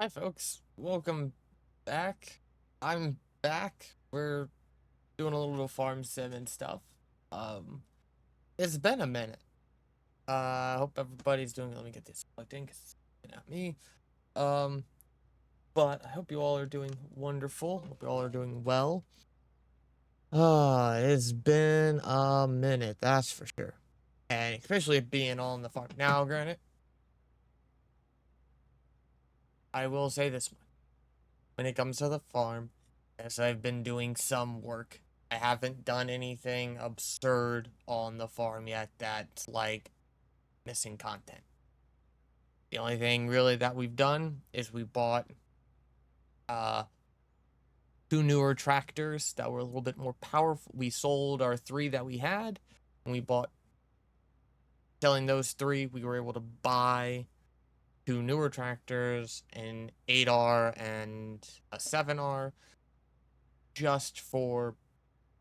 Hi, folks. Welcome back. I'm back. We're doing a little farm sim and stuff. Um, it's been a minute. I hope everybody's doing. Let me get this plugged in because it's not me. Um, but I hope you all are doing wonderful. Hope you all are doing well. It's been a minute, that's for sure. And especially being on the farm. Now, granted, I will say this much. When it comes to the farm, as I've been doing some work. I haven't done anything absurd on the farm yet that's like missing content. The only thing really that we've done is we bought uh two newer tractors that were a little bit more powerful. We sold our three that we had, and we bought selling those three, we were able to buy two newer tractors, an 8R and a 7R, just for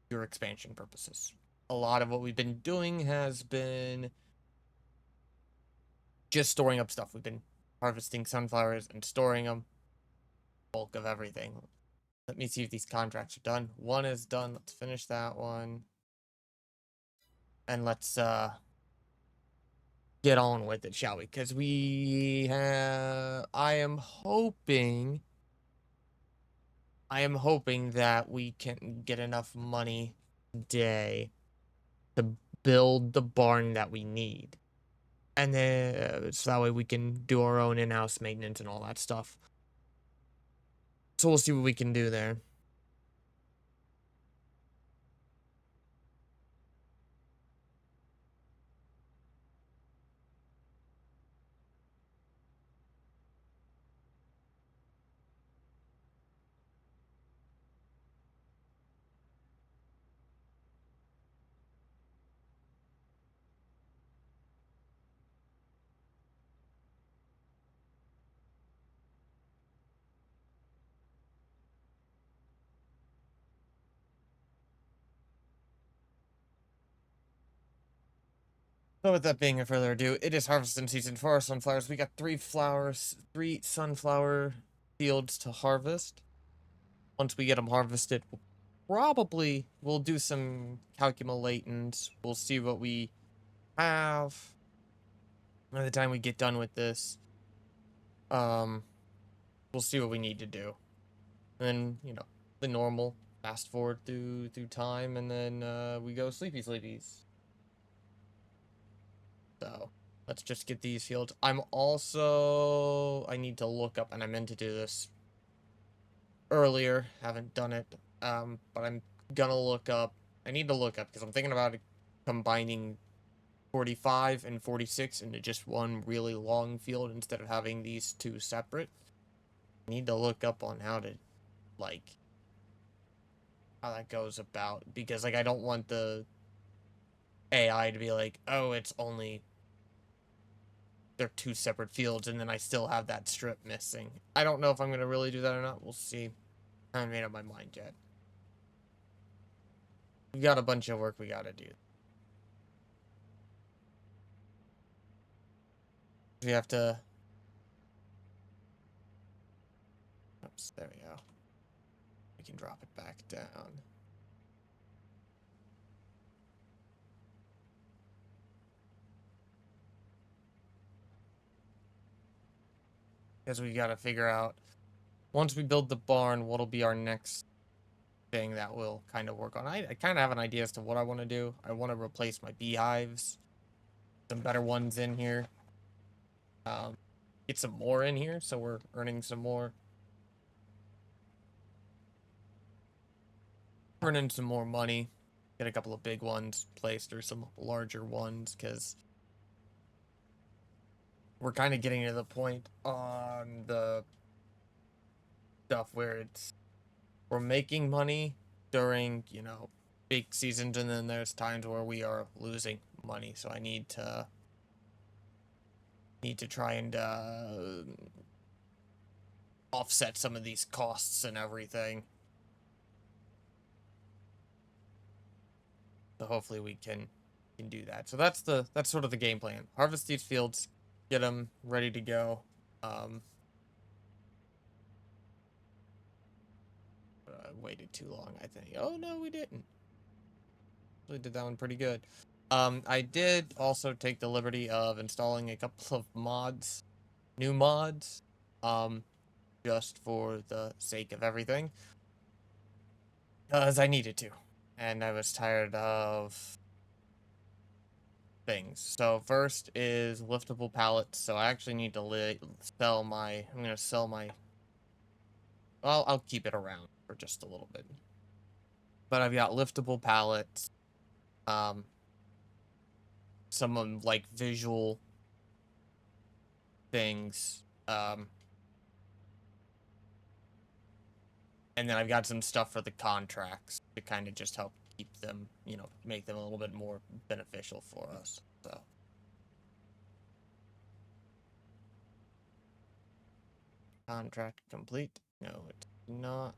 pure expansion purposes. A lot of what we've been doing has been just storing up stuff. We've been harvesting sunflowers and storing them. Bulk of everything. Let me see if these contracts are done. One is done. Let's finish that one. And let's get on with it, shall we? Because we have I am hoping that we can get enough money today to build the barn that we need. And then so that way we can do our own in-house maintenance and all that stuff. So we'll see what we can do there. So with that being a further ado, it is harvesting season for our sunflowers. We got three sunflower fields to harvest. Once we get them harvested, we'll do some calculations. We'll see what we have. By the time we get done with this, um, we'll see what we need to do. And then, the normal fast forward through time, and then we go sleepies. So let's just get these fields. I need to look up, and I meant to do this earlier. Haven't done it. But I'm gonna look up. I need to look up because I'm thinking about combining 45 and 46 into just one really long field instead of having these two separate. I need to look up on how to, like, how that goes about, because, like, I don't want the AI to be like, oh, they're two separate fields, and then I still have that strip missing. I don't know if I'm going to really do that or not. We'll see. I haven't made up my mind yet. We got a bunch of work we got to do. We have to... Oops, there we go. We can drop it back down. Because we got to figure out, once we build the barn, what'll be our next thing that we'll kind of work on. I kind of have an idea as to what I want to do. I want to replace my beehives. Some better ones in here. Get some more in here, so we're earning some more. Earn in some more money. Get a couple of big ones placed, or some larger ones, because we're kind of getting to the point on the stuff where we're making money during, big seasons, and then there's times where we are losing money. So I need to try and offset some of these costs and everything. So hopefully we can do that. So that's sort of the game plan. Harvest these fields, get them ready to go. waited too long, I think. Oh, no, we didn't. We did that one pretty good. I did also take the liberty of installing a couple of mods, new mods, um, just for the sake of everything, because I needed to, and I was tired of things. So first is liftable pallets. So I actually need to sell my. I'm gonna sell my. Well, I'll keep it around for just a little bit. But I've got liftable pallets. Um, some like visual things. And then I've got some stuff for the contracts to kind of just help keep them, make them a little bit more beneficial for us. So. Contract complete. No, it's not.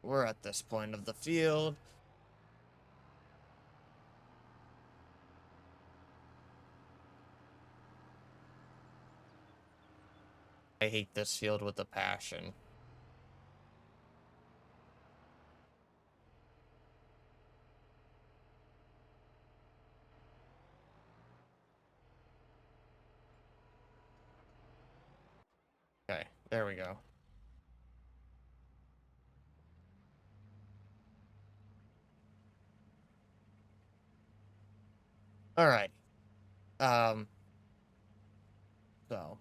We're at this point of the field. I hate this field with a passion. Okay, there we go. Alright. Um, so.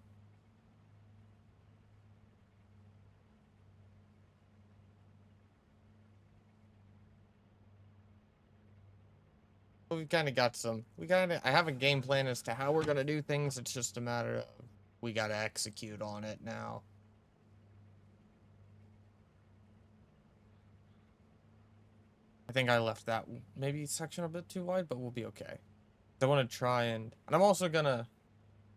We kind of got some, I have a game plan as to how we're going to do things. It's just a matter of we got to execute on it now. I think I left that maybe section a bit too wide, but we'll be okay. I want to try and I'm also going to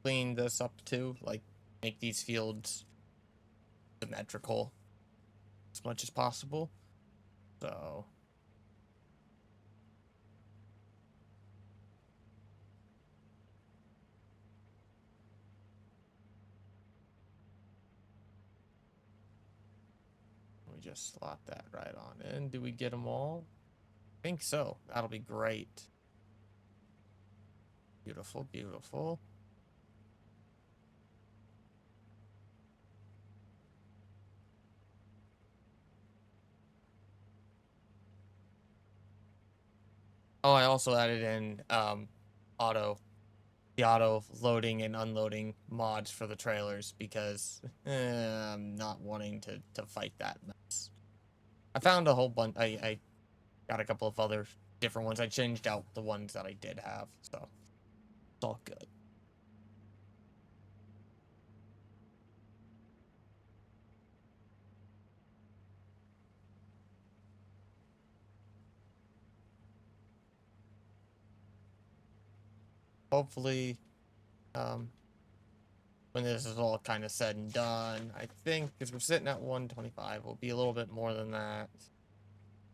clean this up too, like make these fields symmetrical as much as possible. So. We just slot that right on in. Do we get them all? I think so. That'll be great. Beautiful, beautiful. Oh, I also added in the auto loading and unloading mods for the trailers because I'm not wanting to fight that mess. I found a whole bunch. I got a couple of other different ones. I changed out the ones that I did have, so it's all good. Hopefully, when this is all kind of said and done, I think, because we're sitting at 125, we'll be a little bit more than that.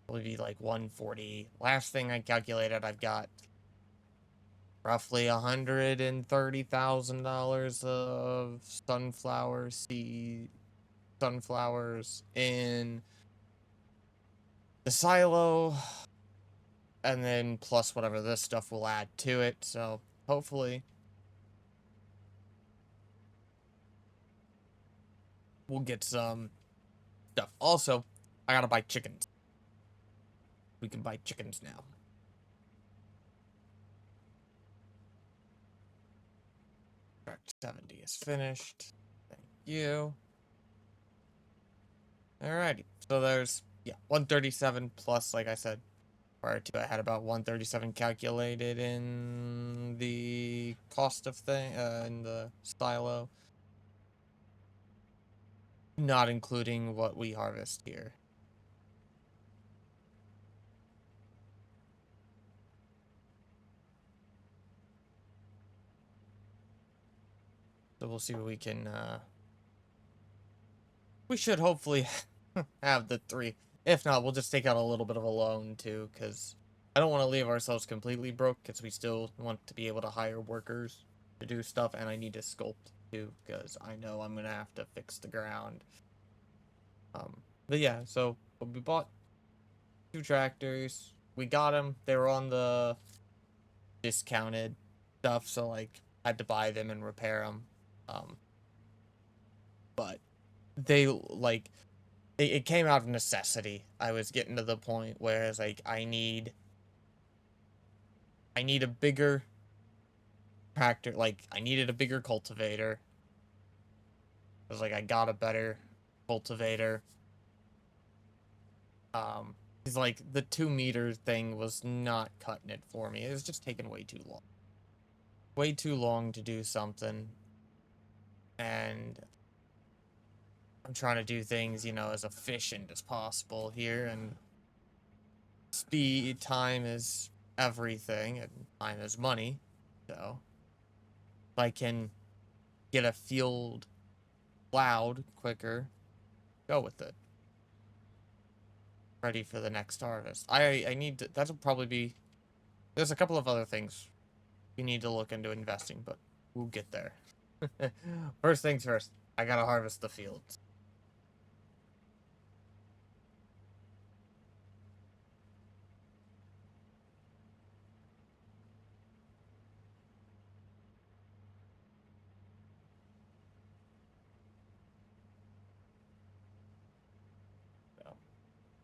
It'll be like 140. Last thing I calculated, I've got roughly $130,000 of sunflowers in the silo, and then plus whatever this stuff will add to it. So hopefully we'll get some stuff. Also, I gotta buy chickens. We can buy chickens now. Tract 70 is finished. Thank you. Alrighty. So there's, yeah, 137 plus, like I said, prior to I had about 137 calculated in the cost of in the silo. Not including what we harvest here. So we'll see what we can, we should hopefully have the 3. If not, we'll just take out a little bit of a loan too, because I don't want to leave ourselves completely broke, because we still want to be able to hire workers. to do stuff, and I need to sculpt too, because I know I'm gonna have to fix the ground. But yeah, so we bought 2 tractors. We got them. They were on the discounted stuff, so like I had to buy them and repair them. But they like it came out of necessity. I was getting to the point where it's like I need a bigger tractor. Like I needed a bigger cultivator. It was like I got a better cultivator. It's like the 2 meter thing was not cutting it for me. It was just taking way too long. Way too long to do something. And I'm trying to do things, as efficient as possible here, and speed, time is everything, and time is money. So, if I can get a field plowed quicker, go with it. Ready for the next harvest. I need to, that'll probably be, there's a couple of other things we need to look into investing, but we'll get there. First things first, I gotta harvest the fields. So,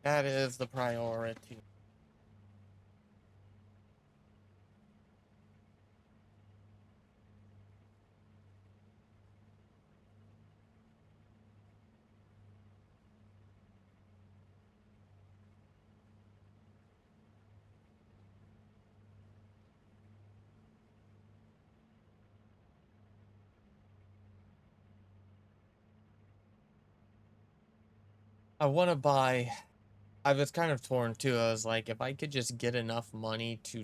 that is the priority. I want to buy. I was kind of torn too. I was like, if I could just get enough money to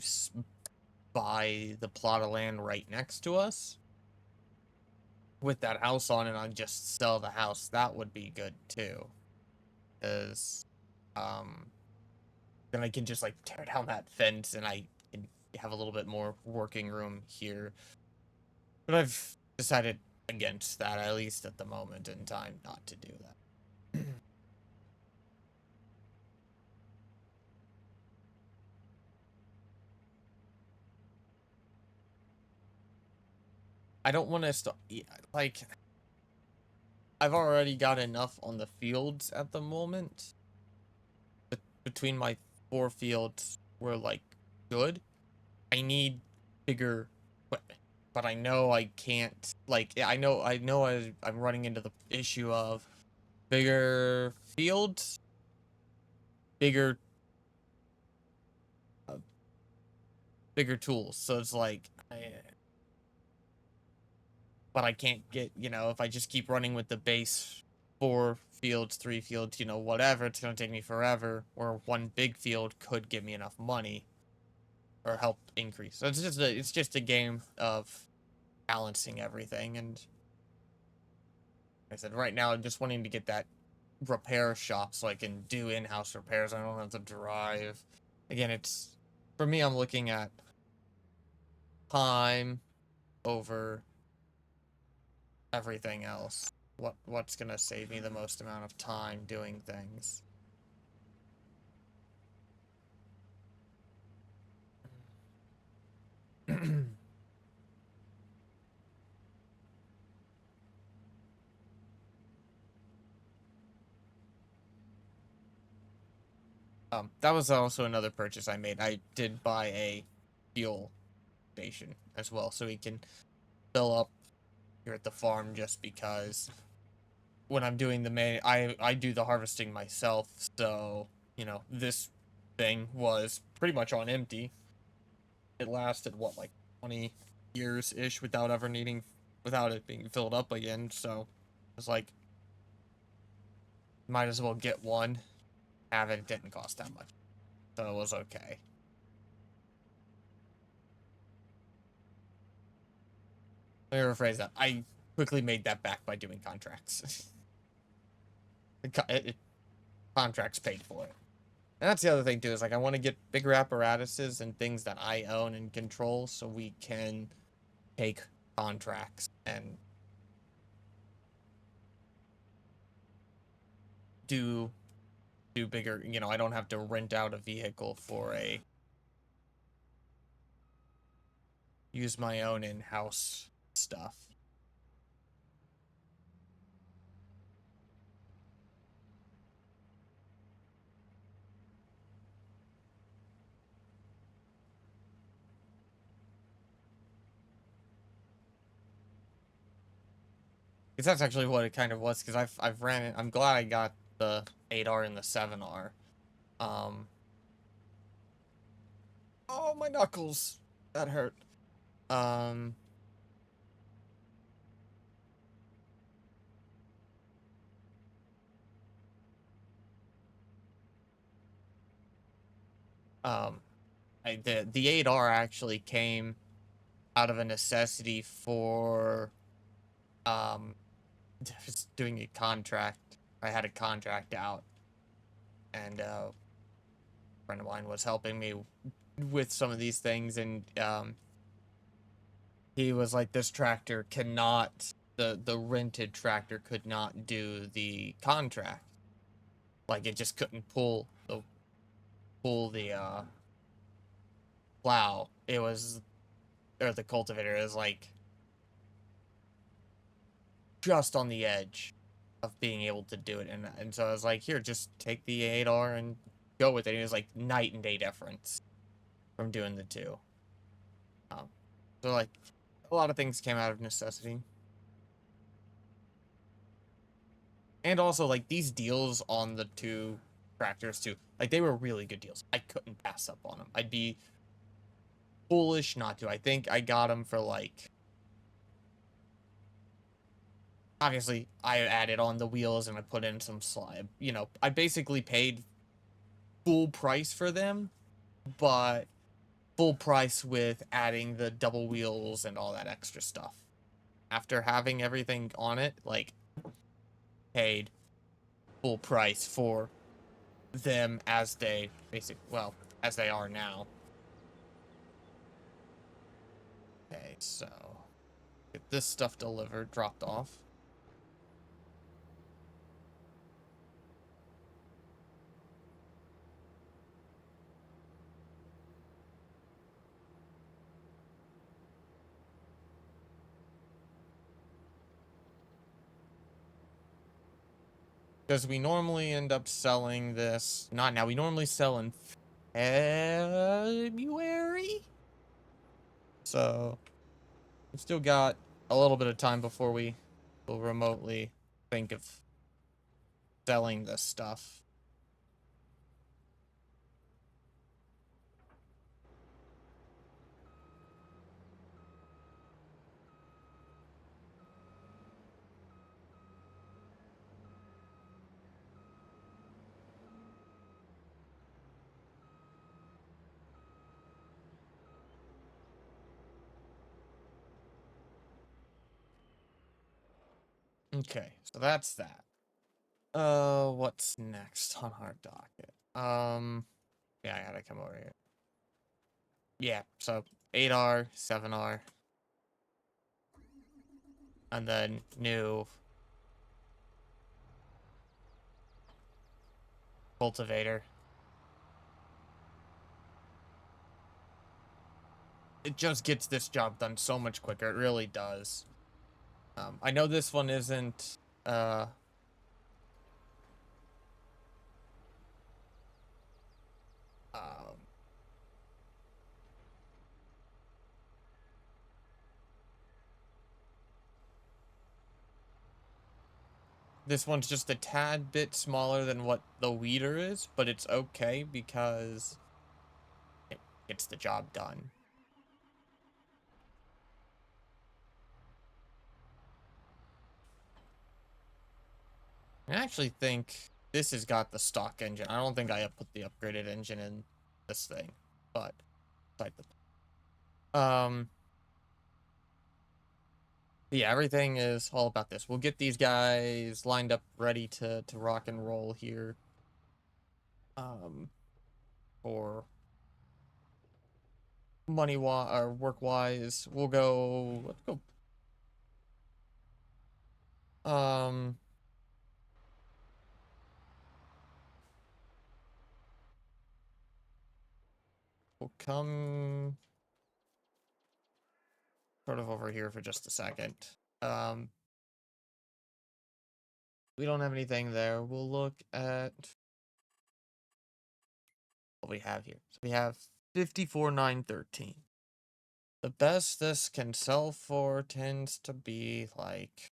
buy the plot of land right next to us with that house on it, I'd just sell the house. That would be good too. Because, um, then I can just like tear down that fence and I can have a little bit more working room here. But I've decided against that, at least at the moment in time, not to do that. I don't want to stop. Like, I've already got enough on the fields at the moment. Between my 4 fields, we're like good. I need bigger equipment, but I know I can't. Like, I know I'm running into the issue of bigger fields, bigger, uh, bigger tools. So it's like, but I can't get, if I just keep running with the base 4 fields, 3 fields, whatever, it's gonna take me forever. Or one big field could give me enough money or help increase. So it's just a game of balancing everything. And like I said, right now I'm just wanting to get that repair shop so I can do in-house repairs. I don't have to drive. Again, it's for me, I'm looking at time over everything else. What's gonna save me the most amount of time doing things. That was also another purchase I made. I did buy a fuel station as well, so we can fill up here at the farm, just because when I'm doing I do the harvesting myself, so this thing was pretty much on empty. It lasted what, like 20 years ish without it being filled up again. So it's like, might as well get one. Have it. It didn't cost that much, so it was okay. Let me rephrase that. I quickly made that back by doing contracts. Contracts paid for it. And that's the other thing too, is like I want to get bigger apparatuses and things that I own and control so we can take contracts and do bigger, you know, I don't have to rent out a vehicle for a use my own in-house stuff. Because that's actually what it kind of was, because I've ran it. I'm glad I got the 8R and the 7R. Um oh, my knuckles. That hurt. Um um the 8R actually came out of a necessity for um just doing a contract. I had a contract out, and a friend of mine was helping me with some of these things, and he was like, this tractor cannot, the rented tractor could not do the contract. Like, it just couldn't pull the plow. It was, or the cultivator is like just on the edge of being able to do it. And so I was like, here, just take the 8R and go with it. And it was like night and day difference from doing the two. Um, so like a lot of things came out of necessity. And also like these deals on the two tractors too, like they were really good deals. I couldn't pass up on them. I'd be foolish not to. I think I got them for like, obviously I added on the wheels and I put in some slide. You know, I basically paid full price for them, but full price with adding the double wheels and all that extra stuff. After having everything on it, like, paid full price for them as they well, as they are now. Okay, so get this stuff delivered, dropped off. Because we normally end up selling this, not now, we normally sell in February. So we've still got a little bit of time before we will remotely think of selling this stuff. Okay, so that's that. What's next on our docket? Yeah, I gotta come over here. Yeah, so 8R, 7R, and then new cultivator. It just gets this job done so much quicker. It really does. I know this one isn't, um, this one's just a tad bit smaller than what the weeder is, but it's okay because it gets the job done. I actually think this has got the stock engine. I don't think I have put the upgraded engine in this thing, but like yeah, everything is all about this. We'll get these guys lined up, ready to rock and roll here. For money wise or work wise, let's go Um, we'll come sort of over here for just a second. Um, we don't have anything there. We'll look at what we have here. So we have 54,913. The best this can sell for tends to be like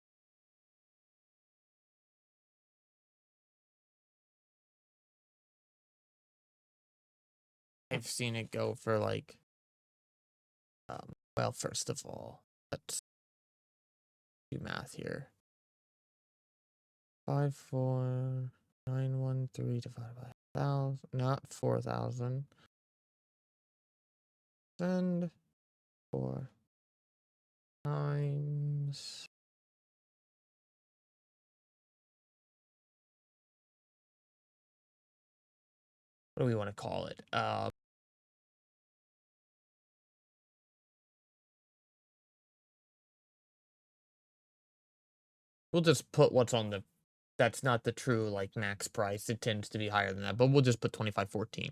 I've seen it go for like well, first of all, let's do math here. 54913 divided by 1,000, not 4,000. And 4 times. What do we want to call it? We'll just put what's on the. That's not the true like max price. It tends to be higher than that, but we'll just put 2514.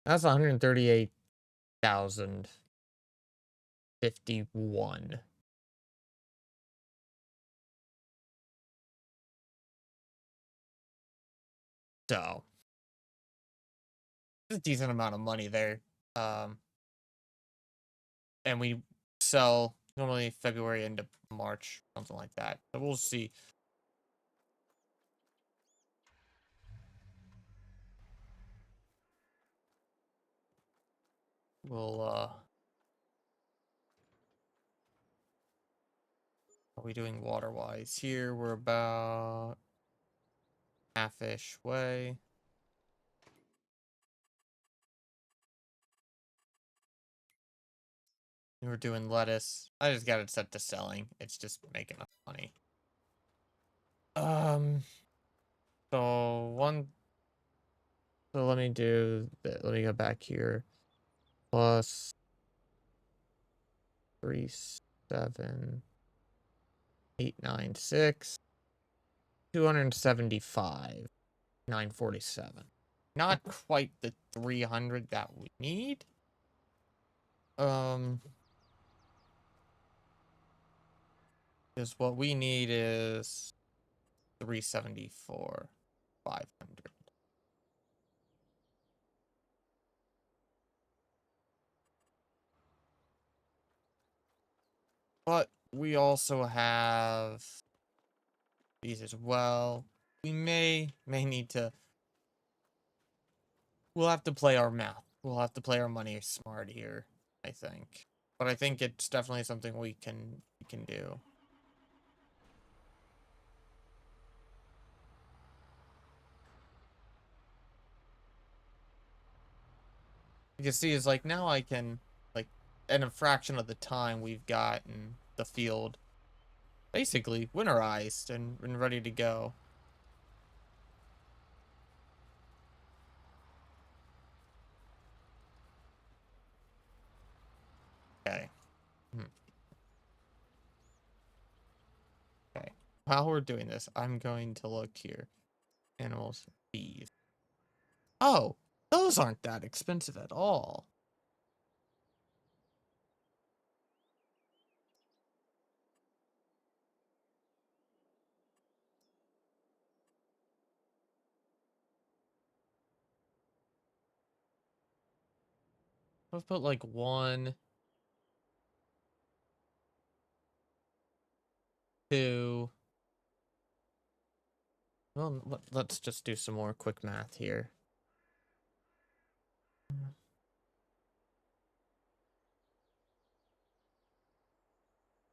That's 138,051. So it's a decent amount of money there. Um, and we sell normally February into March, something like that. So we'll see. We'll are we doing water wise here? We're about half-ish way. We're doing lettuce. I just got it set to selling. It's just making us money. Um, so one. So let me do that. Let me go back here. Plus 37,896. 275. 947. Not quite the 300 that we need. Because what we need is 374, 500. But we also have these as well. We may need to. We'll have to play our math. We'll have to play our money smart here, I think. But I think it's definitely something we can do. You can see is like now I can like in a fraction of the time we've gotten the field basically winterized and ready to go. Okay. Hmm. Okay. While we're doing this, I'm going to look here. Animals, bees. Oh, those aren't that expensive at all. Let's put like 1, 2. Well, let's just do some more quick math here.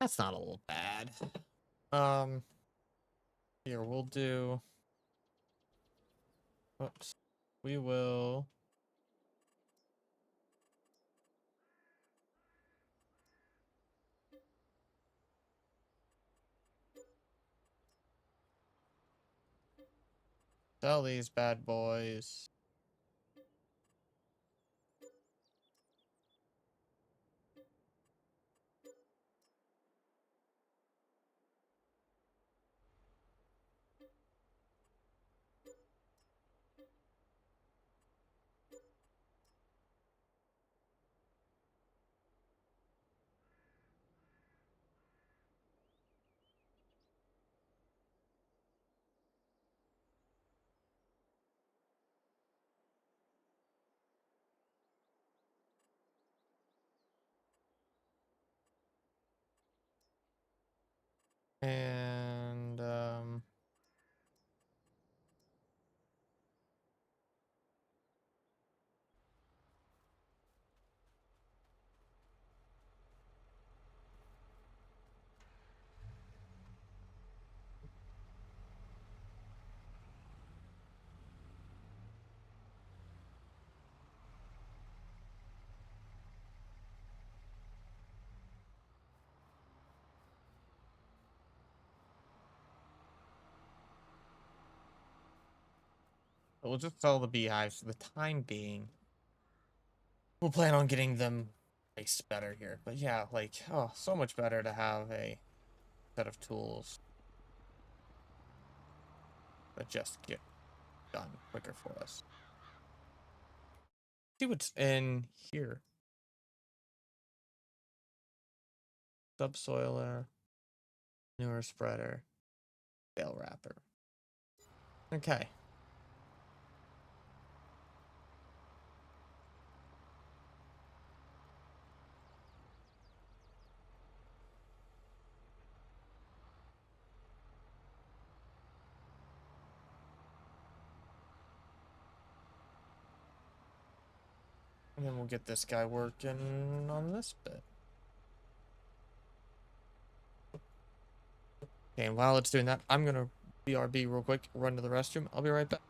That's not a little bad. Here we'll do. Oops. We will. Sell these bad boys. And we'll just sell the beehives for the time being. We'll plan on getting them priced better here. But yeah, like, oh, so much better to have a set of tools that just get done quicker for us. See what's in here. Subsoiler, manure spreader, bale wrapper. Okay. And then we'll get this guy working on this bit. Okay, and while it's doing that, I'm gonna BRB real quick, run to the restroom. I'll be right back.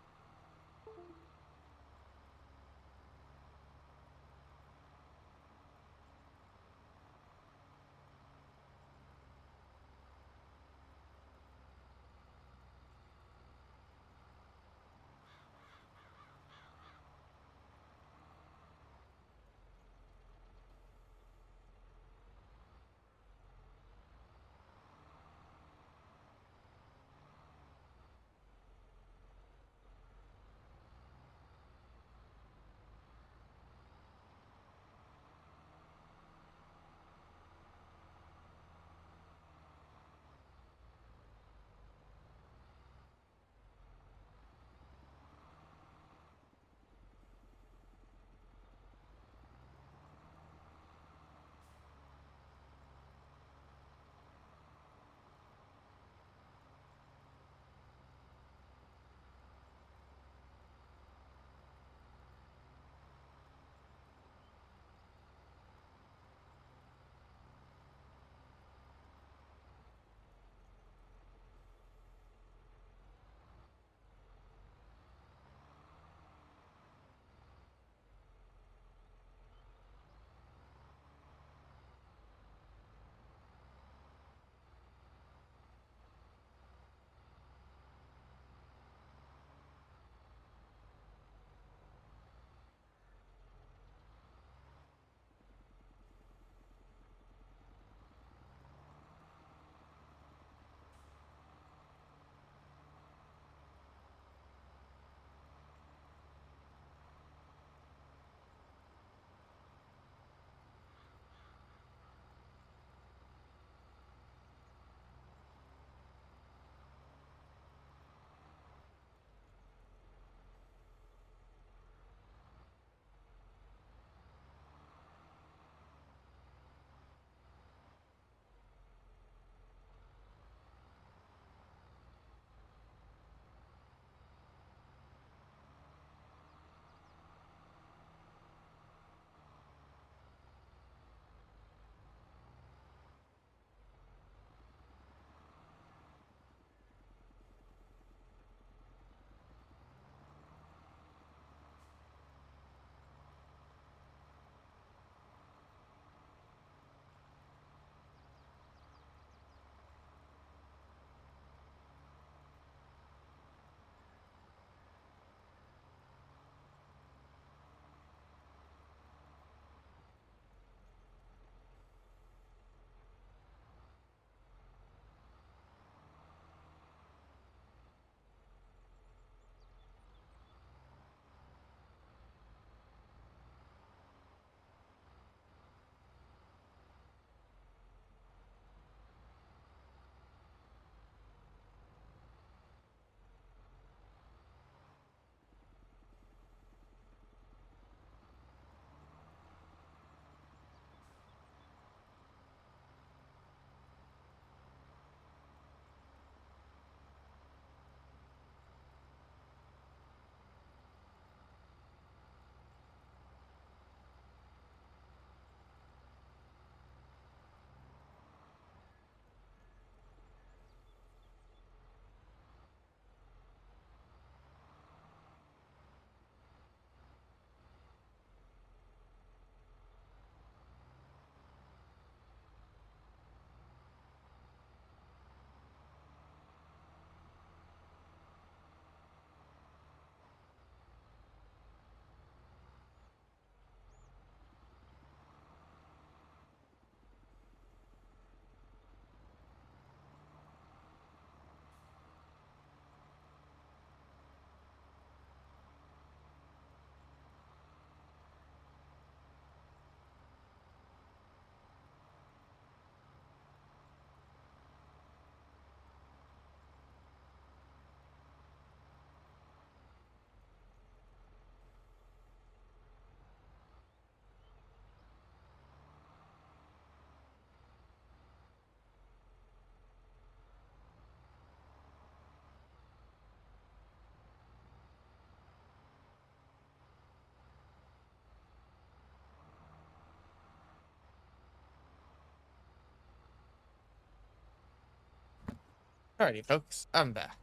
Alrighty, folks, I'm back.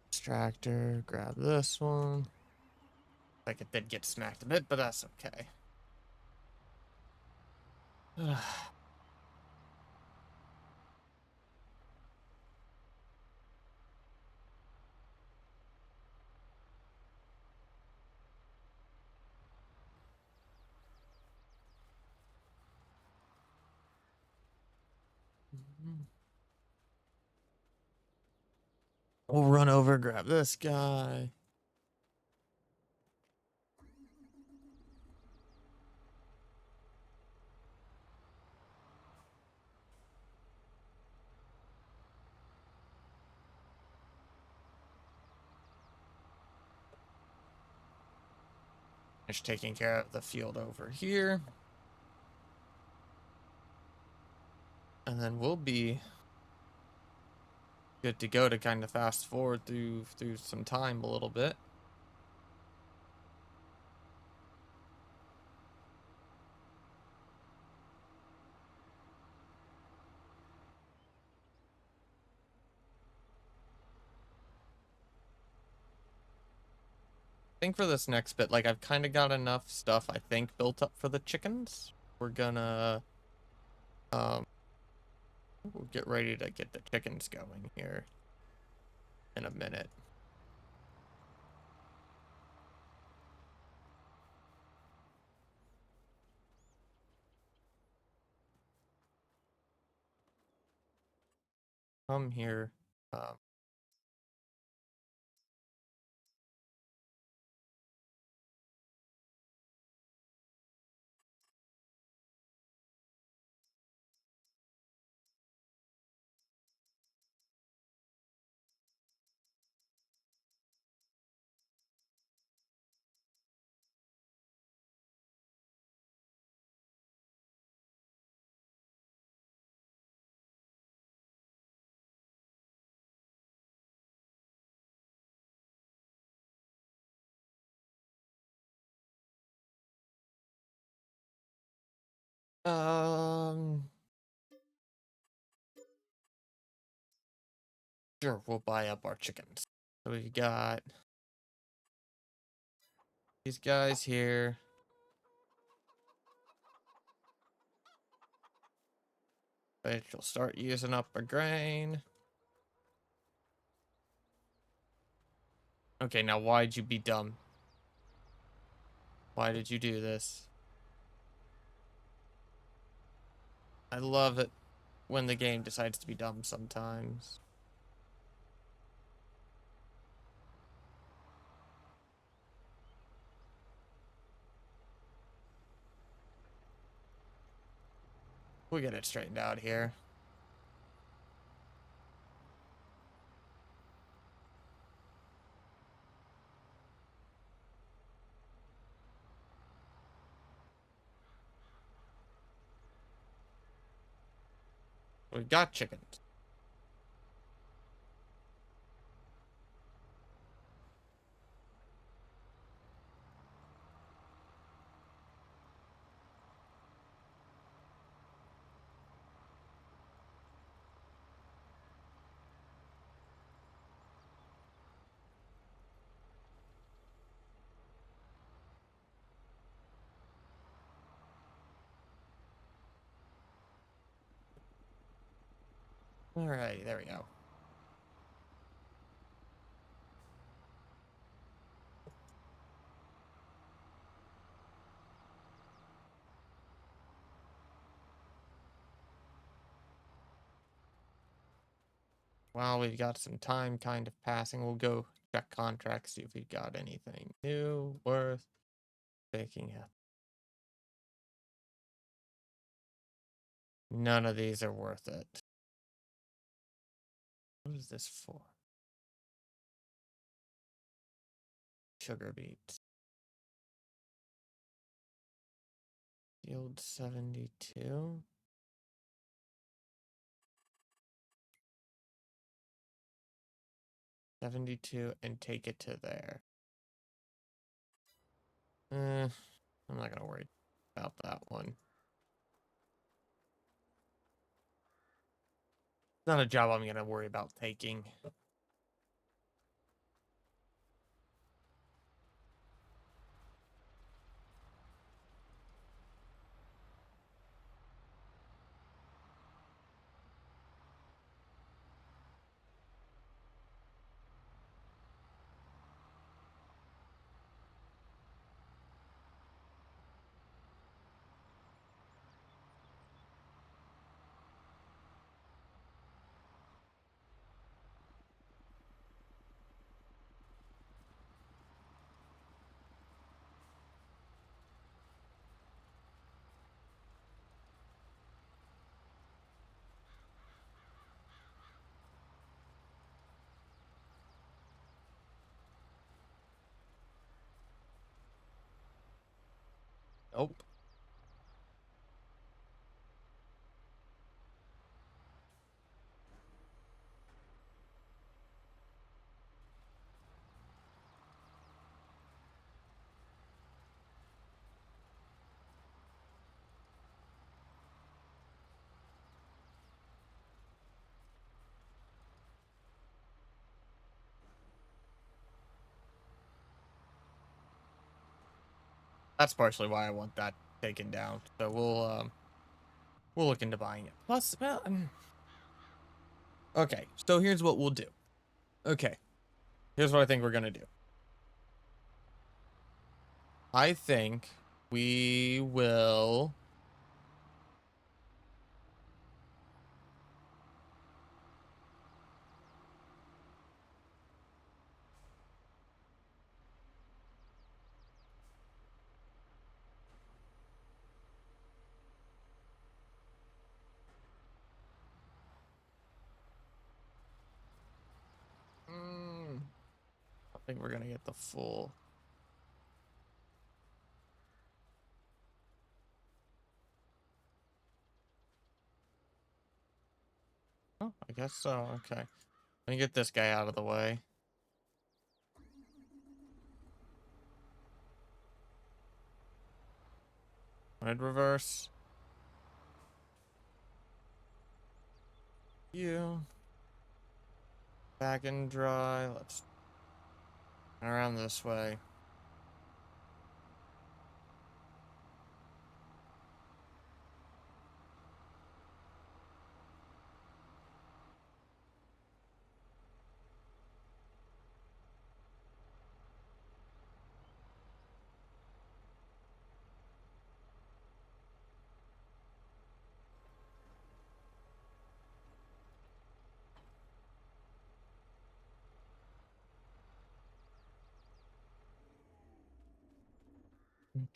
Extractor, grab this one. Like it did get smacked a bit, but that's okay. We'll run over, grab this guy. Just taking care of the field over here. And then we'll be good to go to kind of fast forward through some time a little bit. I think for this next bit, like I've kind of got enough stuff I think built up for the chickens. We're gonna we'll get ready to get the chickens going here in a minute. Come here. Um, um, sure, we'll buy up our chickens. So we got these guys here. Which will start using up our grain. Okay, now why'd you be dumb? Why did you do this? I love it when the game decides to be dumb sometimes. We'll get it straightened out here. We've got chickens. Alright, there we go. While we've got some time kind of passing, we'll go check contracts, see if we've got anything new worth picking up. None of these are worth it. What is this for? Sugar beets. Yield 72. 72 and take it to there. I'm not gonna worry. About that one. not a job I'm gonna worry about taking. Nope. That's partially why I want that taken down. So we'll look into buying it. Plus, well, okay. So here's what we'll do. Okay. Here's what I think we're gonna do. I think we will. I think we're gonna get the full. Oh, I guess so. Okay. Let me get this guy out of the way. Red reverse. You. Back and dry. Let's turn around this way.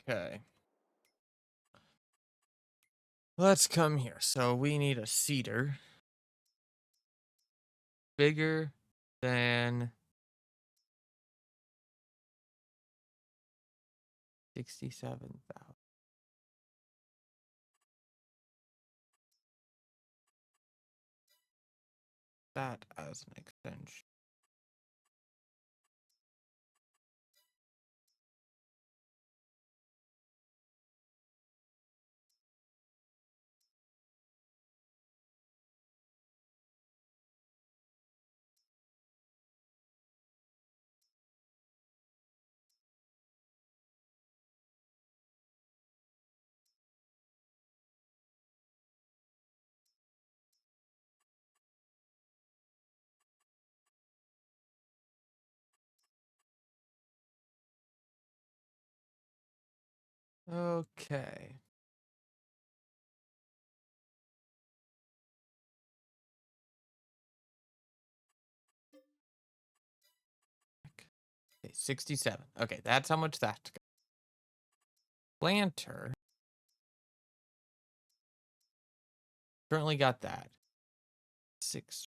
Okay. Let's come here. So we need a cedar bigger than 67,000. That as an extension. Okay. Okay, 67. Okay, that's how much that got. Planter. Currently got that. 6.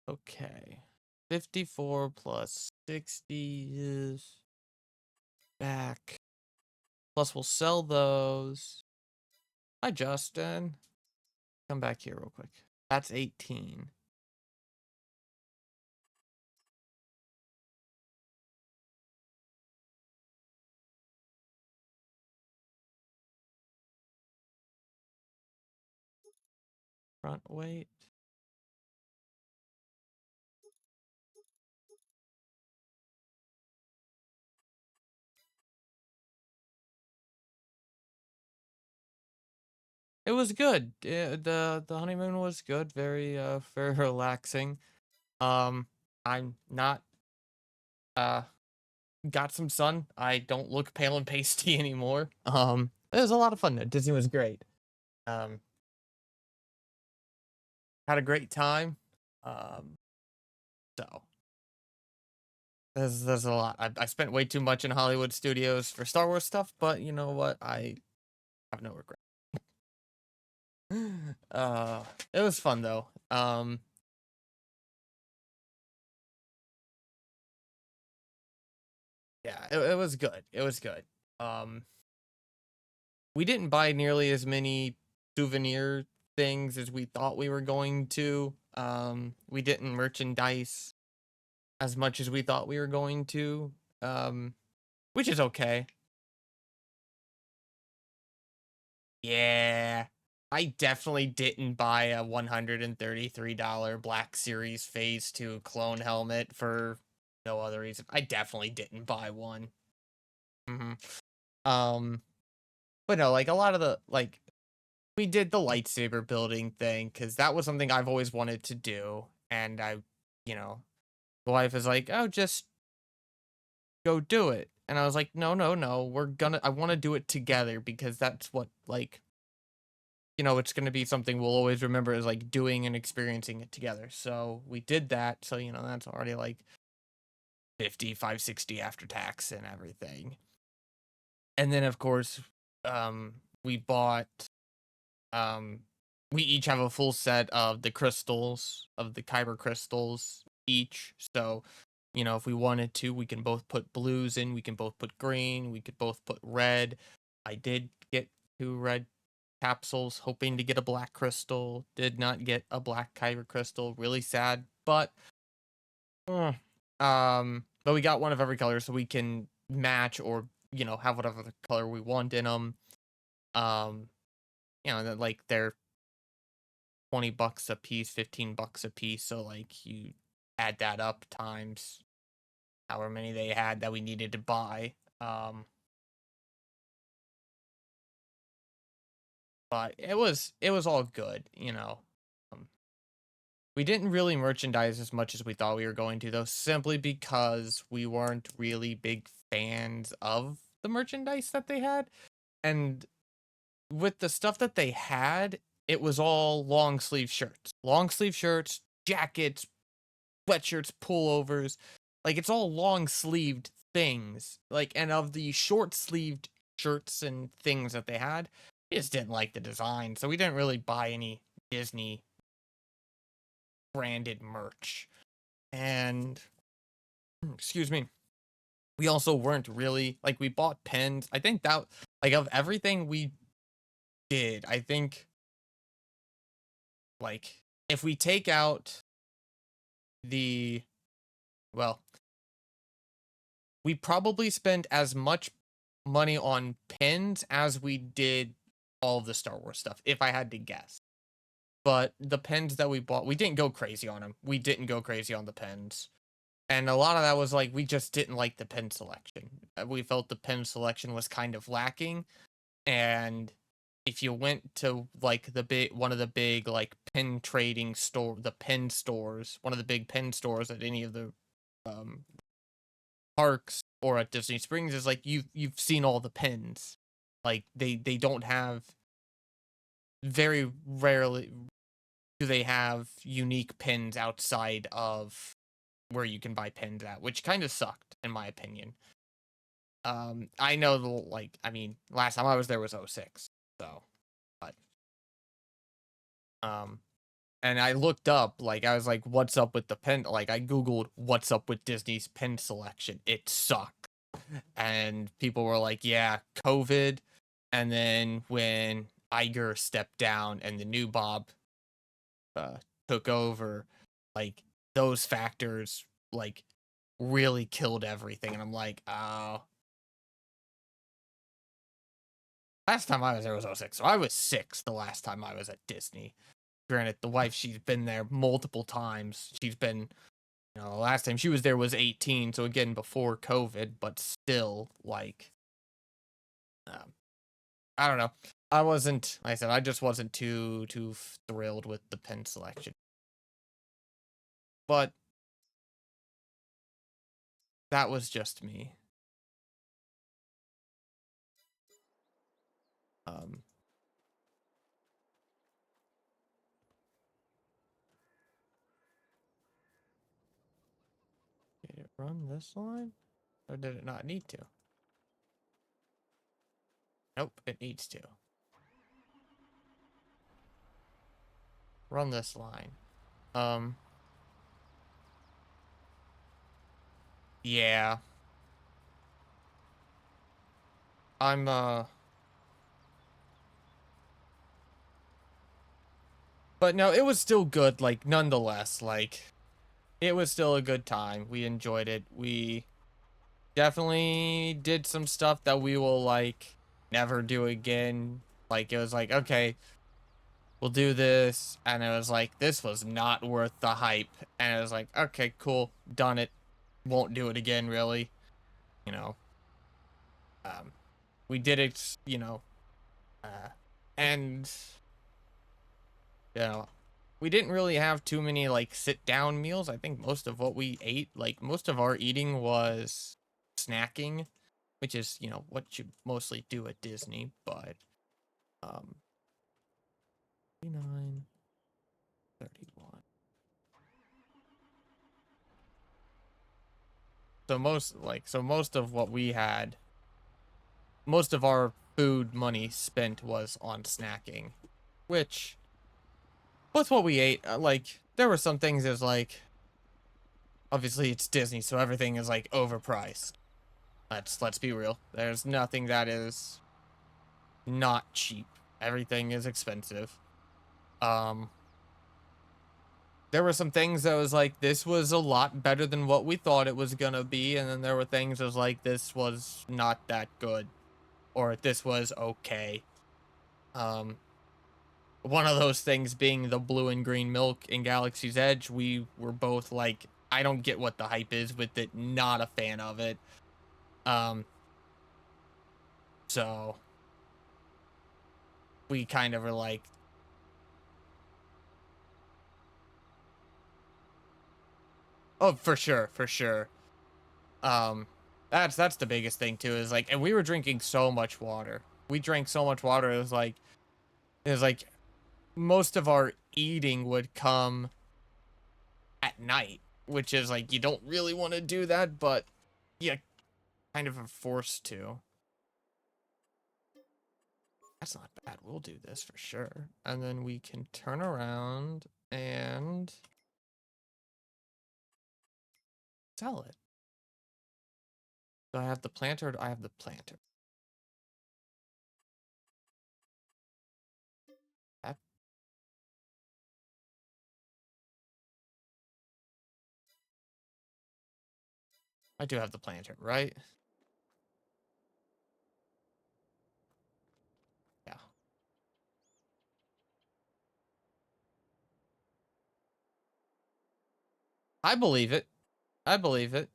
Okay. 54 plus 60 is back. Plus we'll sell those. Hi, Justin. Come back here real quick. That's 18. front weight. It was good. The honeymoon was good. Very very relaxing. Um, I'm not got some sun. I don't look pale and pasty anymore. It was a lot of fun. Disney was great. Um, had a great time. Um, so there's a lot. I spent way too much in Hollywood studios for Star Wars stuff, but you know what? I have no regret. uh, it was fun though. Yeah, it was good. It was good. Um, we didn't buy nearly as many souvenir things as we thought we were going to. We didn't merchandise as much as we thought we were going to. Um, which is okay. Yeah. I definitely didn't buy a $133 Black Series Phase 2 clone helmet for no other reason. I definitely didn't buy one. hmm Um, but no, like a lot of the like we did the lightsaber building thing because that was something I've always wanted to do, and you know, the wife is like, "Oh, just go do it," and I was like, "No, no, no, I want to do it together because that's what like." It's going to be something we'll always remember as like doing and experiencing it together. So we did that. So, that's already like 560 after tax and everything. And then of course, we bought, um, we each have a full set of the crystals, of the kyber crystals each. So, if we wanted to, we can both put blues in, we can both put green, we could both put red. I did get 2 red capsules, hoping to get a black crystal. Did not get a black kyber crystal. Really sad, uh, but we got one of every color, so we can match or have whatever the color we want in them. Um, like they're $20 a piece, $15 a piece. So like you add that up times however many they had that we needed to buy. But it was all good. Um, We didn't really merchandise as much as we thought we were going to, though, simply because we weren't really big fans of the merchandise that they had. And with the stuff that they had, it was all long sleeve shirts. Long sleeve shirts, jackets, sweatshirts, pullovers. Like, it's all long sleeved things. Like, and of the short sleeved shirts and things that they had, we just didn't like the design. So we didn't really buy any Disney branded merch. And excuse me, we also weren't really like we bought pens. I think that like of everything we did, I think like if we take out the well, we probably spent as much money on pens as we did all of the Star Wars stuff, if I had to guess. But the pens that we bought, we didn't go crazy on them. We didn't go crazy on the pens. And a lot of that was like we just didn't like the pen selection. We felt the pen selection was kind of lacking. And if you went to like one of the big like pen trading store, the pen stores, one of the big pen stores at any of the um parks or at Disney Springs, is like you've seen all the pens. Like they don't have, very rarely do they have unique pins outside of where you can buy pins at, which kind of sucked in my opinion. I know I mean, last time I was there was '06, so, but, um, and I looked up, like, I was like, what's up with the pen? Like, I Googled what's up with Disney's pen selection. It sucked. And people were like, yeah, COVID. And then when Iger stepped down and the new Bob, uh, took over, like, those factors, like, really killed everything. And I'm like, oh, last time I was there was '06, so I was 6 the last time I was at Disney. granted, the wife, she's been there multiple times. She's been, last time she was there was 18, so again before COVID, but still, like, um, I don't know. I wasn't. Like I said, I just wasn't too thrilled with the pen selection. But that was just me. Um, did it run this line, or did it not need to? Nope, it needs to run this line. Um, yeah, I'm but no, it was still good. Like nonetheless, like it was still a good time. We enjoyed it. We definitely did some stuff that we will like never do again. Like it was like, okay, we'll do this, and it was like this was not worth the hype, and it was like, okay, cool, done it, won't do it again, really. You know, um, we did it, and you know, we didn't really have too many like sit down meals. I think most of what we ate, like most of our eating was snacking, which is, what you mostly do at Disney, but um 39, 31. So most of what we had, most of our food money spent was on snacking, which was what we ate. Like there were some things as like obviously it's Disney, so everything is like overpriced. Let's be real. There's nothing that is not cheap. Everything is expensive. Um, there were some things that was like this was a lot better than what we thought it was gonna be, and then there were things that was like this was not that good, or this was okay. Um, one of those things being the blue and green milk in Galaxy's Edge. We were both like, I don't get what the hype is with it. Not a fan of it. Um, so we kind of were like, oh, for sure, for sure. Um, that's the biggest thing too. Is like, and we were drinking so much water. We drank so much water. It was like most of our eating would come at night, which is like you don't really want to do that, but you kind of are forced to. That's not bad. We'll do this for sure. And then we can turn around and sell it. Do I have the planter or do I have the planter? I I do have the planter, right? Yeah. I believe it. I believe it.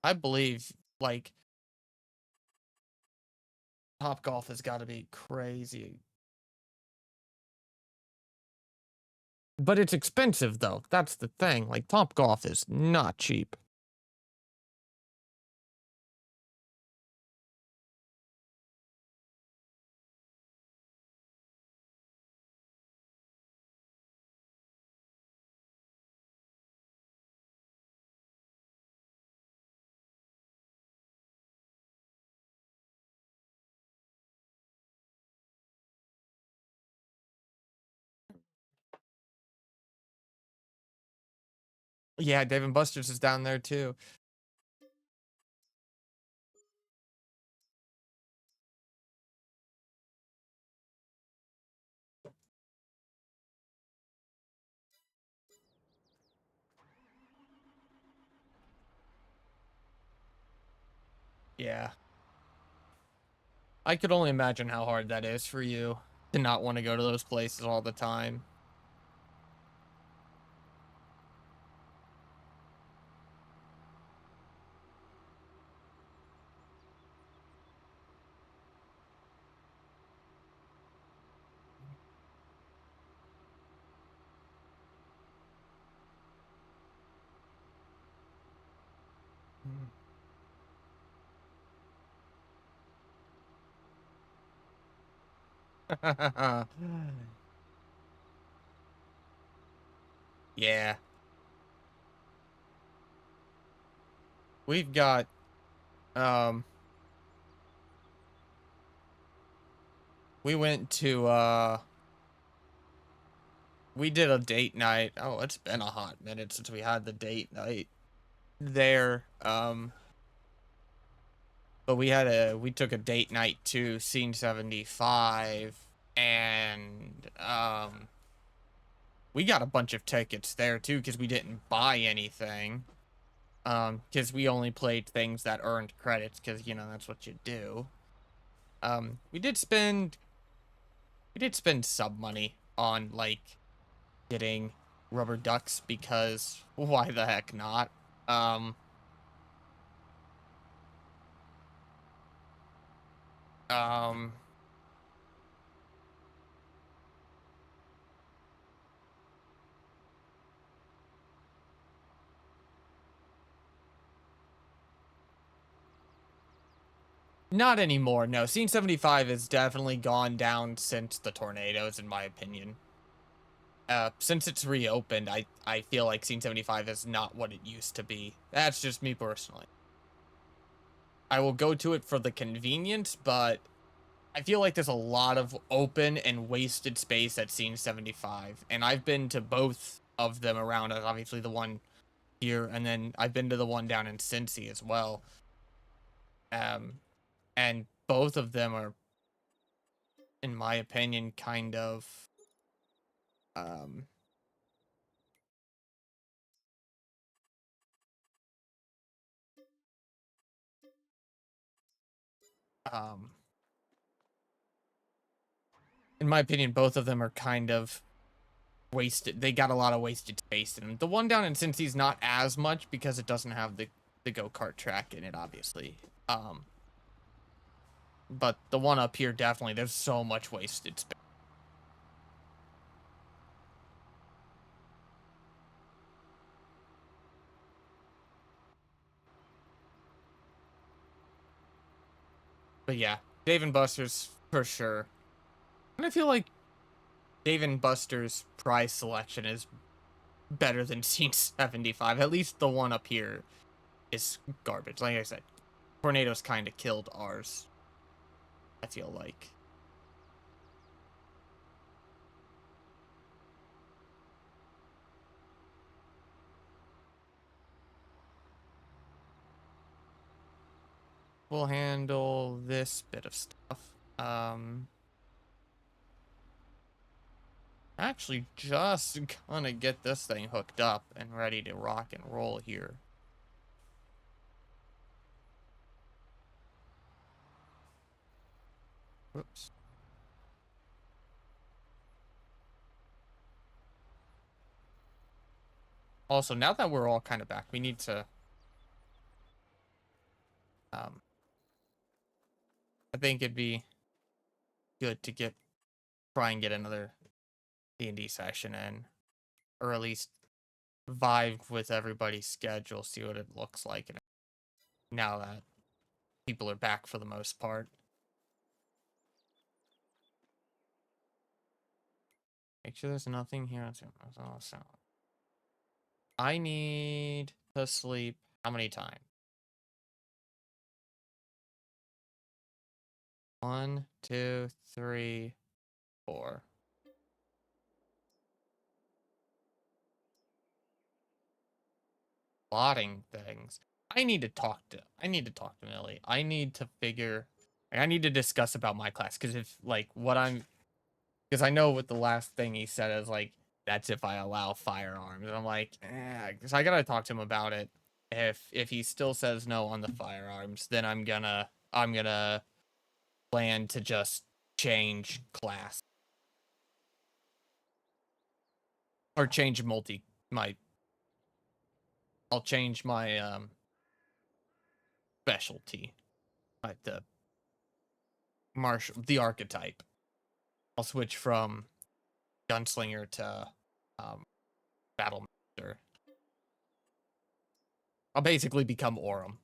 I believe, like, Top Golf has got to be crazy. But it's expensive, though. That's the thing. Like, Top Golf is not cheap. Yeah, Dave and Buster's is down there, too. Yeah. I could only imagine how hard that is for you to not want to go to those places all the time. Yeah. We've got um we went to we did a date night. Oh, it's been a hot minute since we had the date night there. But we took a date night to Scene 75, and we got a bunch of tickets there too because we didn't buy anything. Because we only played things that earned credits because that's what you do. Um, we did spend we did spend some money on like getting rubber ducks because why the heck not? Um, um, Not anymore. No, Scene 75 has definitely gone down since the tornadoes, in my opinion. Since it's reopened, I feel like Scene 75 is not what it used to be. That's just me personally. I will go to it for the convenience, but I feel like there's a lot of open and wasted space at Scene 75, and I've been to both of them around. Obviously, the one here, and then I've been to the one down in Cincy as well. Um, and both of them are, in my opinion, kind of um um in my opinion, both of them are kind of wasted. They got a lot of wasted space in them. The one down in Cincy's not as much because it doesn't have the go-kart track in it, obviously. But the one up here, definitely, there's so much wasted space. But yeah, Dave and Buster's for sure. And I feel like Dave and Buster's prize selection is better than Scene 75. At least the one up here is garbage. Like I said, tornadoes kind of killed ours, I feel like. We'll handle this bit of stuff. Actually just gonna get this thing hooked up and ready to rock and roll here. Whoops. Also, now that we're all kind of back, we need to, um, I think it'd be good to try and get another D&D session in, or at least vibe with everybody's schedule, see what it looks like now that people are back for the most part. Make sure there's nothing here. I need to sleep how many times? 1, 2, 3, 4. Plotting things. I need to talk to Millie. I need to discuss about my class because if like what I'm because I know what the last thing he said is like that's if I allow firearms. And I'm like, so I gotta talk to him about it. If he still says no on the firearms, then I'm gonna plan to just change class or change my I'll change my specialty, like the archetype. I'll switch from gunslinger to um battle master. I'll basically become Orem.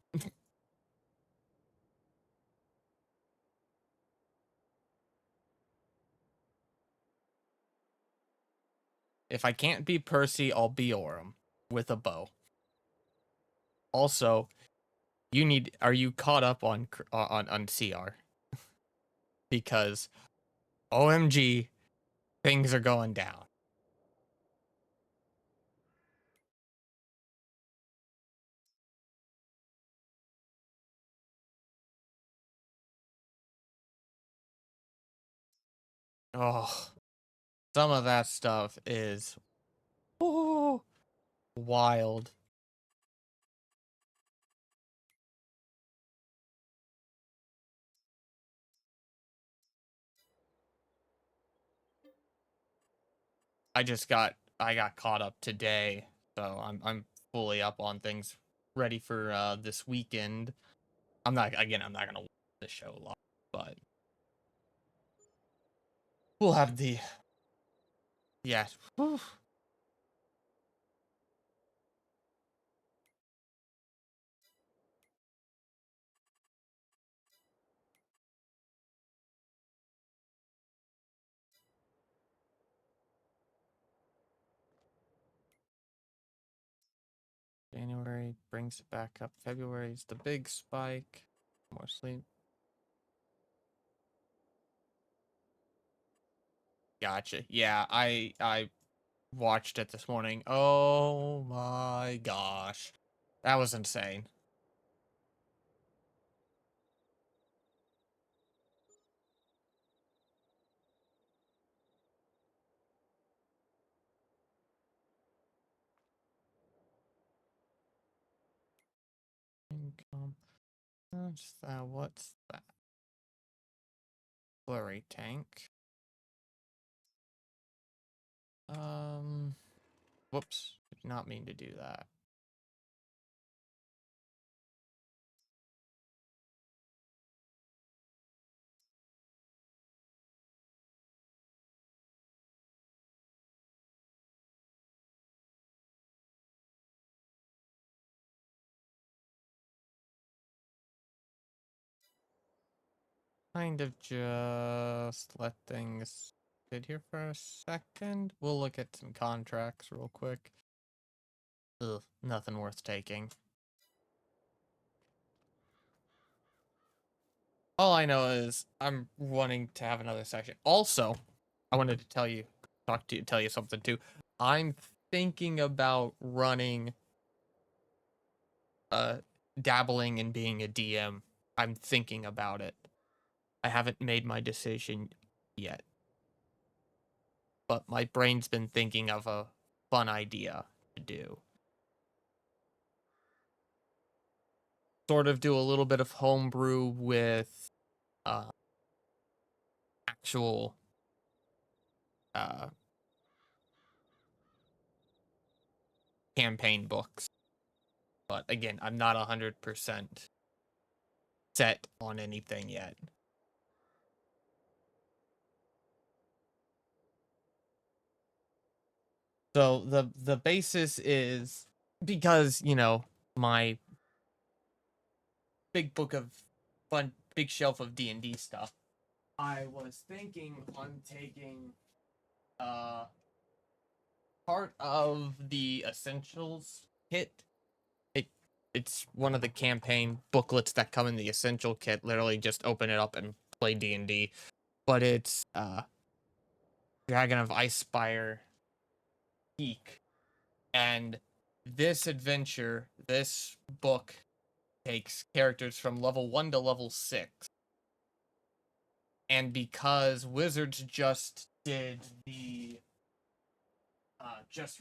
If I can't be Percy, I'll be Orem with a bow. Also, are you caught up on CR? Because OMG, things are going down. Oh, some of that stuff is wild. I got caught up today, so I'm fully up on things, ready for this weekend. I'm not gonna watch the show live, but we'll have the yeah. Whew. January brings it back up. February's the big spike. More sleep. Gotcha. Yeah, I watched it this morning. Oh my gosh. That was insane. Income. What's that? Flurry tank. Whoops. Did not mean to do that. Kind of just let things sit here for a second. We'll look at some contracts real quick. Ugh, nothing worth taking. All I know is I'm wanting to have another section. Also, I wanted to tell you something too. I'm thinking about running, uh, dabbling in being a DM. I'm thinking about it. I haven't made my decision yet, but my brain's been thinking of a fun idea to do. Sort of do a little bit of homebrew with uh, actual uh, campaign books. But again, I'm not 100% set on anything yet. So the basis is because, my big book of big shelf of D&D stuff. I was thinking on taking uh part of the essentials kit. It it's one of the campaign booklets that come in the essential kit. Literally just open it up and play D&D. But it's Dragon of Icespire Peak. And this book takes characters from level 1 to level 6. And because Wizards just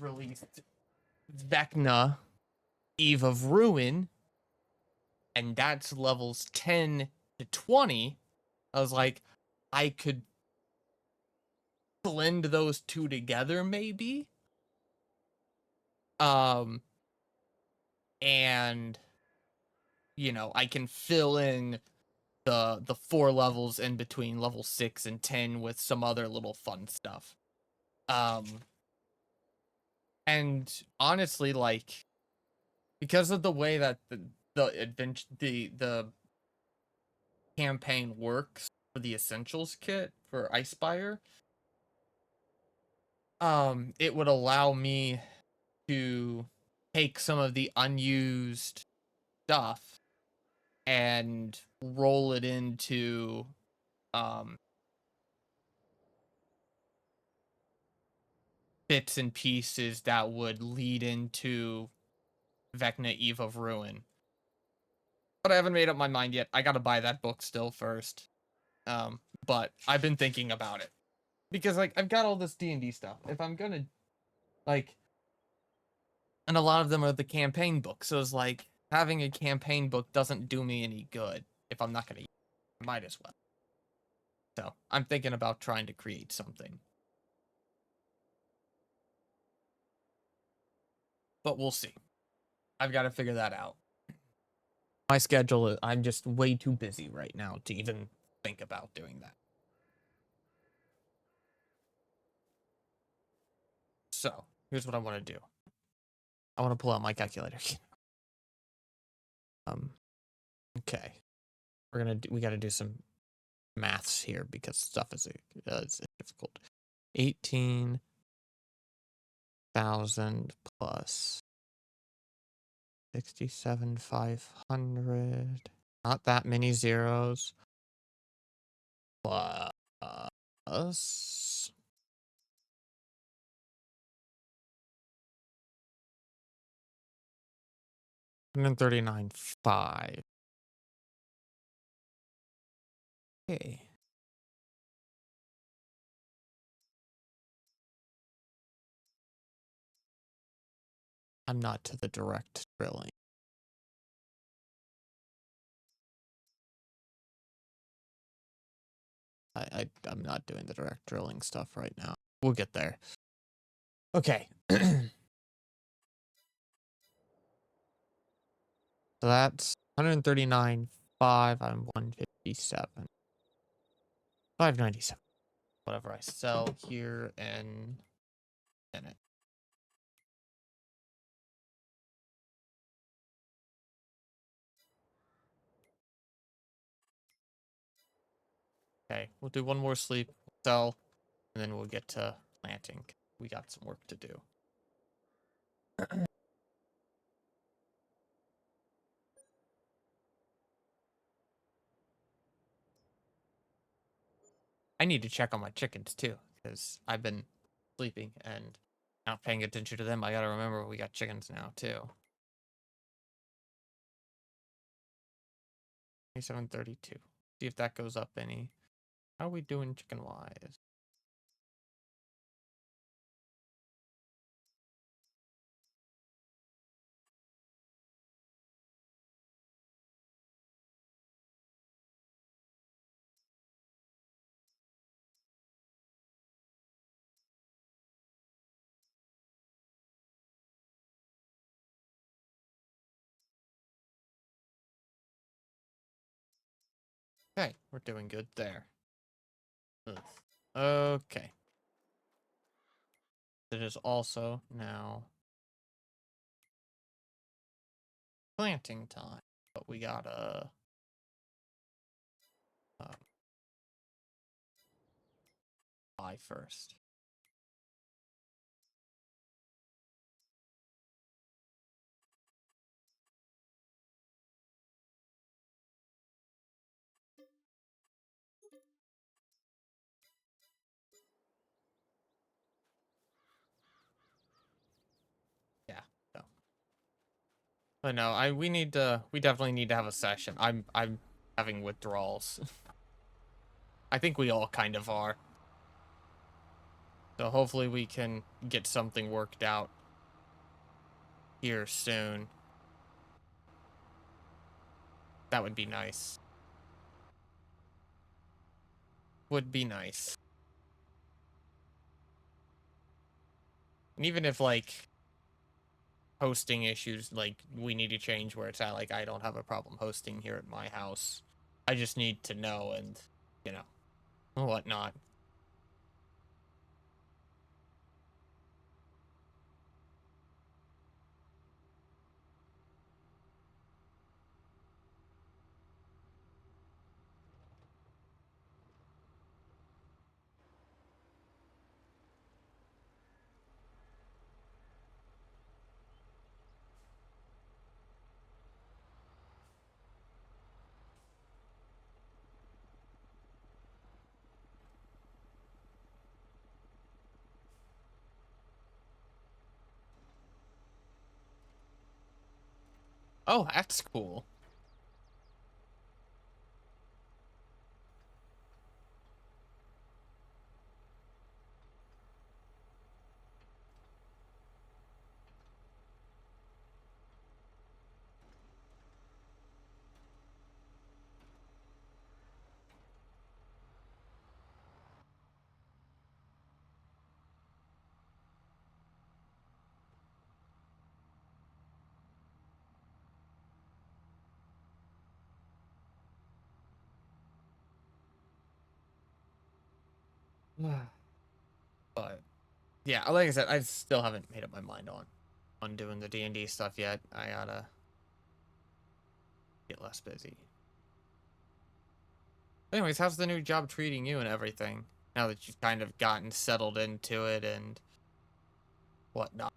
released Vecna Eve of Ruin, and that's levels 10 to 20. I was like, I could blend those two together, maybe. Um, and I can fill in the 4 levels in between level 6 and 10 with some other little fun stuff. And honestly, like, because of the way that the adventure the campaign works for the essentials kit for Icespire, it would allow me to take some of the unused stuff and roll it into um bits and pieces that would lead into Vecna Eve of Ruin. But I haven't made up my mind yet. I gotta buy that book still first. But I've been thinking about it. Because, like, I've got all this D&D stuff. If I'm gonna, like, and a lot of them are the campaign books. So it's like, having a campaign book doesn't do me any good if I'm not gonna use it. I might as well. So, I'm thinking about trying to create something. But we'll see. I've got to figure that out. My schedule, I'm just way too busy right now to even think about doing that. So, here's what I want to do. I want to pull out my calculator. Okay. We got to do some maths here because stuff is difficult. 18,000 plus 67,500. Not that many zeros. Plus 139,500. Okay. I'm not to the direct drilling. I'm not doing the direct drilling stuff right now. We'll get there. Okay. So that's 139,500. I'm 157. 597. Whatever I sell here in a minute. Okay, we'll do one more sleep, sell, and then we'll get to planting. We got some work to do. I need to check on my chickens too, because I've been sleeping and not paying attention to them. I gotta remember we got chickens now too. 2732. See if that goes up any. How are we doing chicken wise? Okay, we're doing good there. Ugh. Okay. It is also now planting time, but we gotta buy first. Yeah. So. But no, we definitely need to have a session. I'm having withdrawals. I think we all kind of are. So hopefully we can get something worked out here soon. That would be nice. Would be nice. And even if, like, hosting issues, like, we need to change where it's at, like, I don't have a problem hosting here at my house. I just need to know and, you know, whatnot. Oh, that's cool. But yeah, like I said, I still haven't made up my mind on doing the D&D stuff yet. I gotta get less busy. Anyways, how's the new job treating you and everything? Now that you've kind of gotten settled into it and whatnot.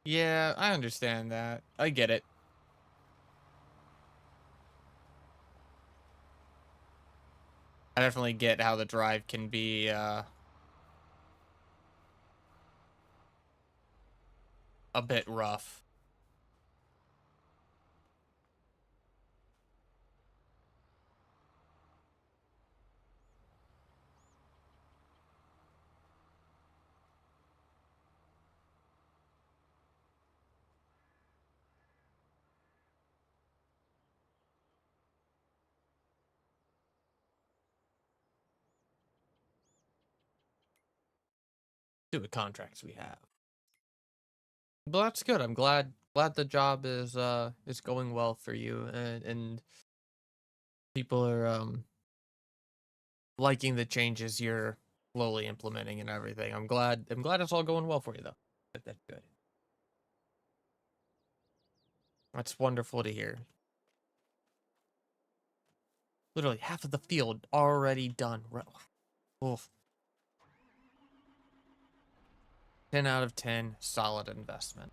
Yeah, I understand that. I get it. I definitely get how the drive can be a bit rough. To the contracts we have. But that's good. I'm glad the job is going well for you and people are liking the changes you're slowly implementing and everything. I'm glad it's all going well for you though. That's good. That's wonderful to hear. Literally half of the field already done. Oof. 10 out of 10, solid investment.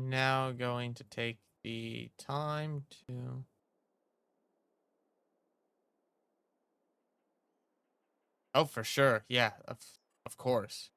Now going to take the time to... Oh, for sure. Yeah, of course.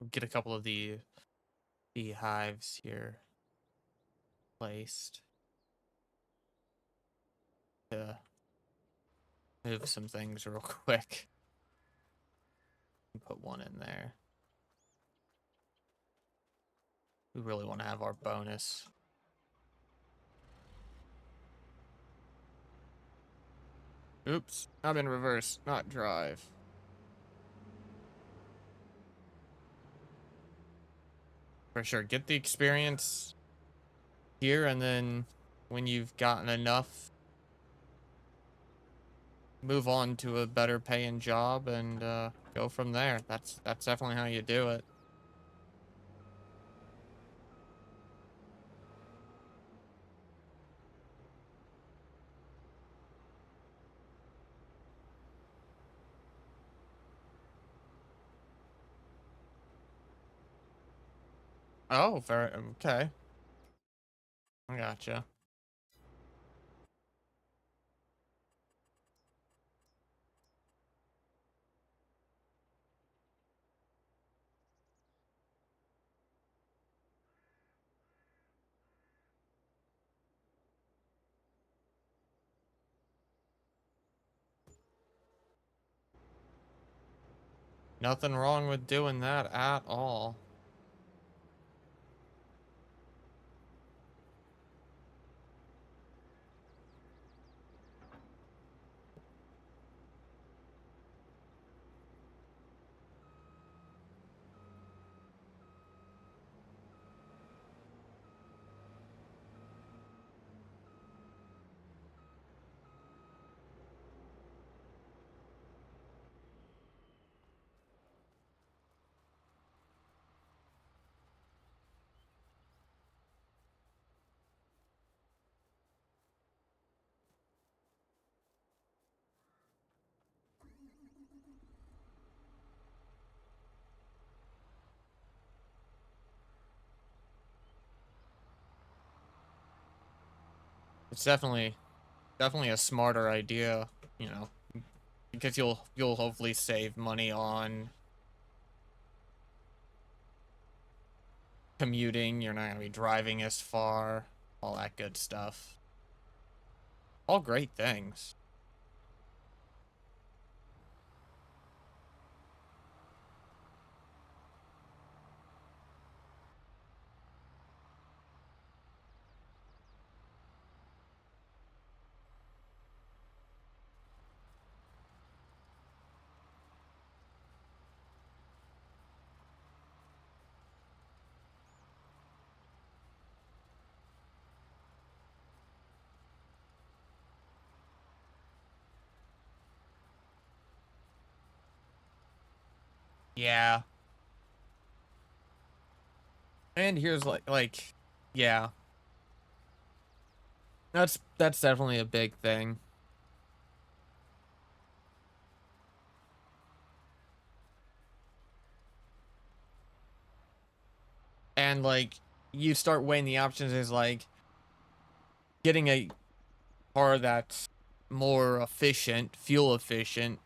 Get a couple of the beehives here placed to move some things real quick. Put one in there. We really want to have our bonus. Oops, I'm in reverse, not drive. For sure, get the experience here, and then when you've gotten enough, move on to a better paying job and go from there. That's definitely how you do it. Oh, very okay. I gotcha. Nothing wrong with doing that at all. It's definitely a smarter idea, you know, because you'll hopefully save money on commuting. You're not gonna be driving as far, all that good stuff. All great things. Yeah. And here's yeah. That's definitely a big thing. And like you start weighing the options is like getting a car that's more efficient, fuel efficient.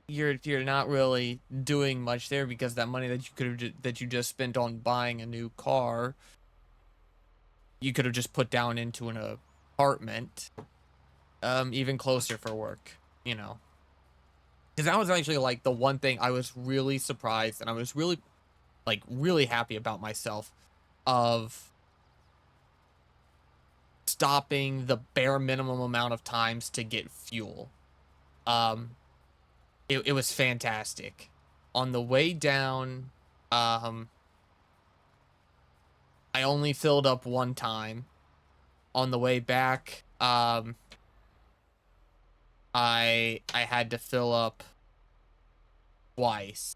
You're not really doing much there because that money that you could have that you just spent on buying a new car, you could have just put down into an apartment, even closer for work, you know. Because that was actually like the one thing I was really surprised and I was really really happy about myself of stopping the bare minimum amount of times to get fuel. Um, it was fantastic. On the way down, um, I only filled up one time. On the way back, I had to fill up twice,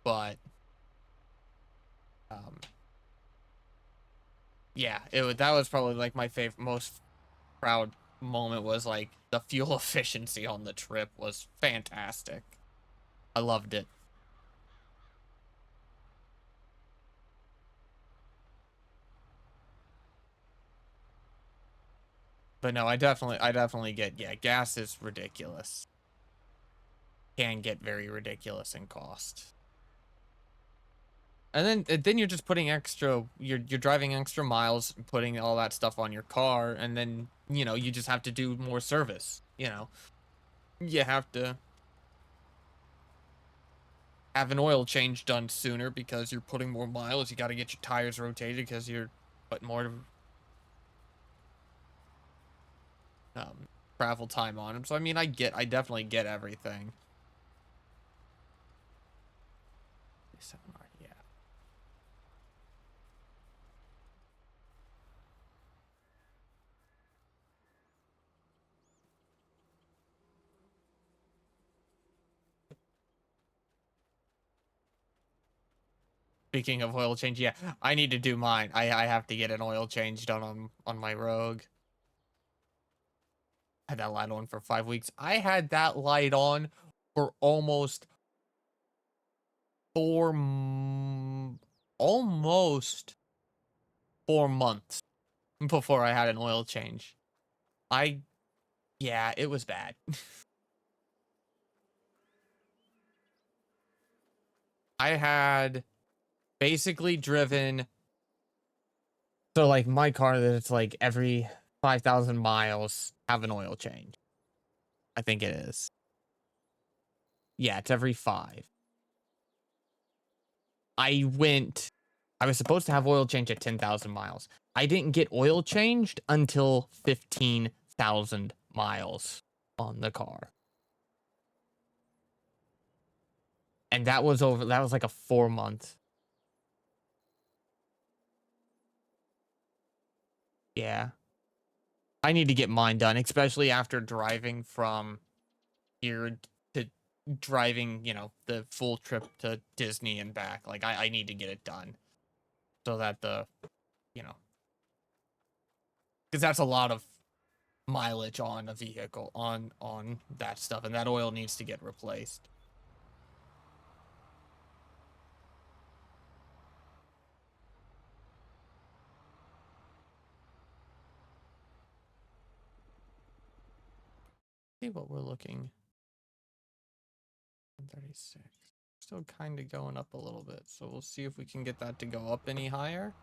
but um, yeah, that was probably like my favorite, most proud moment was like the fuel efficiency on the trip was fantastic. I loved it. But no, I definitely get, yeah, gas is ridiculous. Can get very ridiculous in cost. And then you're just putting extra, you're driving extra miles, putting all that stuff on your car, and then, you know, you just have to do more service, you know. You have to have an oil change done sooner because you're putting more miles. You got to get your tires rotated because you're putting more um, travel time on them. So I mean, I definitely get everything. Yeah. Speaking of oil change, yeah, I need to do mine. I have to get an oil change done on my Rogue. I had that light on for 5 weeks. I had that light on for almost almost 4 months before I had an oil change. I Yeah, it was bad. I had basically driven, so like my car that it's like every 5,000 miles have an oil change. I think it is. Yeah, it's every 5. I was supposed to have oil change at 10,000 miles. I didn't get oil changed until 15,000 miles on the car. And that was like a 4 month. Yeah. I need to get mine done, especially after driving from here to driving, you know, the full trip to Disney and back. Like I need to get it done so that you know, because that's a lot of mileage on a vehicle on that stuff, and that oil needs to get replaced. See what we're looking. 136. Still kind of going up a little bit, so we'll see if we can get that to go up any higher.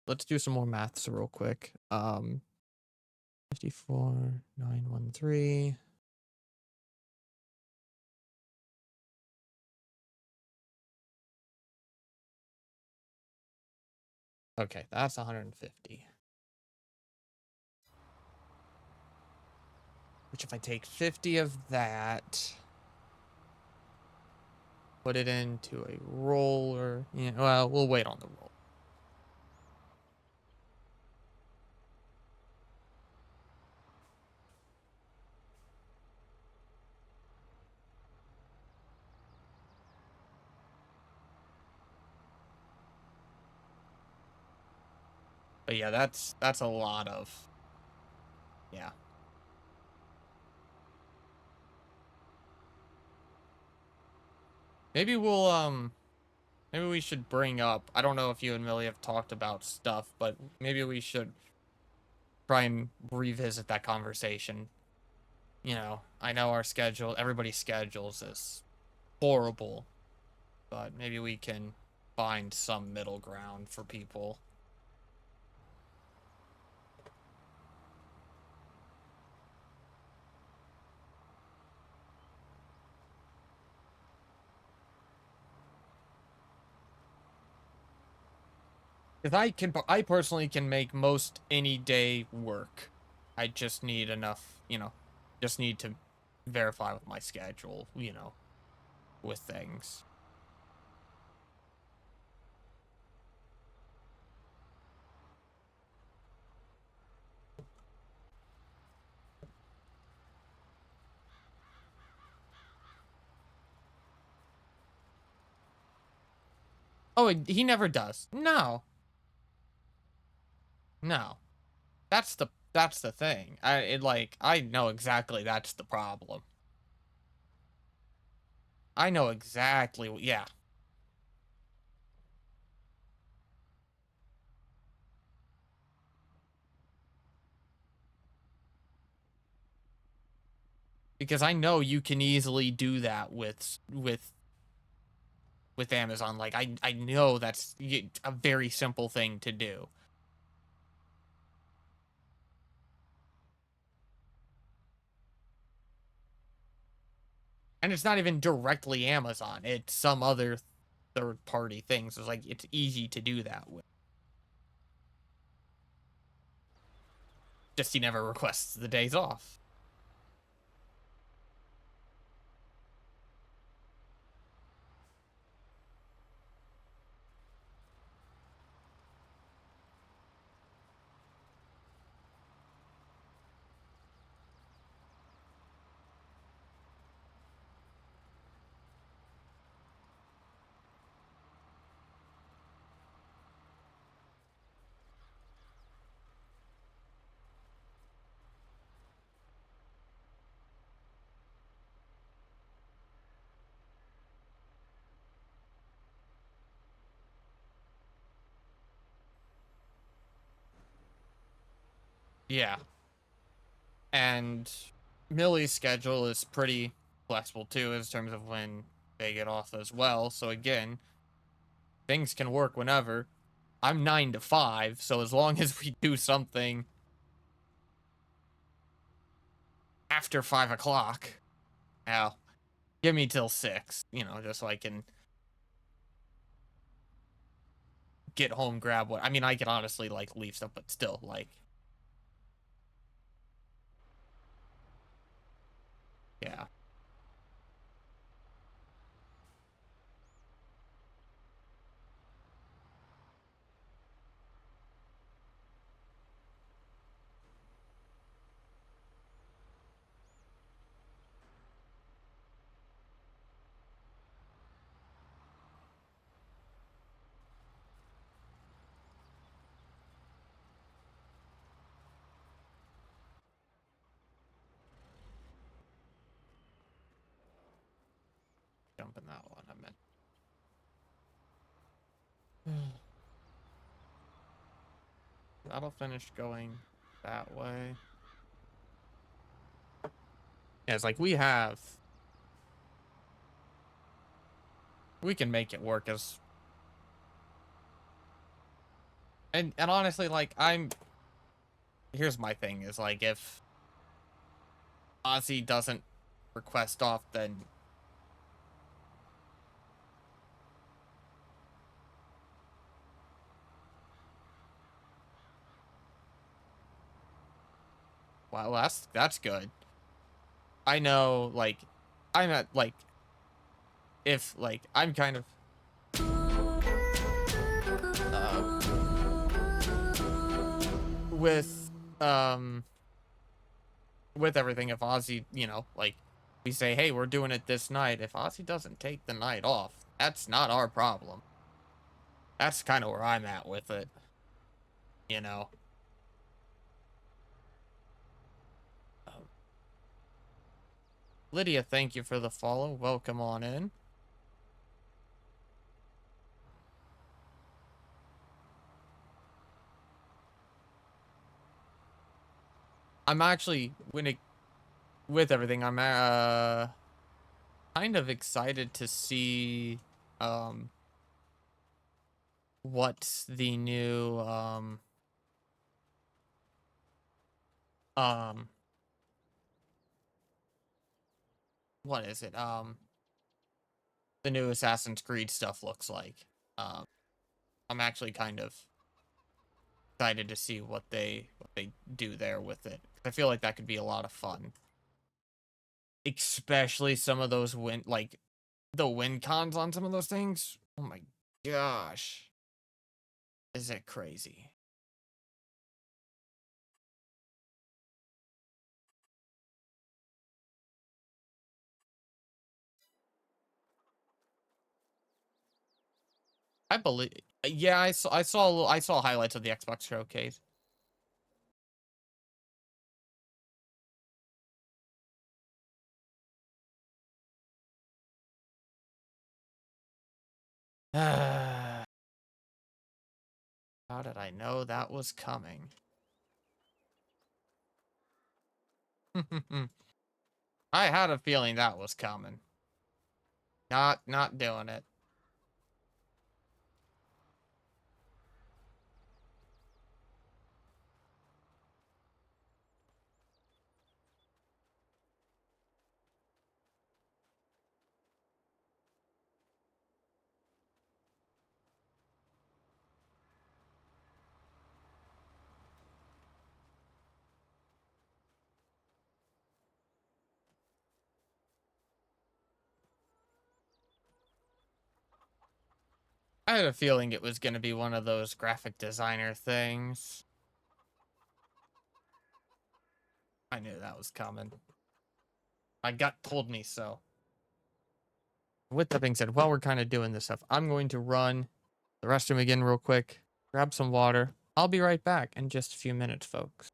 Let's do some more maths real quick. 54,913. Okay, that's 150. Which if I take 50 of that, put it into a roller. Yeah, well, we'll wait on the roll. But yeah, that's a lot of, yeah. Maybe we'll maybe we should bring up, I don't know if you and Millie have talked about stuff, but maybe we should try and revisit that conversation. You know, I know our schedule, everybody's schedules is horrible, but maybe we can find some middle ground for people. Because I personally can make most any day work. I just need enough, you know, just need to verify with my schedule, you know, with things. Oh, he never does. No, no. That's the thing. I know exactly that's the problem. I know exactly. Yeah, because I know you can easily do that with Amazon. Like I know that's a very simple thing to do. And it's not even directly Amazon. It's some other third party things. It's like it's easy to do that with. Just he never requests the days off. Yeah. And Millie's schedule is pretty flexible too in terms of when they get off as well. So again, things can work whenever. I'm 9 to 5, so as long as we do something after 5 o'clock, now give me till 6, you know, just so I can get home, grab what I mean, I can honestly like leave stuff, but still, like, yeah, jump in that one. I meant that'll finish going that way. Yeah, it's like we can make it work as and honestly, like here's my thing is like if Ozzy doesn't request off, then well, that's good. I know, like, I'm at like if like I'm kind of uh, with um with everything. If Ozzy, you know, like we say, hey, we're doing it this night. If Ozzy doesn't take the night off, that's not our problem. That's kind of where I'm at with it. you know. Um, Lydia, thank you for the follow. Welcome on in. I'm actually with everything. I'm kind of excited to see what the new um what is it? The new Assassin's Creed stuff looks like. I'm actually kind of excited to see what they do there with it. I feel like that could be a lot of fun. Especially some of those the win cons on some of those things. Oh my gosh. Is it crazy? I believe yeah, I saw highlights of the Xbox showcase. How did I know that was coming? I had a feeling that was coming. Not doing it. I had a feeling it was going to be one of those graphic designer things. I knew that was coming. My gut told me so. With that being said, while we're kind of doing this stuff, I'm going to run the restroom again real quick, grab some water. I'll be right back in just a few minutes, folks.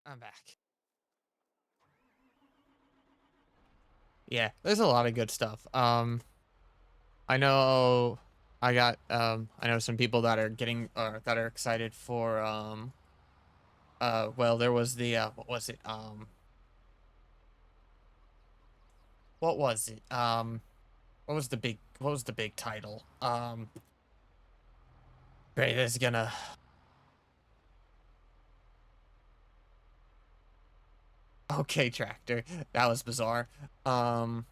I'm back. Yeah, there's a lot of good stuff. I know I know some people that are getting that are excited for well, there was the what was it? What was it? What was the big title? Great, this is gonna okay, tractor. That was bizarre. Um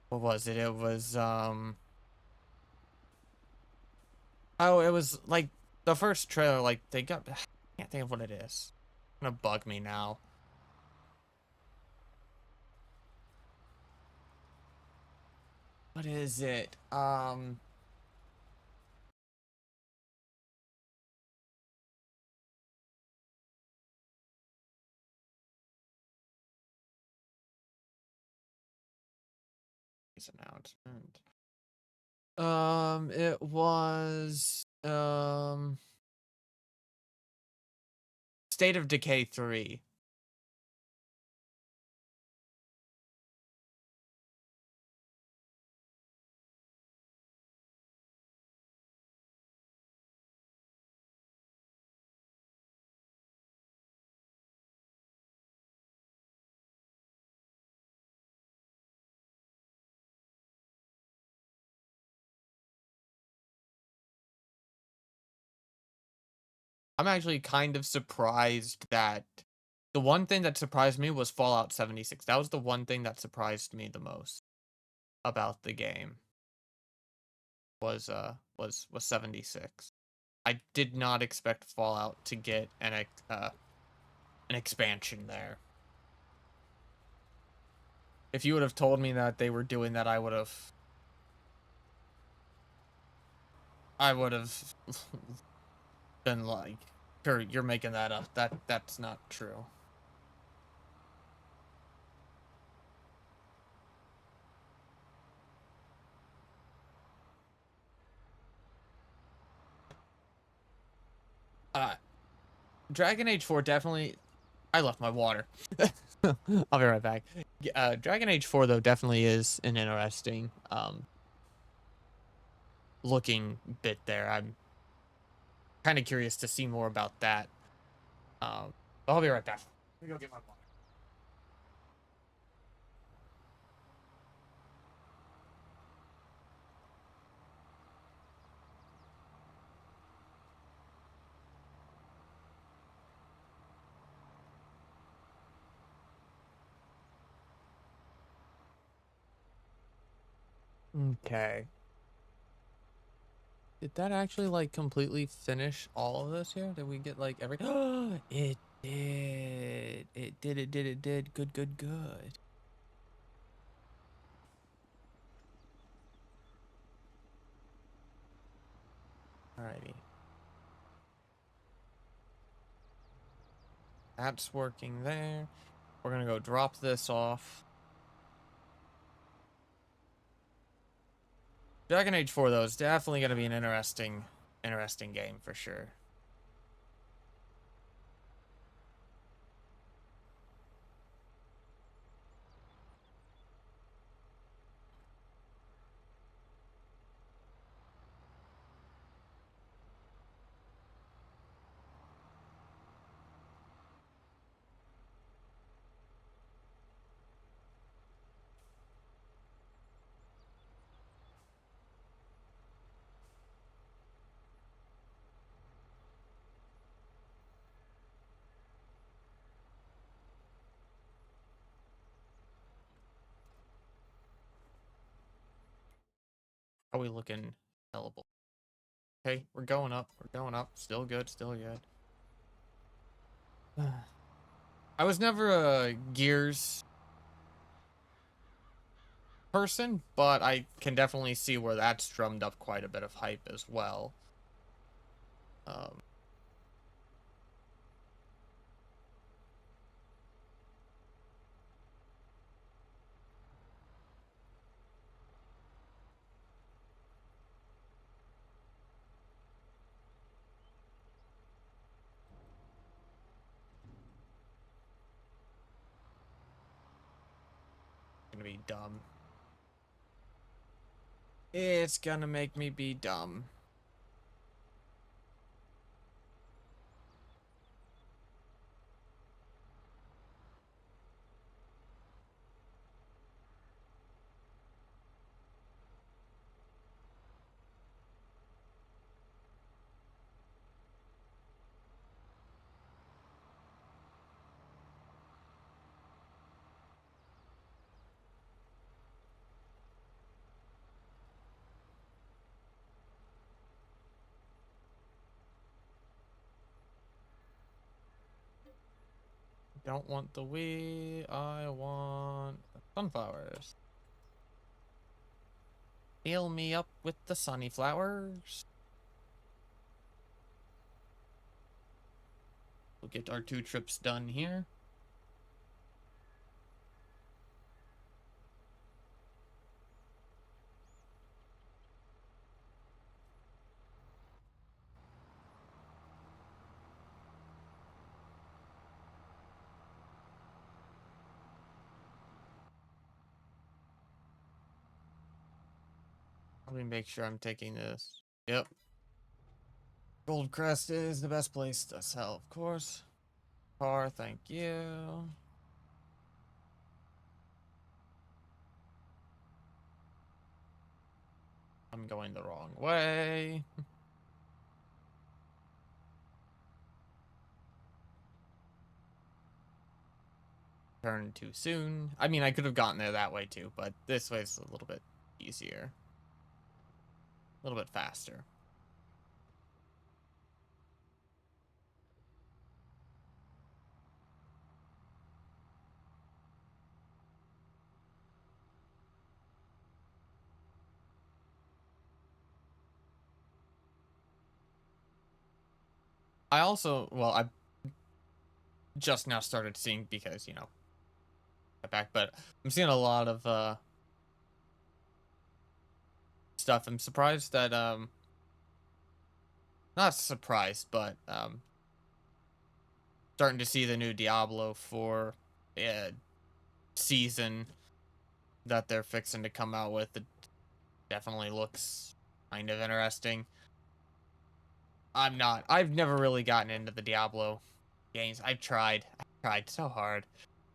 what was it? It was oh, it was like the first trailer, like they got I can't think of what it is. It's gonna bug me now. What is it? His announcement. It was State of Decay 3. I'm actually kind of surprised that the one thing that surprised me was Fallout 76. That was the one thing that surprised me the most about the game was 76. I did not expect Fallout to get an expansion there. If you would have told me that they were doing that, I would have been like, sure, you're making that up. That's not true. Uh, Dragon Age 4 definitely. I left my water. I'll be right back. Dragon Age 4 though definitely is an interesting looking bit there. I'm kind of curious to see more about that. But I'll be right back. Let me go get my water. Okay. Did that actually like completely finish all of this here? Did we get like every it did. It did. Good, good, good. Alrighty. That's working there. We're gonna go drop this off. Dragon Age 4 though is definitely gonna be an interesting game for sure. How are we looking sellable? Okay, we're going up. We're going up. Still good, still good. I was never a Gears person, but I can definitely see where that's drummed up quite a bit of hype as well. Um, gonna be dumb. It's gonna make me be dumb. Don't want the wheat, I want the sunflowers. Fill me up with the sunny flowers. We'll get our 2 trips done here. Let me make sure I'm taking this. Yep. Goldcrest is the best place to sell, of course. Car, thank you. I'm going the wrong way. Turn too soon. I mean, I could have gotten there that way too, but this way's a little bit easier. A little bit faster. I also, well, I just now started seeing because, you know, back, but I'm seeing a lot of stuff. I'm surprised that not surprised, but starting to see the new Diablo 4 season that they're fixing to come out with. It definitely looks kind of interesting. I've never really gotten into the Diablo games. I tried so hard.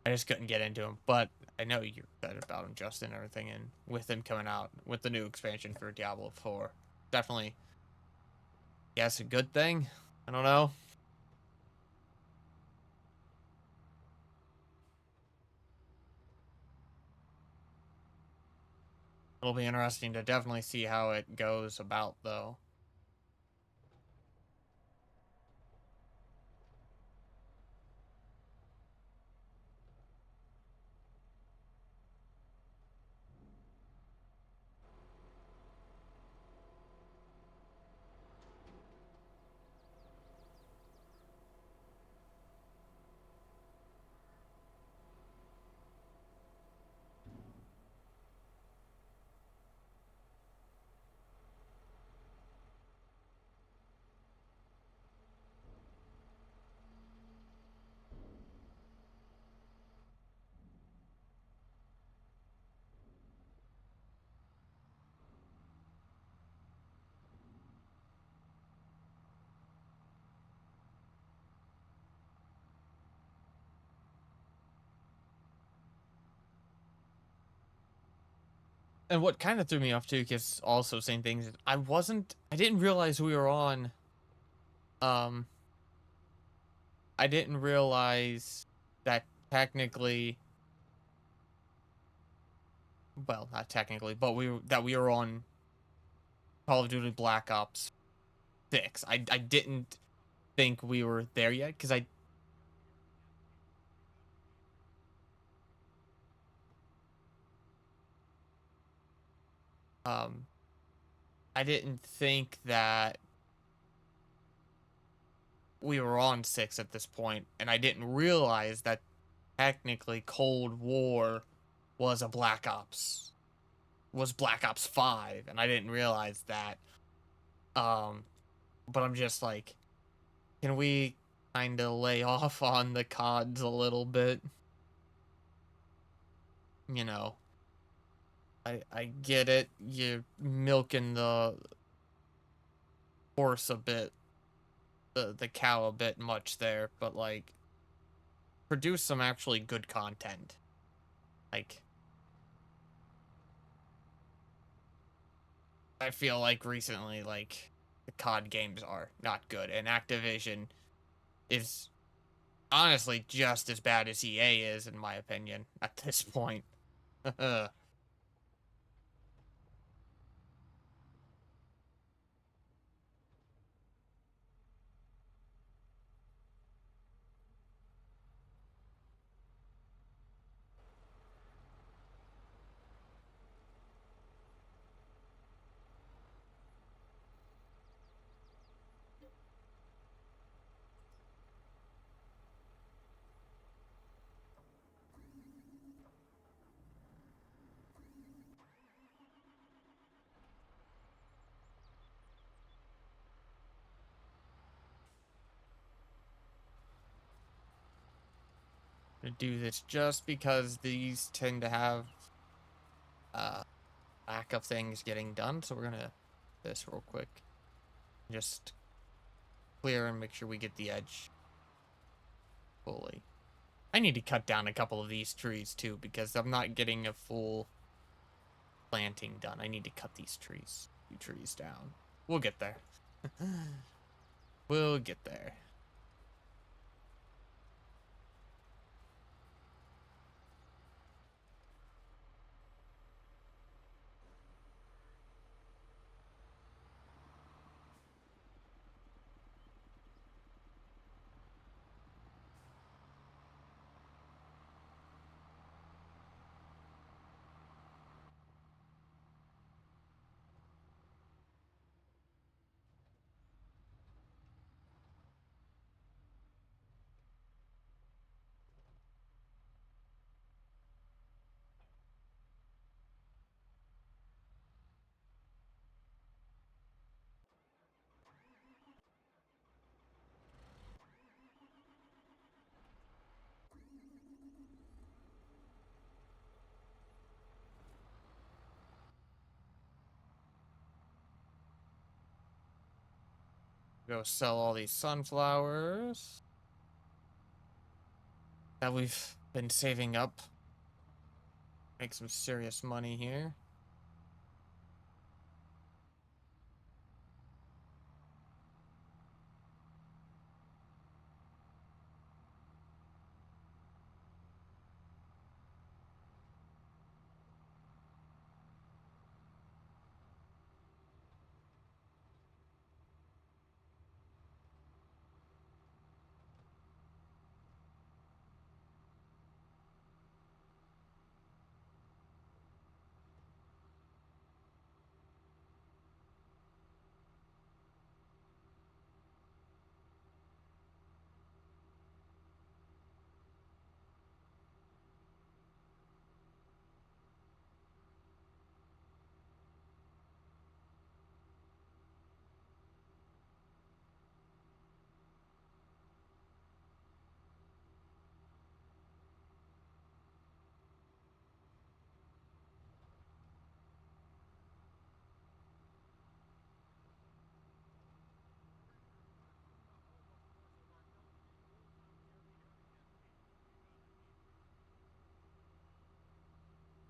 I just couldn't get into them. But I know you're excited about them, Justin, and everything, and with them coming out with the new expansion for Diablo 4, definitely, yes, a good thing. I don't know. It'll be interesting to definitely see how it goes about, though. And what kind of threw me off too, because also saying things, I didn't realize we were on, um, I didn't realize that technically, well, not technically, but that we were on Call of Duty Black Ops 6. I didn't think we were there yet because um I didn't think that we were on 6 at this point, and I didn't realize that technically Cold War was a Black Ops 5, and I didn't realize that. Um but I'm just like, can we kind of lay off on the CODs a little bit? You know. I get it. You're milking the horse a bit, the cow a bit much there, but like produce some actually good content. Like I feel like recently like the COD games are not good and Activision is honestly just as bad as EA is in my opinion at this point. To do this just because these tend to have uh lack of things getting done, so we're gonna do this real quick. Just clear and make sure we get the edge fully. I need to cut down a couple of these trees too because I'm not getting a full planting done. I need to cut these few trees down. We'll get there. We'll get there. Go sell all these sunflowers that we've been saving up. Make some serious money here.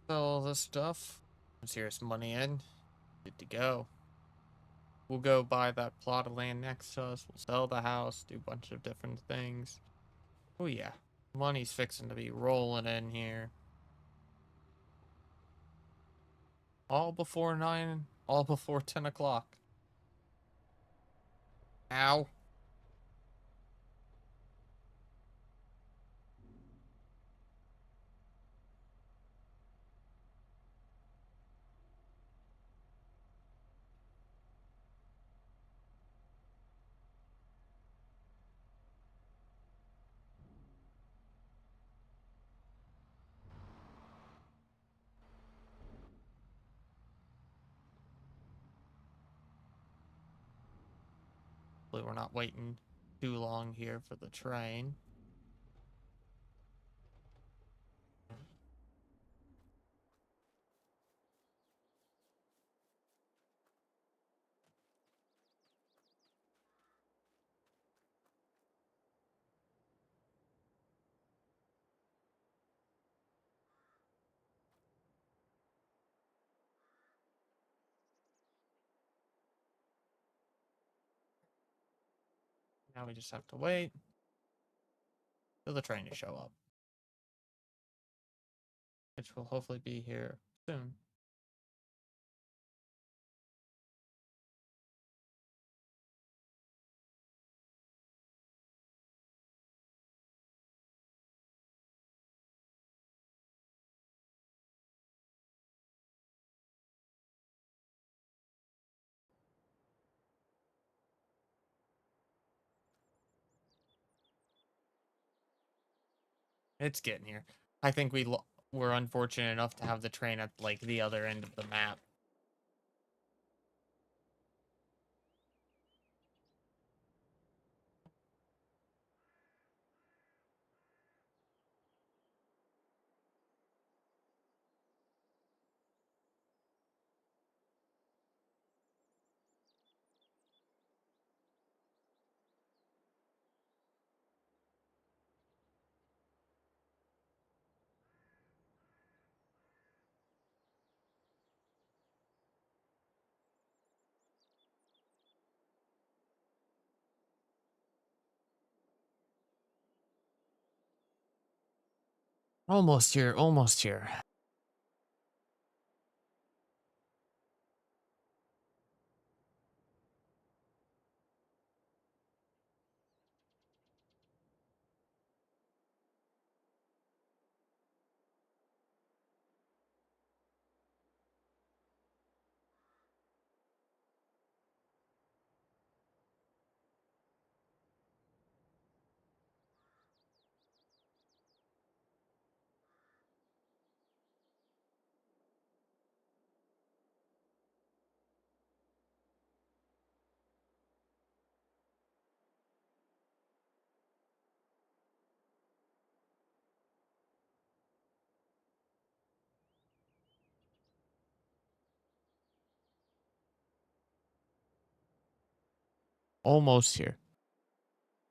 Sell all this stuff. Some serious money in. Good to go. We'll go buy that plot of land next to us. We'll sell the house, do a bunch of different things. Oh yeah. Money's fixing to be rolling in here. All before 9, all before 10 o'clock. Ow. Hopefully we're not waiting too long here for the train. Now we just have to wait for the train to show up, which will hopefully be here soon. It's getting here. I think were unfortunate enough to have the train at like the other end of the map. Almost here, almost here. Almost here.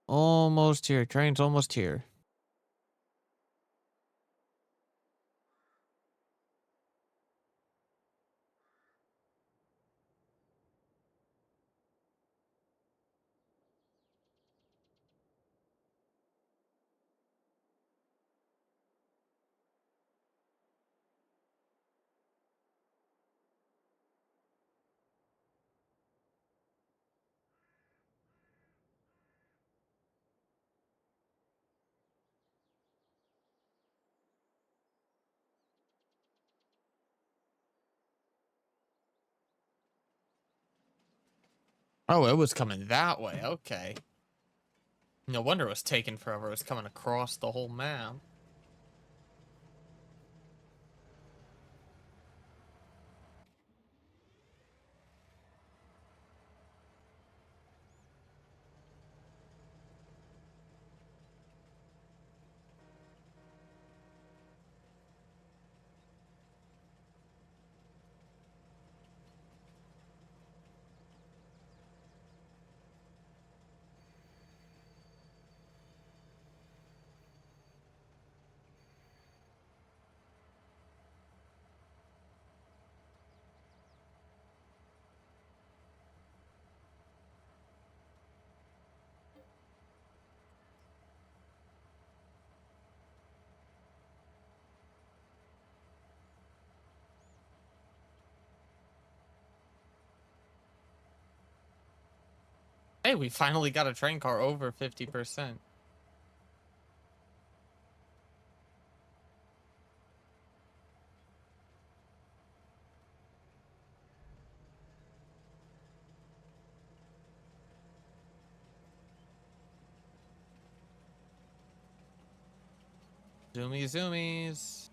Almost here. Train's almost here. Oh, it was coming that way. Okay. No wonder it was taking forever. It was coming across the whole map. Hey, we finally got a train car over 50%. Zoomies, zoomies.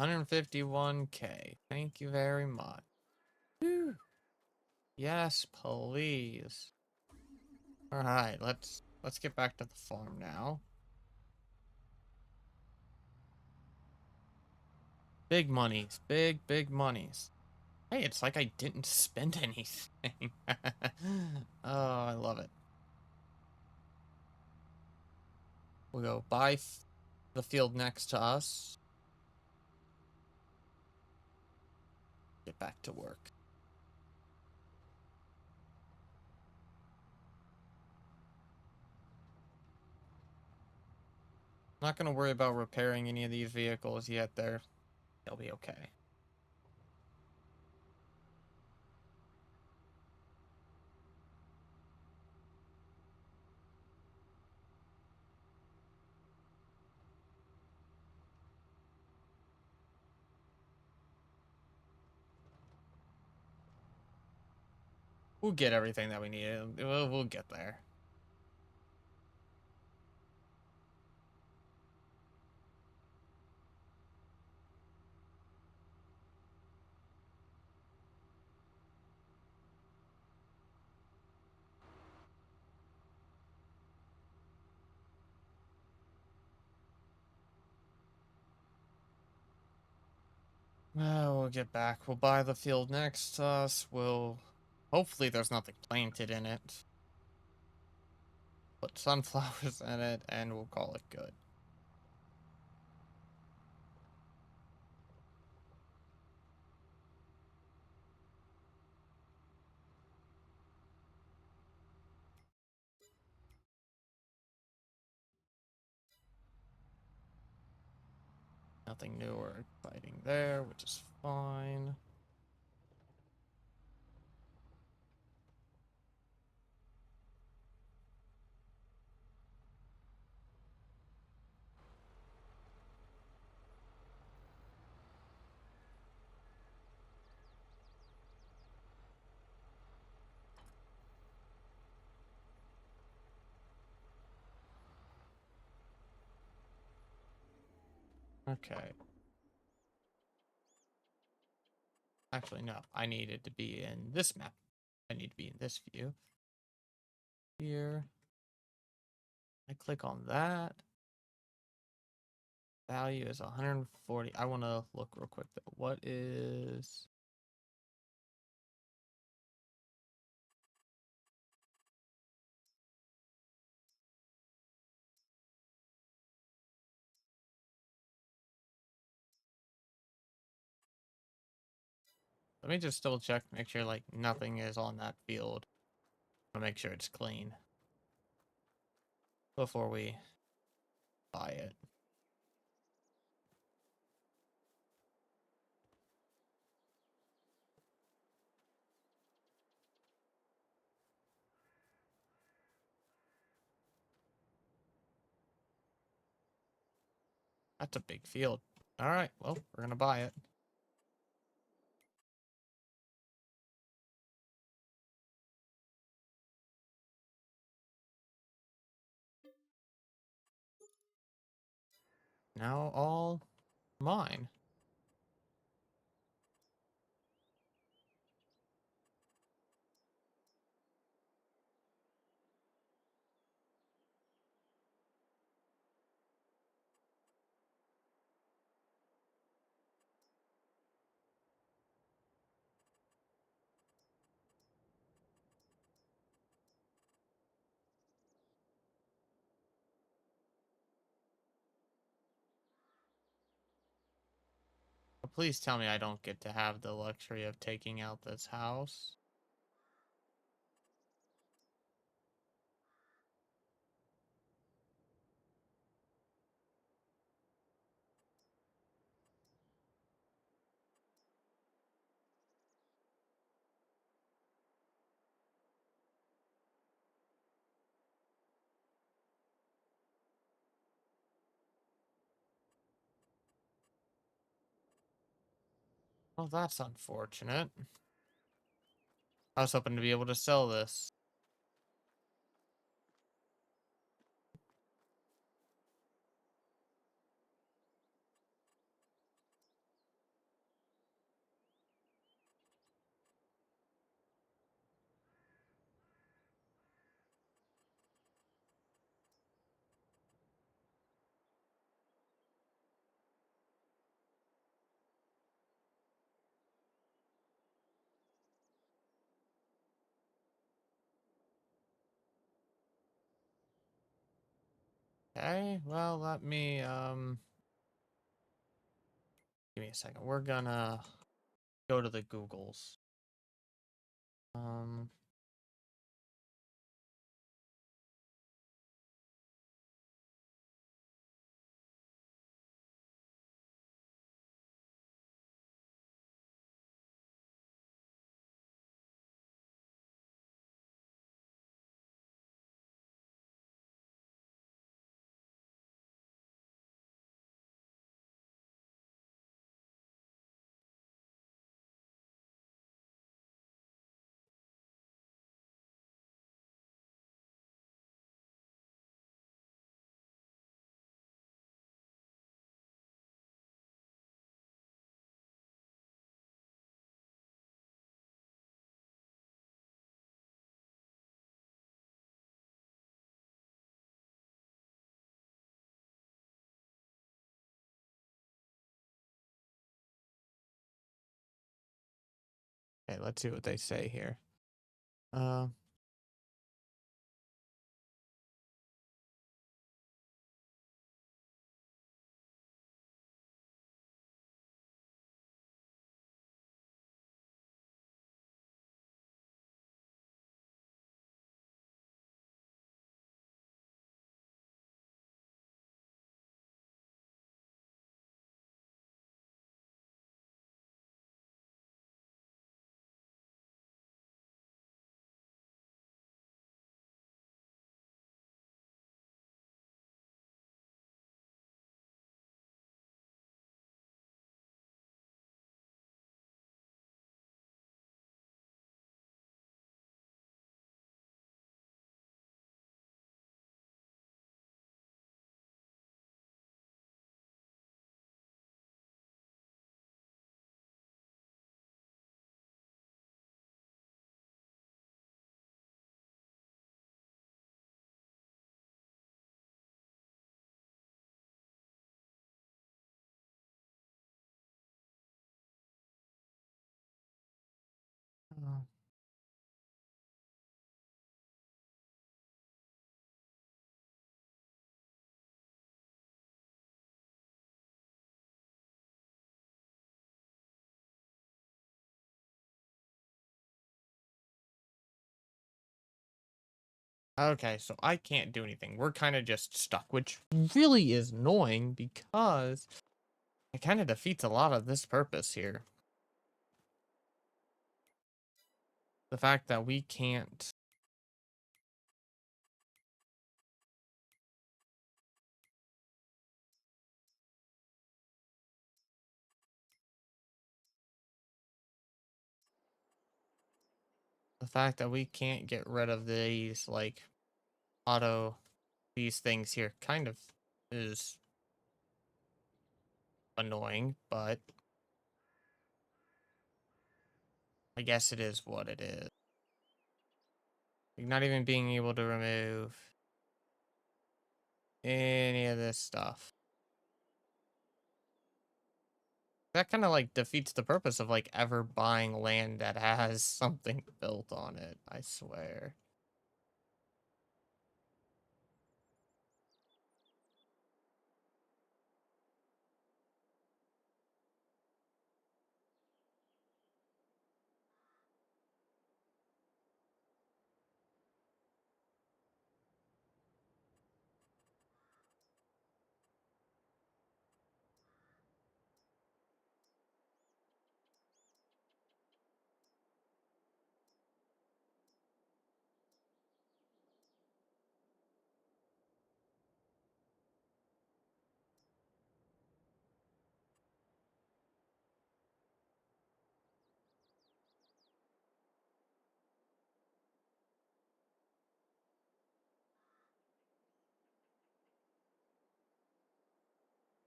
151K. Thank you very much. Whew. Yes, please. All right, let's get back to the farm now. Big monies, big monies. Hey, it's like I didn't spend anything. Oh, I love it. We'll go buy the field next to us. Get back to work. Not gonna worry about repairing any of these vehicles yet. They'll be okay. We'll get everything that we need. We'll get there. We'll get back. We'll buy the field next to us. Hopefully there's nothing planted in it. Put sunflowers in it, and we'll call it good. Nothing new or exciting there, which is fine. Okay. Actually, no. I needed to be in this map. I need to be in this view. Here. I click on that. Value is 140. I want to look real quick though. What is... Let me just double check, make sure like nothing is on that field. I want to make sure it's clean before we buy it. That's a big field. All right, well, we're gonna buy it. Now all mine. But please tell me I don't get to have the luxury of taking out this house. Well, that's unfortunate. I was hoping to be able to sell this. Okay, well, let me, give me a second. We're gonna go to the Googles. Um, Okay, let's see what they say here. Uh, uh, okay, so I can't do anything. We're kind of just stuck, which really is annoying because it kind of defeats a lot of this purpose here. The fact that we can't. The fact that we can't get rid of these, like, these things here kind of is annoying, but I guess it is what it is. Like, not even being able to remove any of this stuff. That kind of like defeats the purpose of like ever buying land that has something built on it, I swear.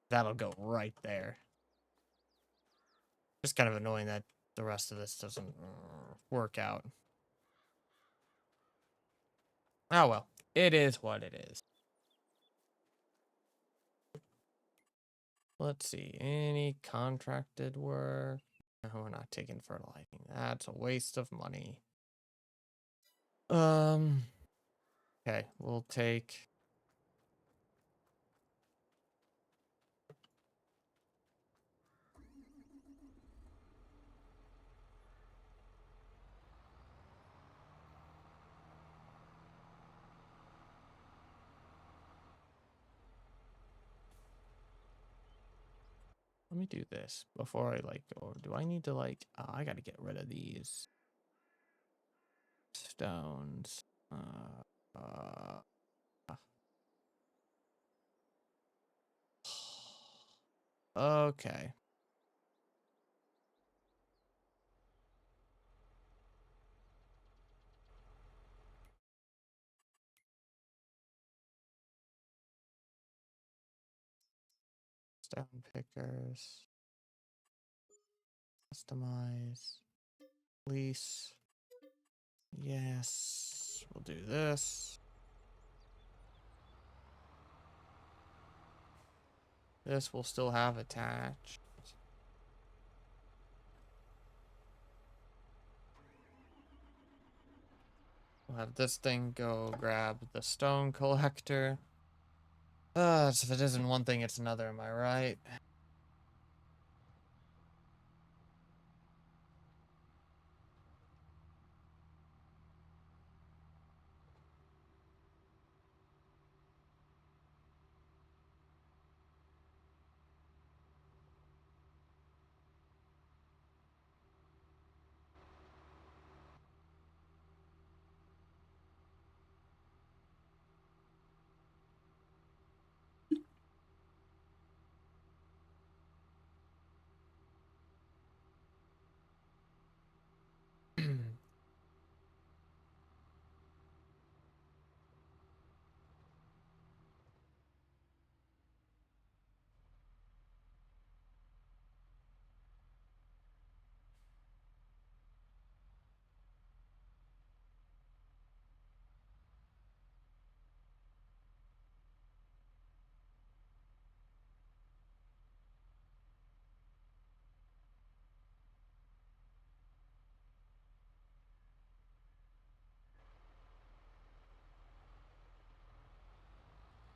That'll go right there. Just kind of annoying that the rest of this doesn't work out. Oh well, it is what it is. Let's see, any contracted work? No, we're not taking fertilizing. That's a waste of money. Okay, we'll take. Let me do this before I like go. Do I need to like? Oh, I gotta get rid of these stones. Uh, okay. Stone pickers. Customize. Lease. Yes. We'll do this. This will still have attached. have this thing go grab the stone collector. So if it isn't one thing, it's another, am I right?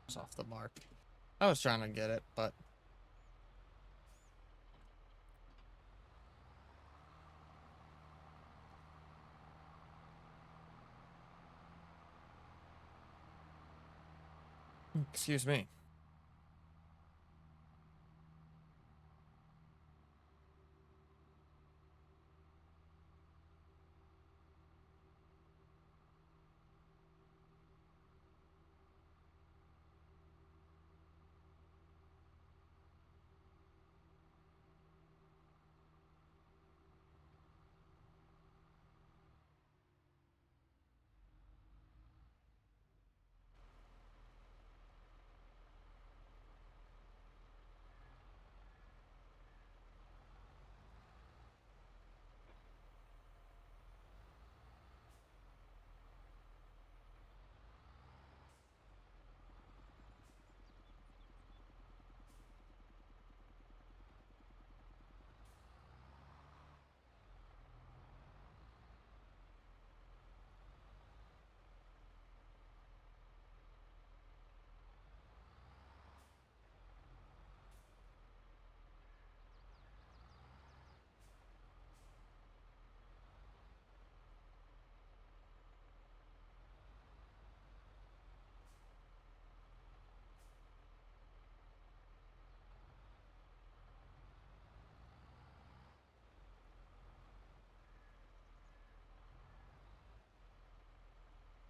It's off the mark. I was trying to get it, but excuse me.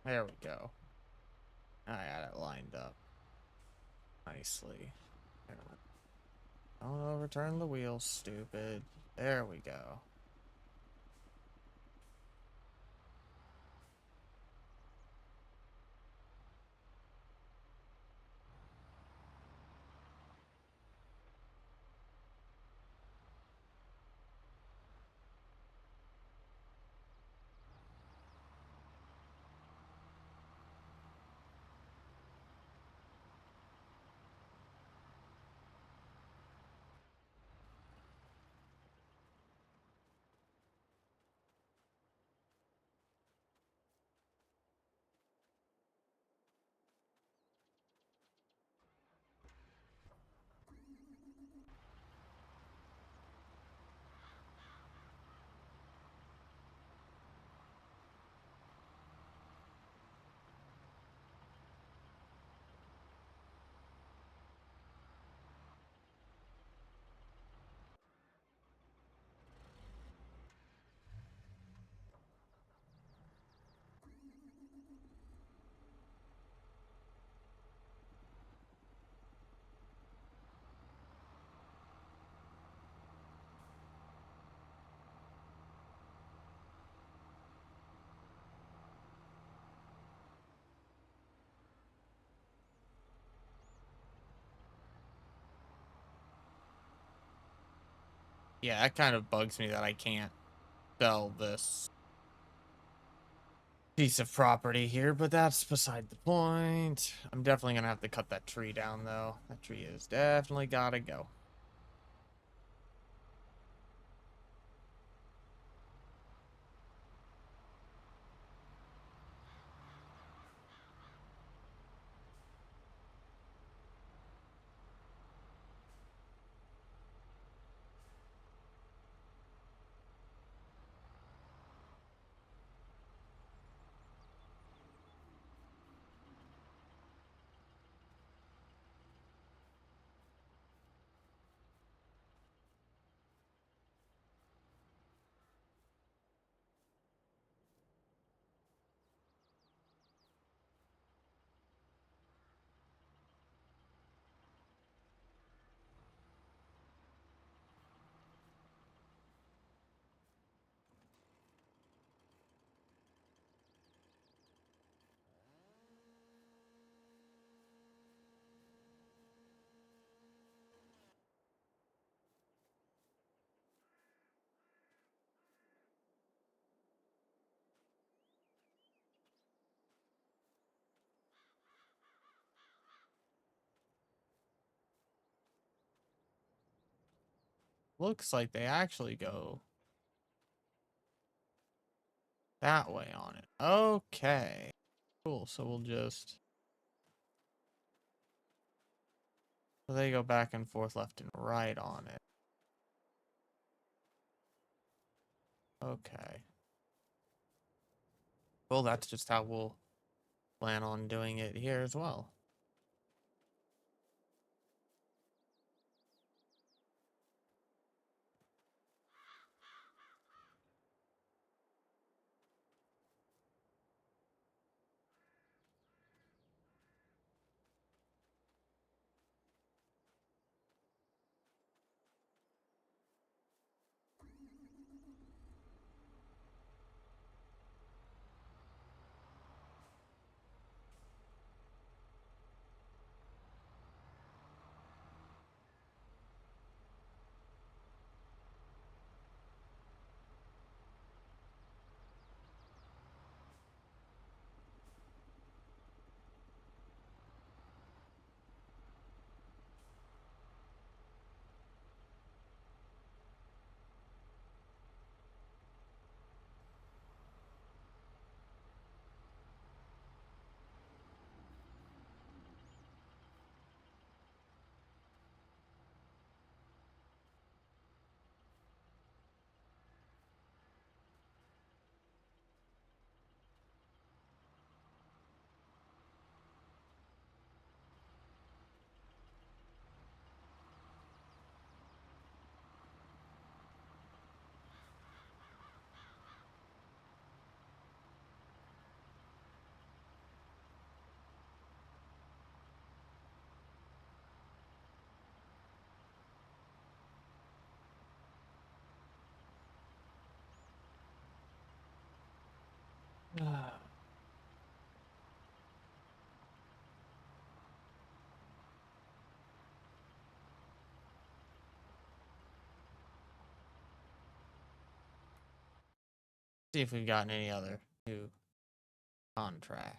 There we go. I got it lined up nicely. Don't overturn the wheel, stupid. There we go. Yeah, that kind of bugs me that I can't sell this piece of property here, but that's beside the point. I'm definitely gonna have to cut that tree down, though. That tree is definitely gotta go. looks like they actually go that way on it. Okay. Cool. So we'll just... So they go back and forth, left and right on it. Okay. Well, that's just how we'll plan on doing it here as well. See if we've gotten any other new contract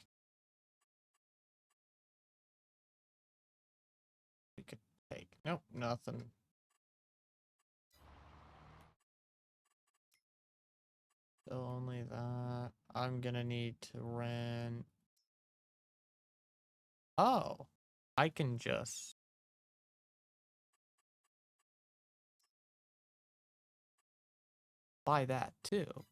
we could take. Nope, nothing. Still only that. I'm gonna need to rent. Oh, I can just buy that too.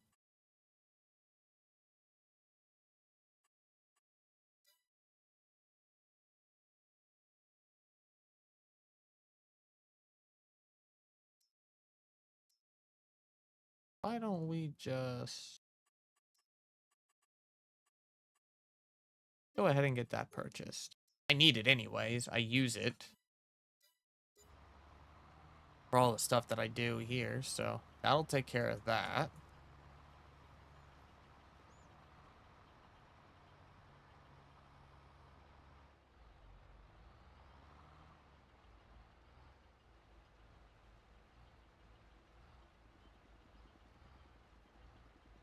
Why don't we just go ahead and get that purchased? I need it anyways. I use it for all the stuff that I do here, so that'll take care of that.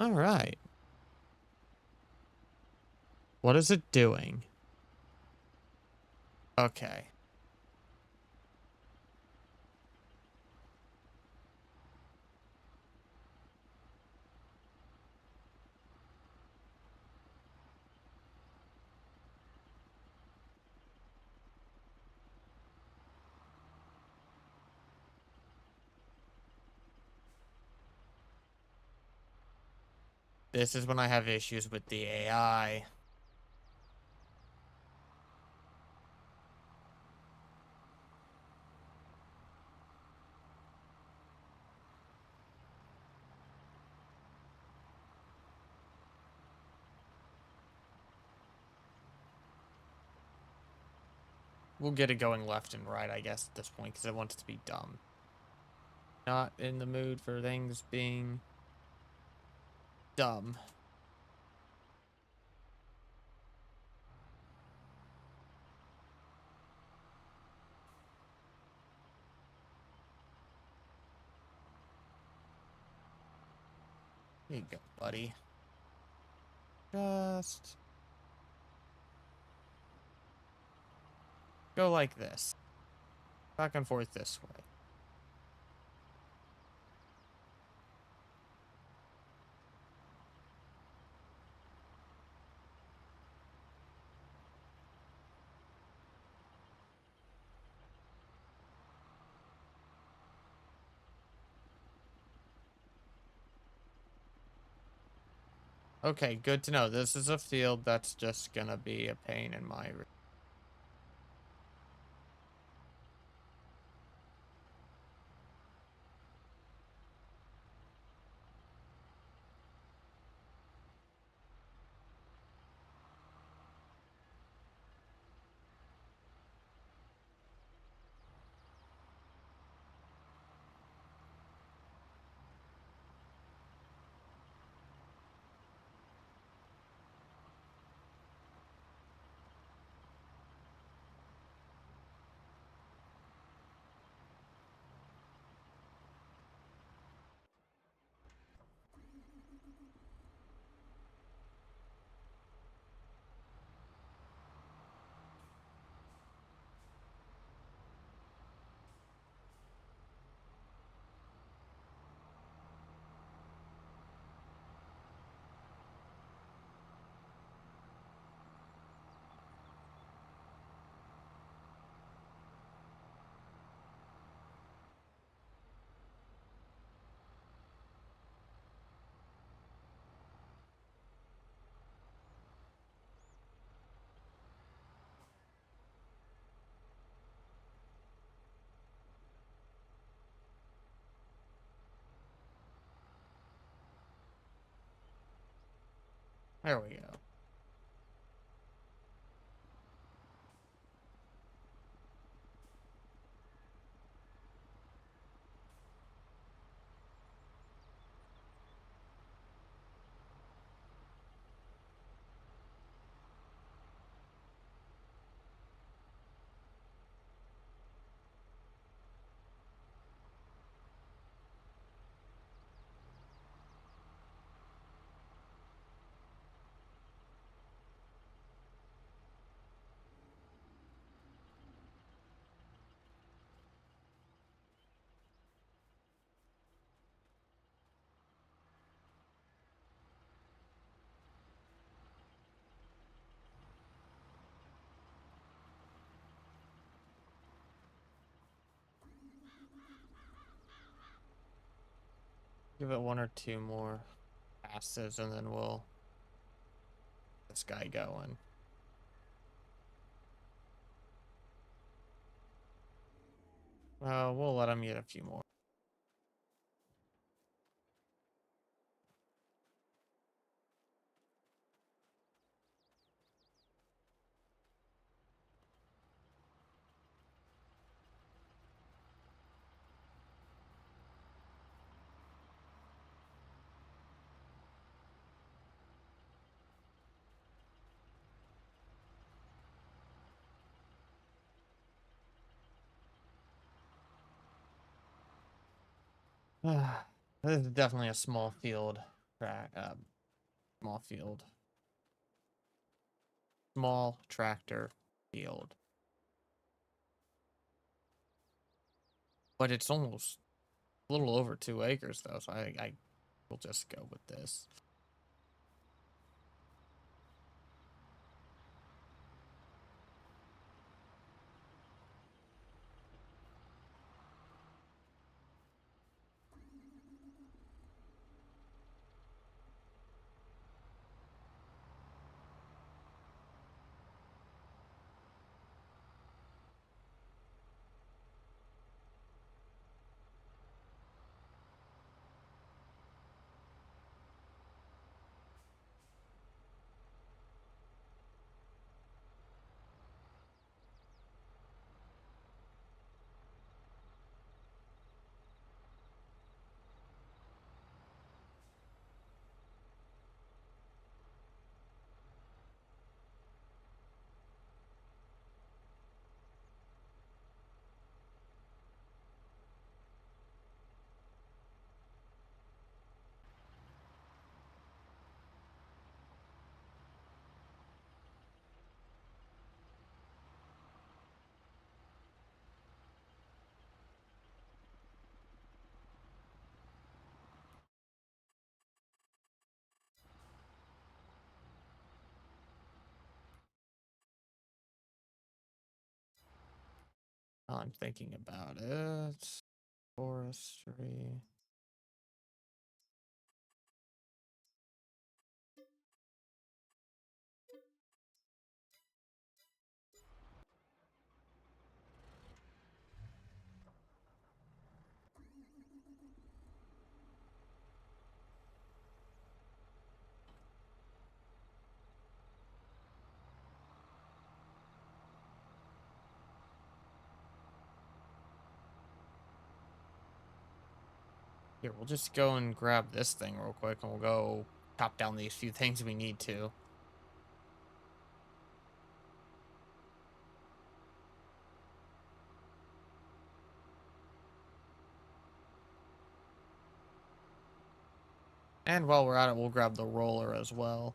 All right. What is it doing? Okay. This is when I have issues with the AI. We'll get it going left and right, I guess, at this point, because I want it to be dumb. Not in the mood for things being dumb. Here you go, buddy. Just go like this. Back and forth this way. Okay, good to know. This is a field that's just gonna be a pain in my... There we go. Give it one or two more passes and then we'll get this guy going. We'll let him get a few more. This is definitely a small field. Small field. Small tractor field. But it's almost a little over 2 acres though, so I will just go with this. I'm thinking about it. Forestry. Here, we'll just go and grab this thing real quick, and we'll go chop down these few things we need to. And while we're at it, we'll grab the roller as well.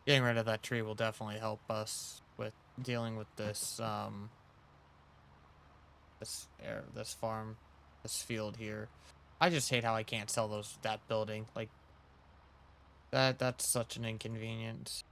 Getting rid of that tree will definitely help us with dealing with this, this farm, this field here. I just hate how I can't sell that building. Like, that's such an inconvenience.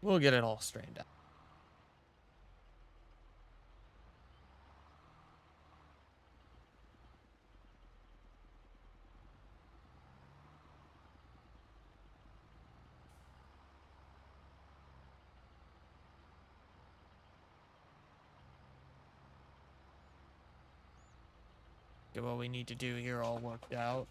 We'll get it all straightened out. Get what we need to do here all worked out.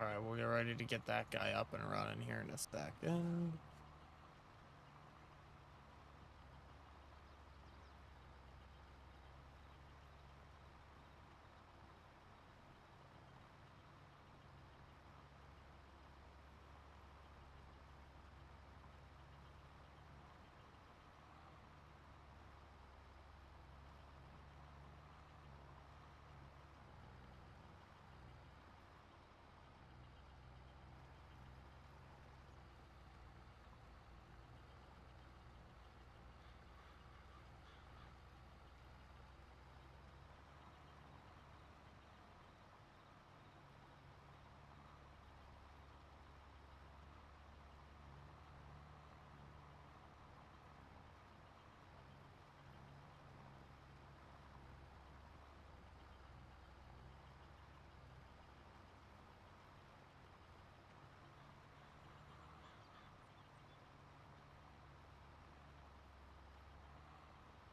All right, we'll get ready to get that guy up and running here in a second.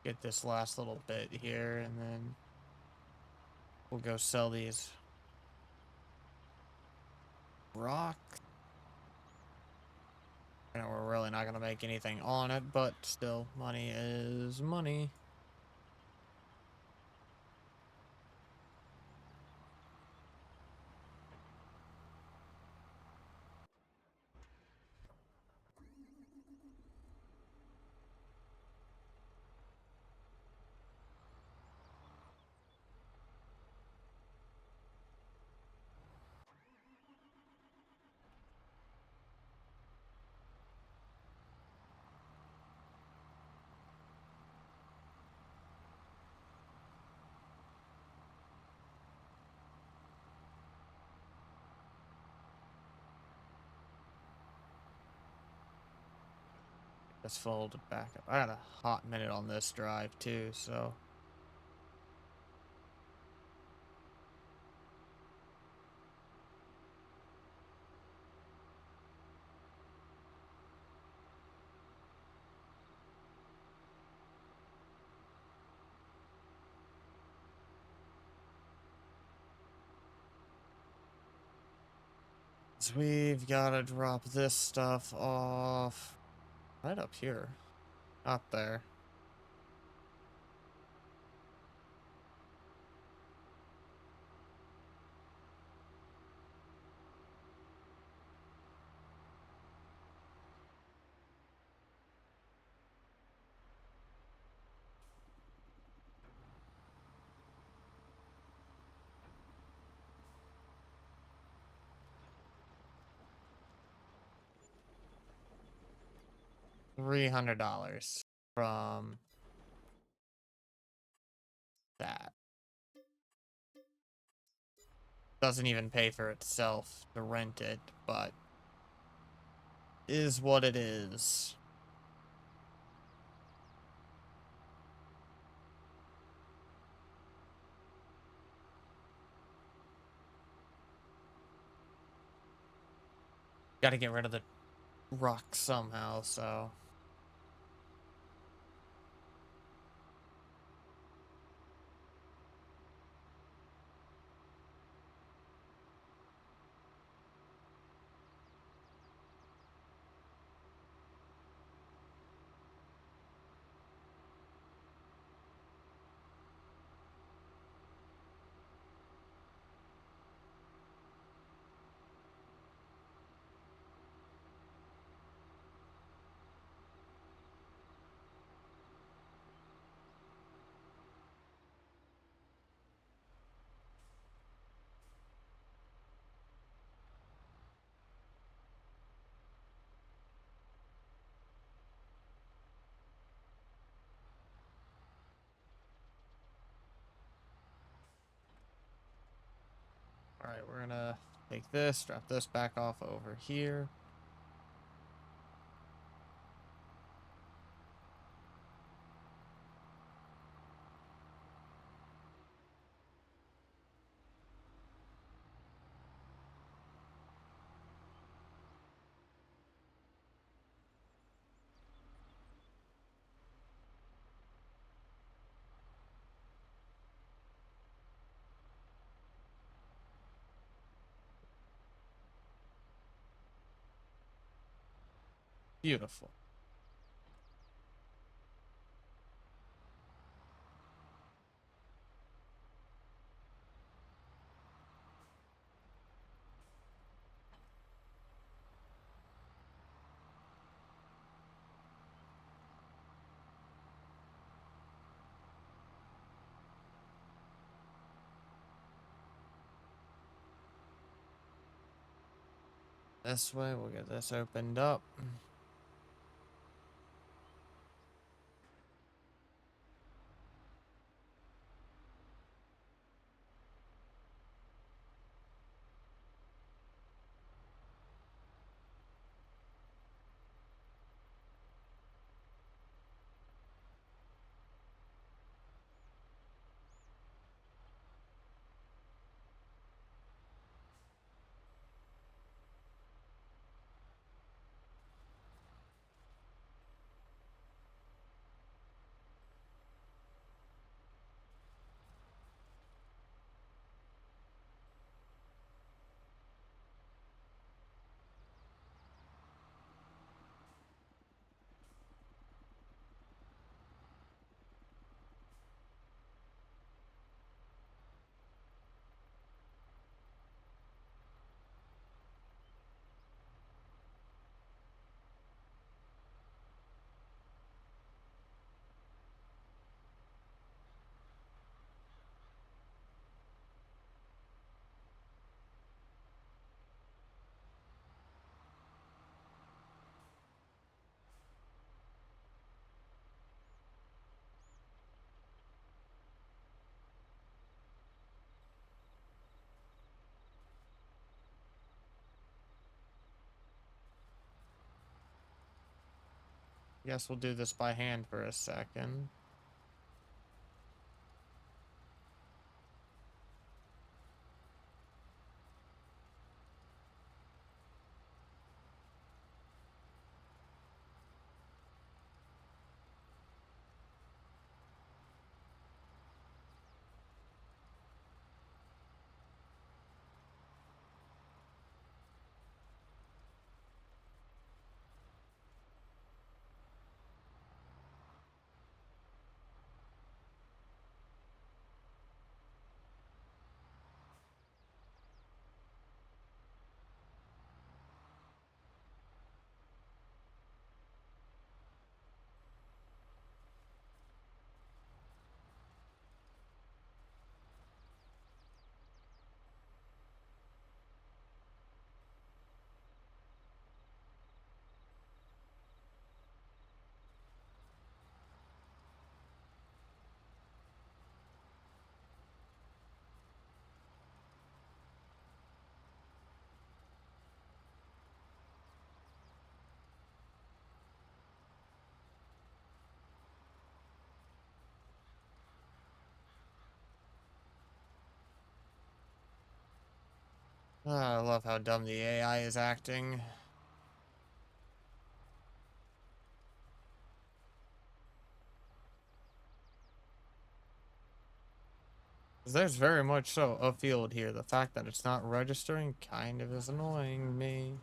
get this last little bit here, and then we'll go sell these rocks. I know we're really not gonna make anything on it, but still, money is money. Let's fold it back up. I got a hot minute on this drive too, so. So we've got to drop this stuff off right up here. Not there. $300 from that. Doesn't even pay for itself to rent it, but is what it is. Got to get rid of the rock somehow, so. Alright, we're gonna take this, drop this back off over here. Beautiful. This way, we'll get this opened up. Guess we'll do this by hand for a second. I love how dumb the AI is acting. There's very much so a field here. The fact that it's not registering kind of is annoying me.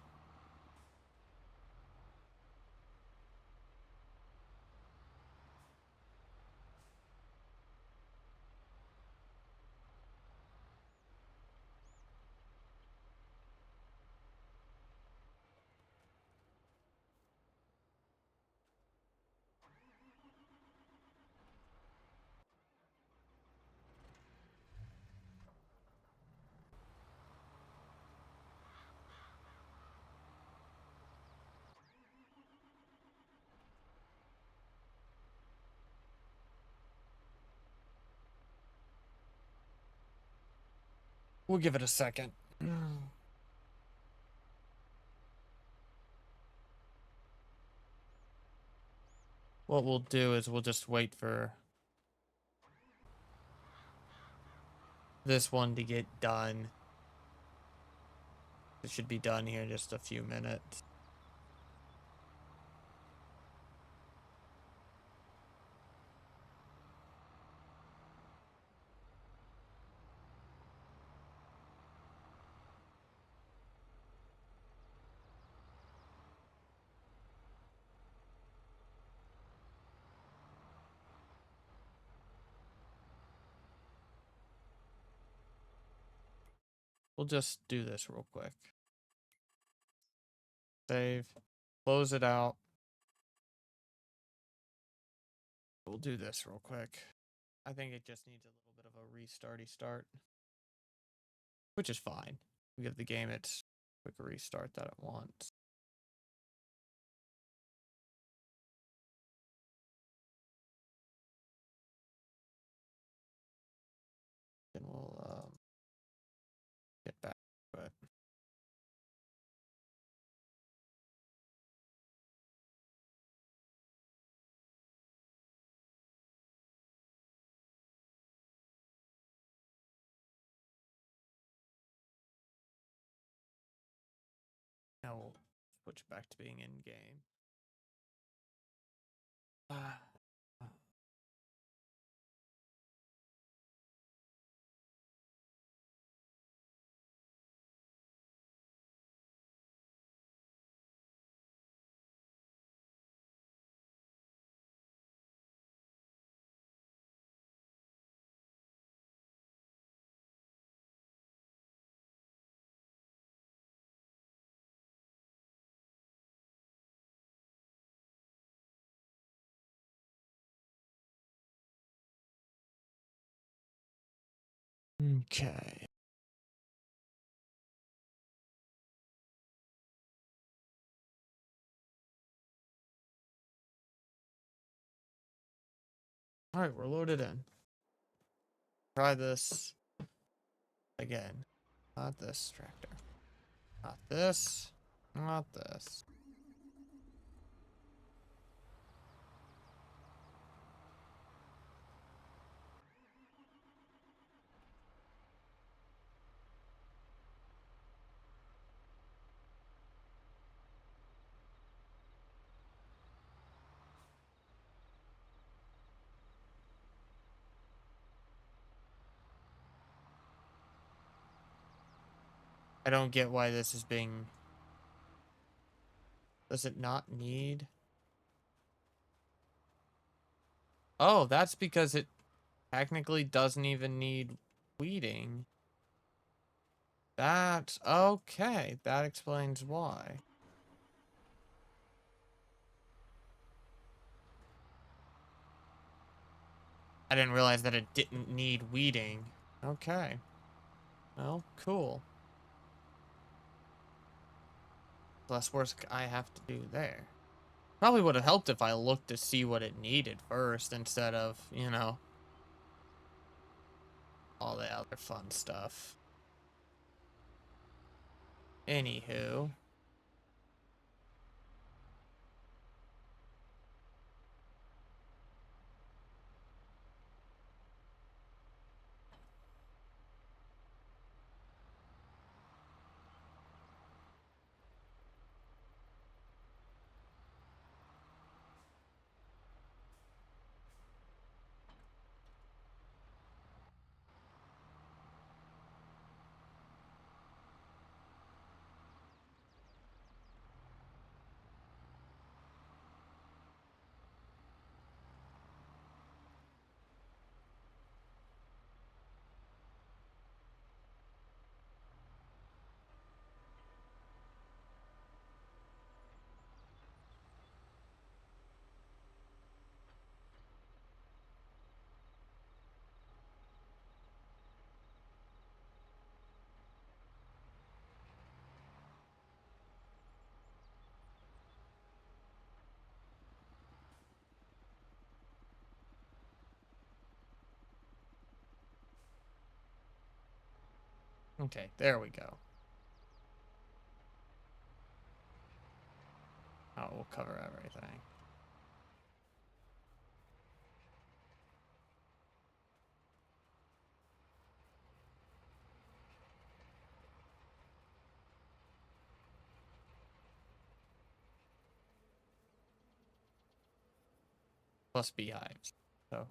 We'll give it a second. What we'll do is we'll just wait for this one to get done. It should be done here in just a few minutes. We'll just do this real quick. Save. Close it out. We'll do this real quick. I think it just needs a little bit of a restarty start. Which is fine. We give the game its quick restart that it wants. Then we'll get back to it. Now we'll switch back to being in game. Okay. All right, we're loaded in. Try this again. Not this tractor. Not this. Not this. I don't get why this is being... Does it not need... Oh, that's because it technically doesn't even need weeding. That's... Okay, that explains why. I didn't realize that it didn't need weeding. Okay. Well, cool. Less work I have to do there. Probably would have helped if I looked to see what it needed first instead of, you know, all the other fun stuff. Anywho. Okay, there we go. Oh, we'll cover everything. Plus beehives. So,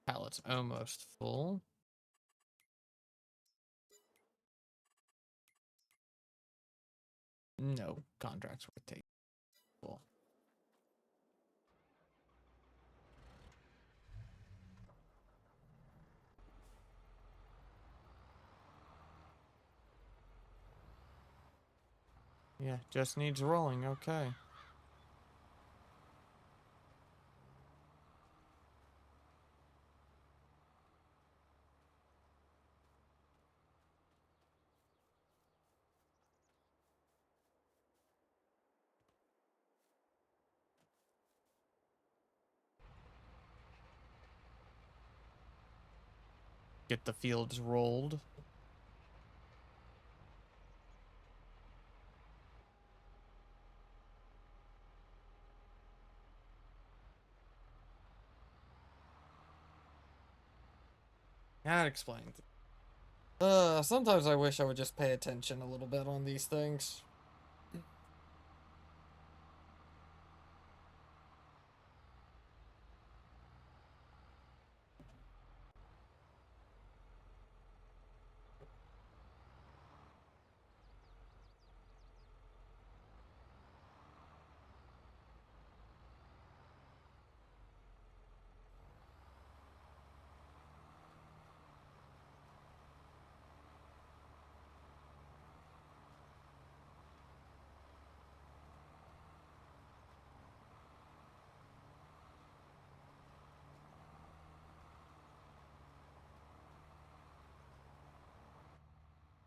pallet's almost full. No contracts worth taking. Full. Yeah, just needs rolling. Okay. Get the fields rolled. That explains it. Sometimes I wish I would just pay attention a little bit on these things.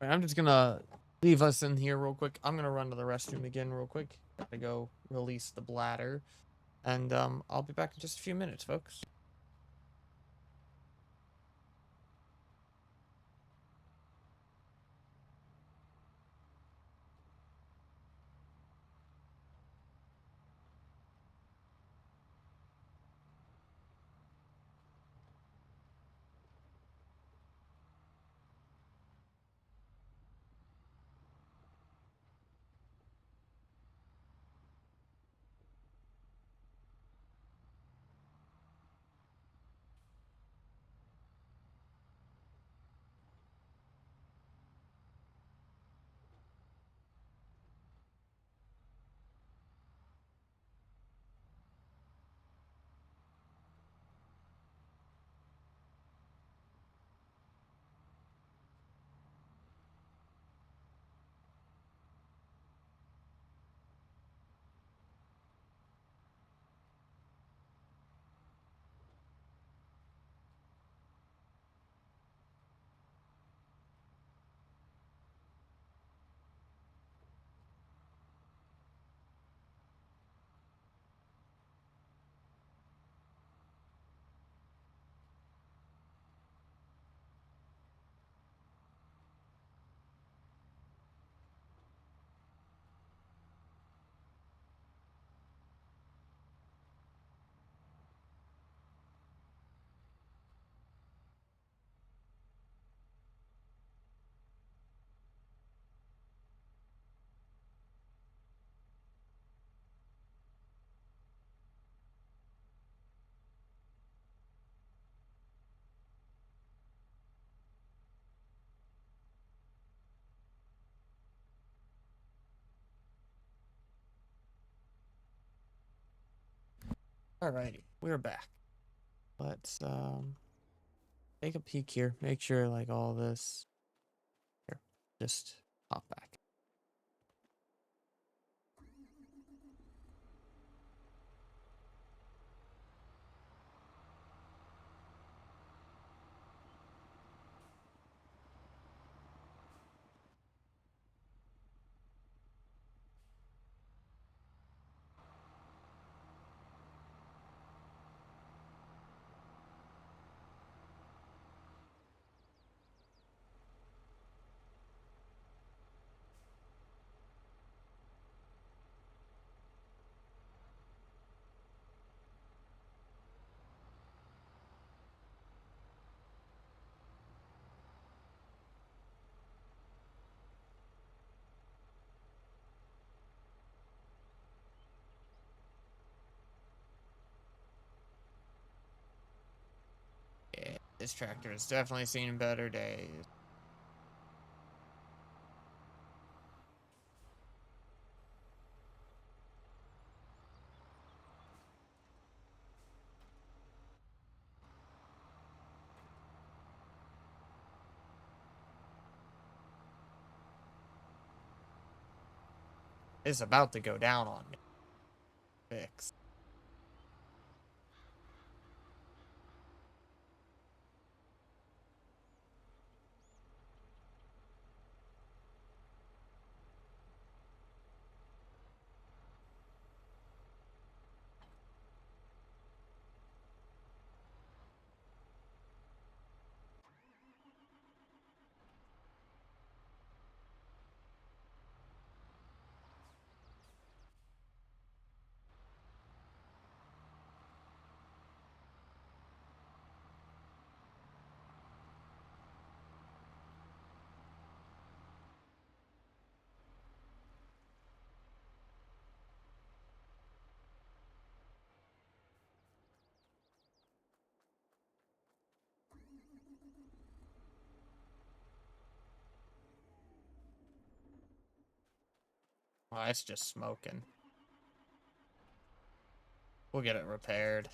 I'm just gonna leave us in here real quick. I'm gonna run to the restroom again real quick. Gotta go release the bladder. And I'll be back in just a few minutes, folks. Alrighty, we're back. Let's take a peek here. Make sure like all this here. Just hop back. Yeah, this tractor has definitely seen better days. It's about to go down on me. Fix. Well, it's just smoking. We'll get it repaired.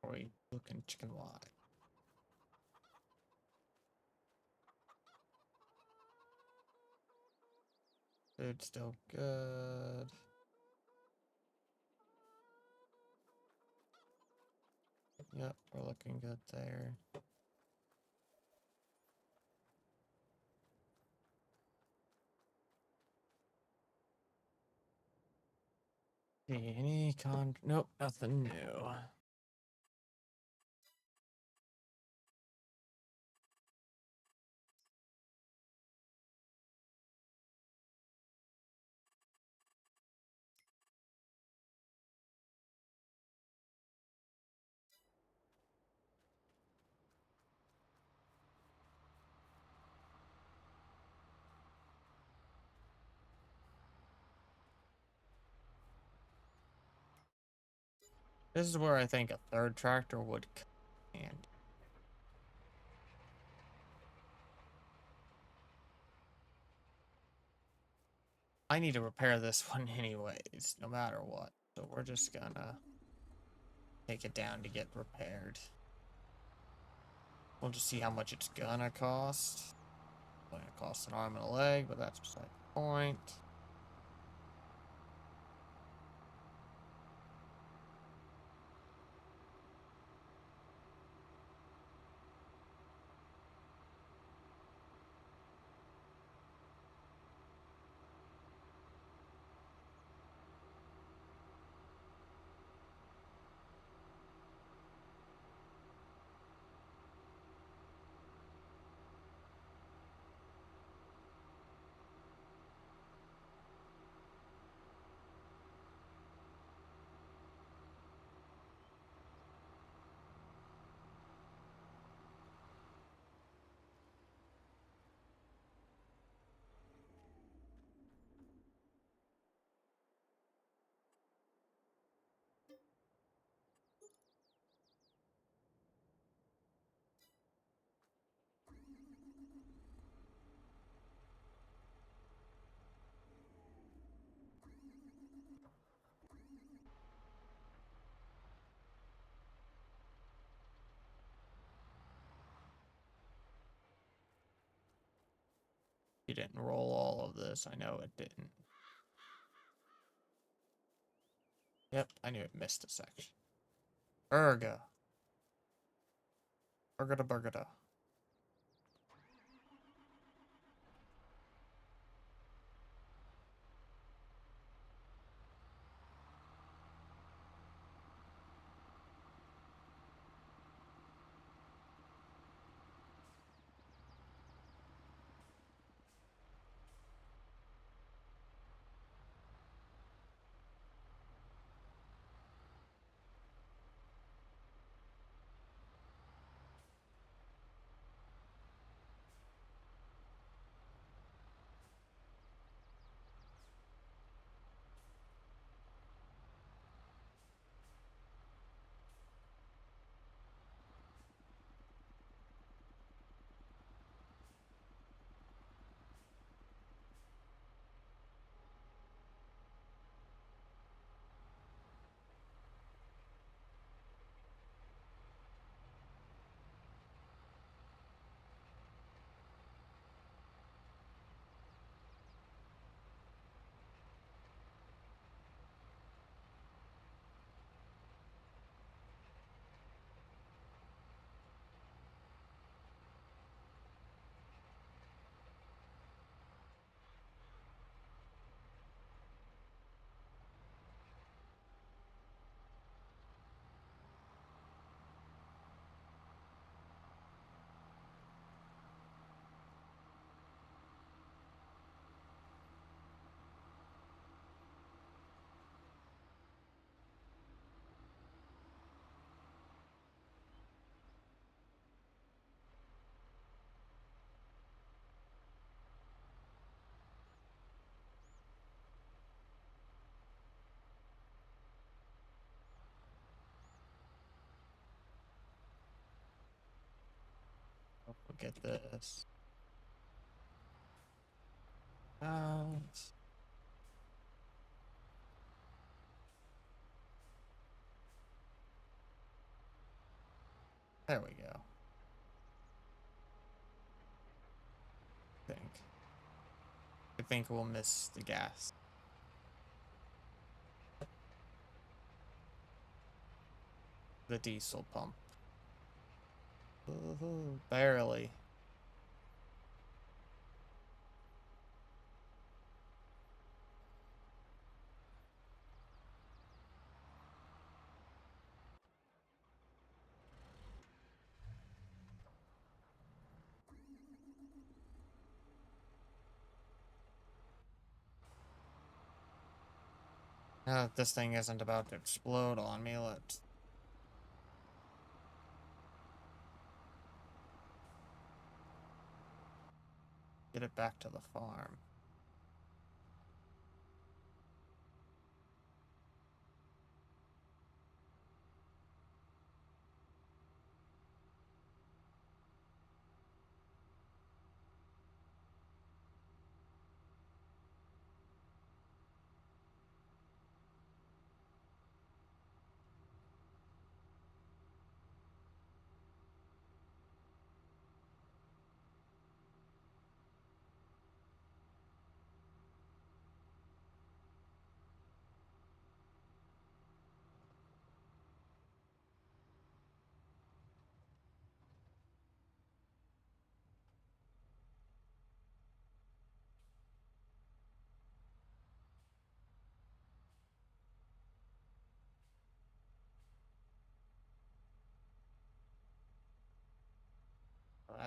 Are we looking chicken wide? Food's still good. Yep, we're looking good there. Any nope, nothing new. This is where I think a third tractor would come in. I need to repair this one anyways, no matter what. So we're just gonna take it down to get repaired. We'll just see how much it's gonna cost. It's gonna cost an arm and a leg, but that's beside the point. You didn't roll all of this. I know it didn't. Yep, I knew it missed a section. Burga. Burgada burgada. We'll get this out. There we go. I think we'll miss the gas. The diesel pump. Ooh, barely. Now that this thing isn't about to explode on me, let's get it back to the farm.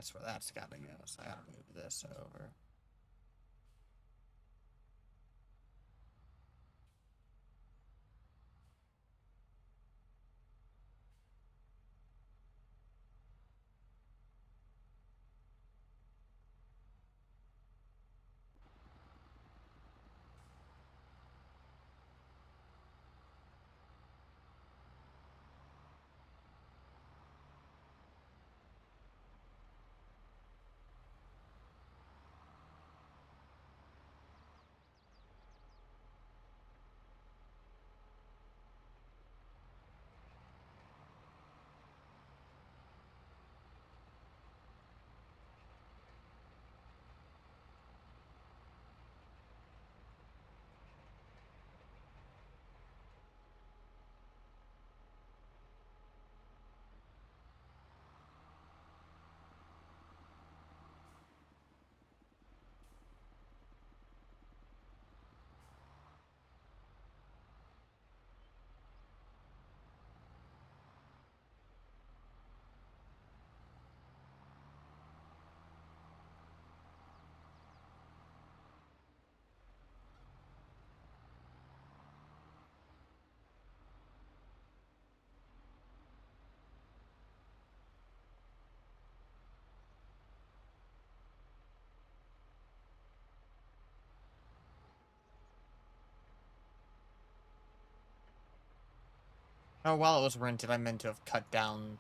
That's where that's gotta go, so I gotta move this over. Oh, while it was rented, I meant to have cut down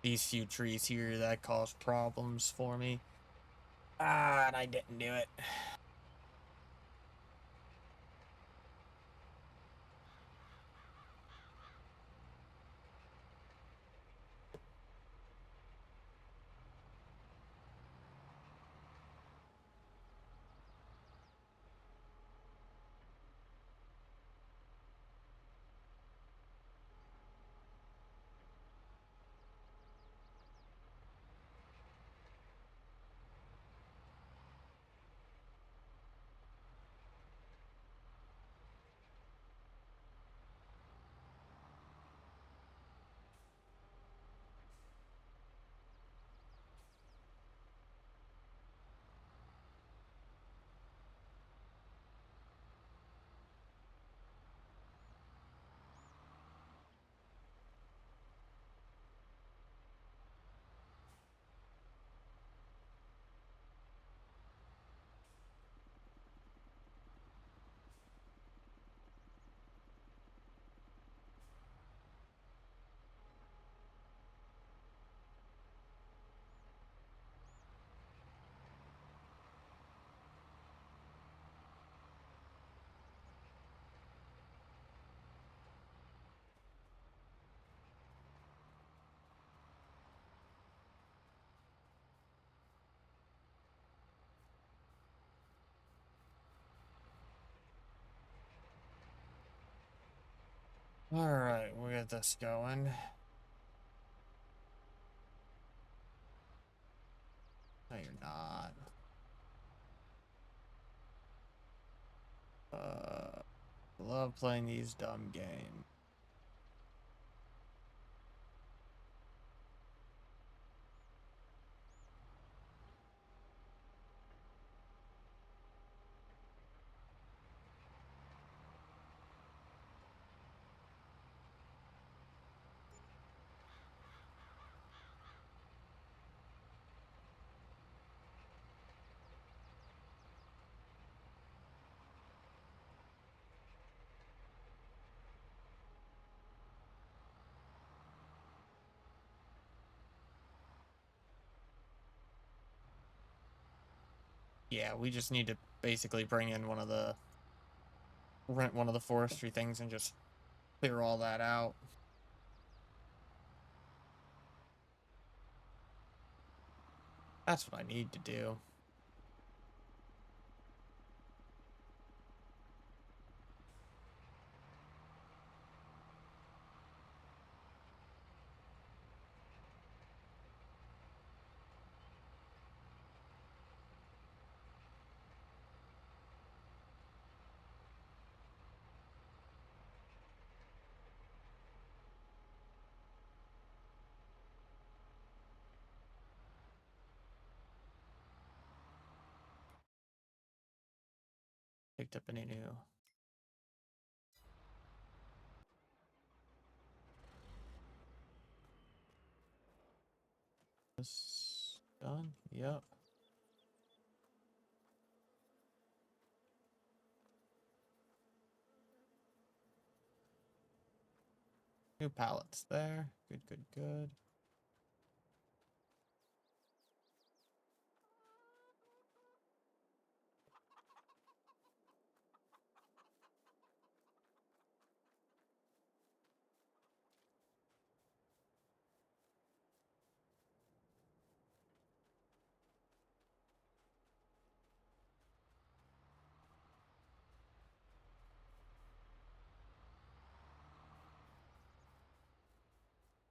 these few trees here that caused problems for me. Ah, and I didn't do it. Alright, we'll get this going. No, you're not. Love playing these dumb games. Yeah, we just need to basically bring in rent one of the forestry things and just clear all that out. That's what I need to do. picked up any new. This done? Yep. New pallets there. Good, good, good.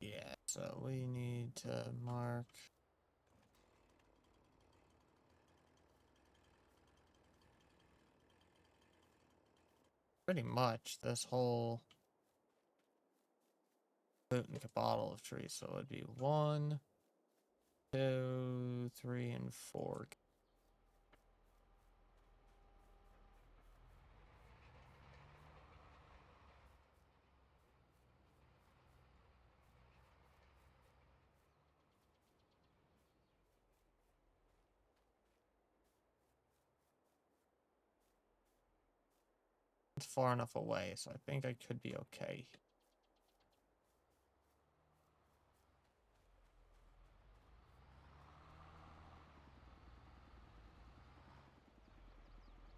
Yeah, so we need to mark. Pretty much this whole boot and bottle of trees. So it'd be 1, 2, 3, and 4. It's far enough away, so I think I could be okay.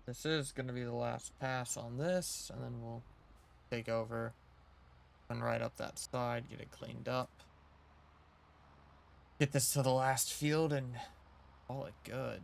This is going to be the last pass on this, and then we'll take over and right up that side, get it cleaned up. Get this to the last field and call it good.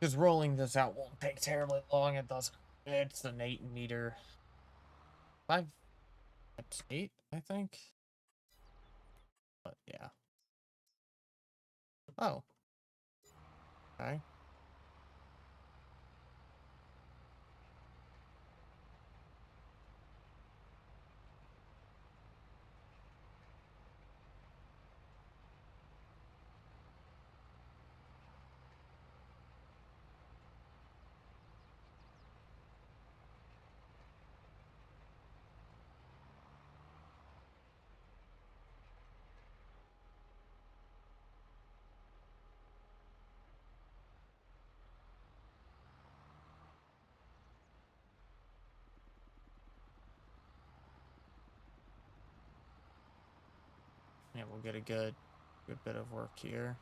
Because rolling this out won't take terribly long. It doesn't. It's an 8 meter. 5. It's 8, I think. But yeah. Oh. Okay. Yeah, we'll get a good bit of work here.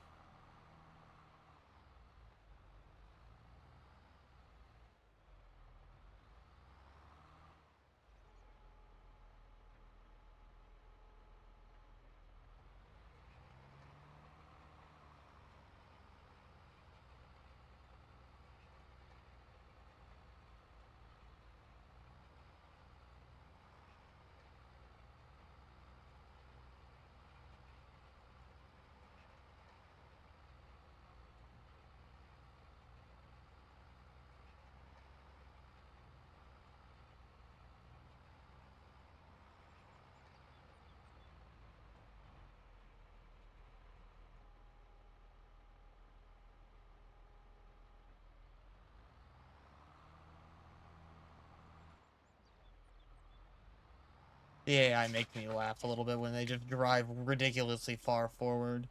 The AI make me laugh a little bit when they just drive ridiculously far forward.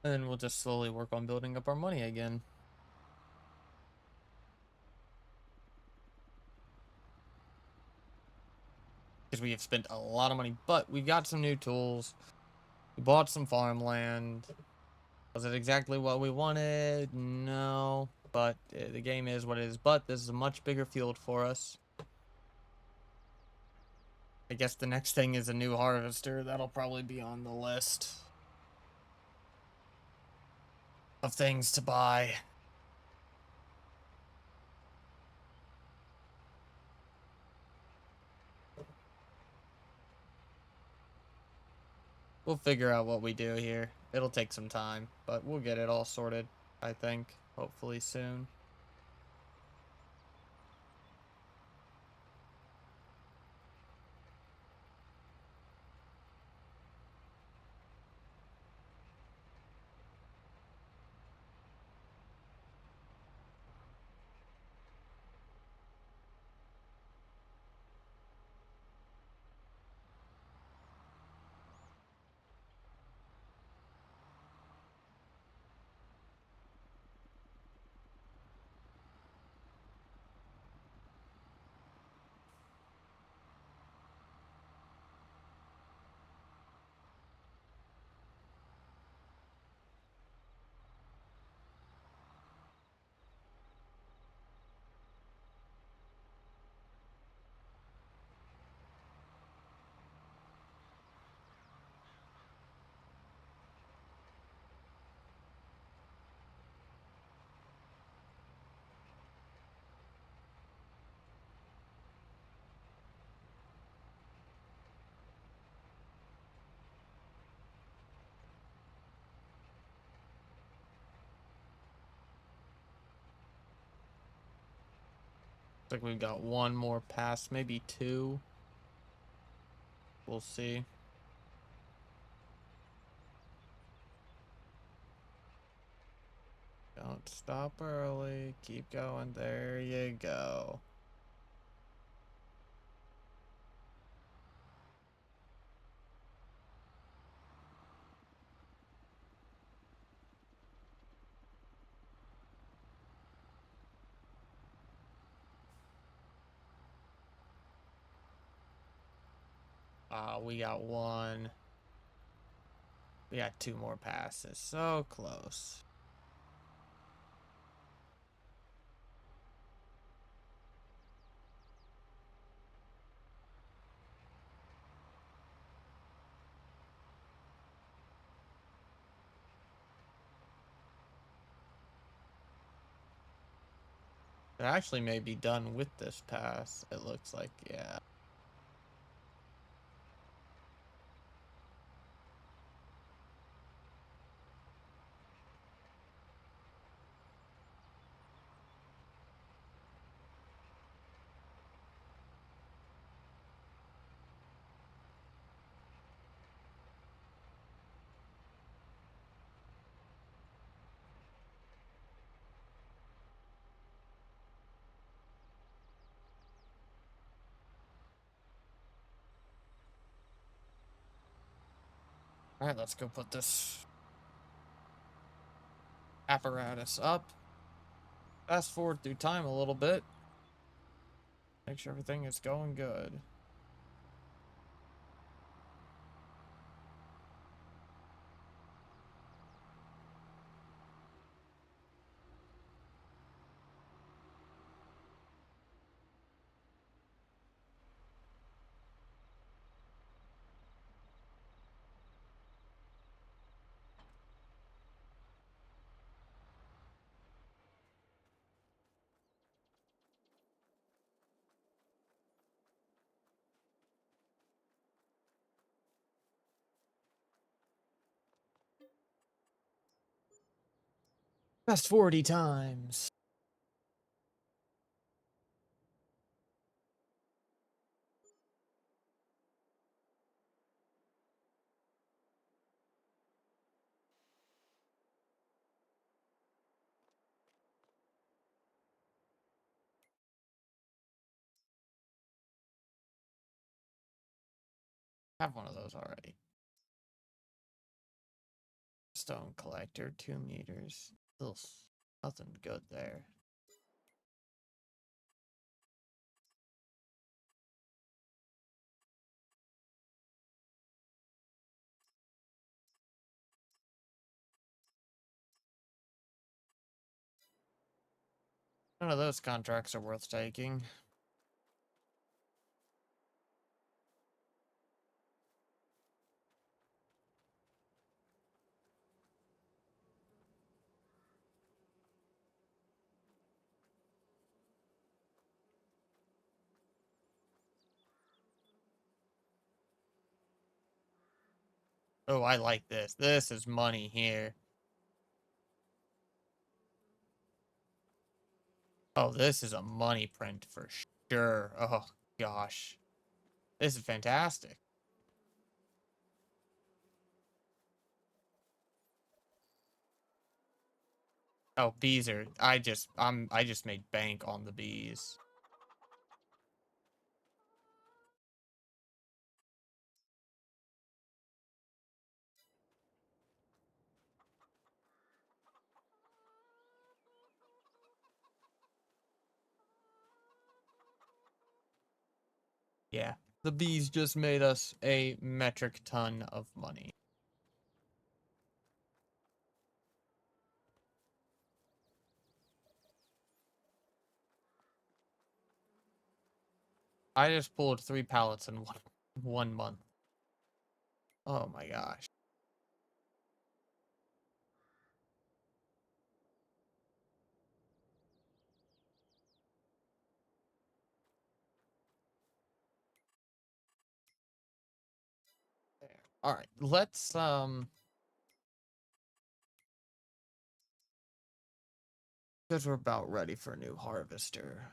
And then we'll just slowly work on building up our money again. Because we have spent a lot of money, but we've got some new tools. We bought some farmland. Was it exactly what we wanted? No. But the game is what it is. But this is a much bigger field for us. I guess the next thing is a new harvester. That'll probably be on the list of things to buy. We'll figure out what we do here. It'll take some time, but we'll get it all sorted, I think. Hopefully soon. Looks like we've got one more pass, maybe two. We'll see. Don't stop early. Keep going. There you go. We got one. We got two more passes. So close. It actually may be done with this pass. It looks like, yeah. All right, let's go put this apparatus up. Fast forward through time a little bit. Make sure everything is going good. Fast 40 times. Have one of those already. Stone collector, 2 meters. Ugh, nothing good there. None of those contracts are worth taking. Oh, I like this. This is money here. Oh, this is a money print for sure. Oh, gosh. This is fantastic. Oh, bees are, I just made bank on the bees. Yeah. The bees just made us a metric ton of money. I just pulled 3 pallets in one month. Oh my gosh. There. All right, let's because we're about ready for a new harvester.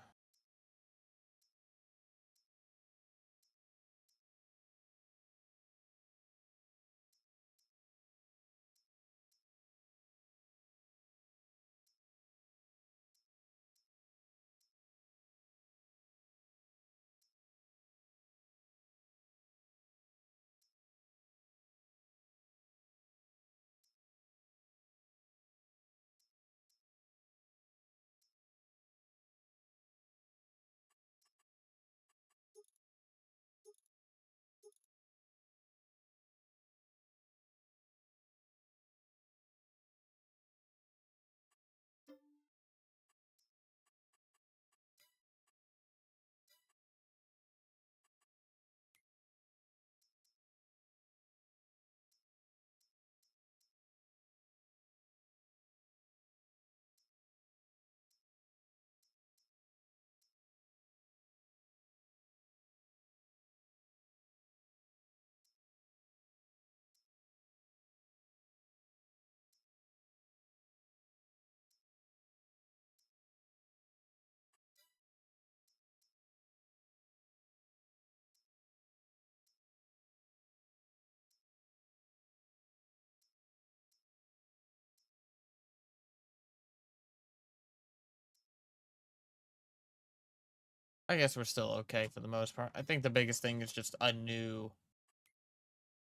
I guess we're still okay for the most part. I think the biggest thing is just a new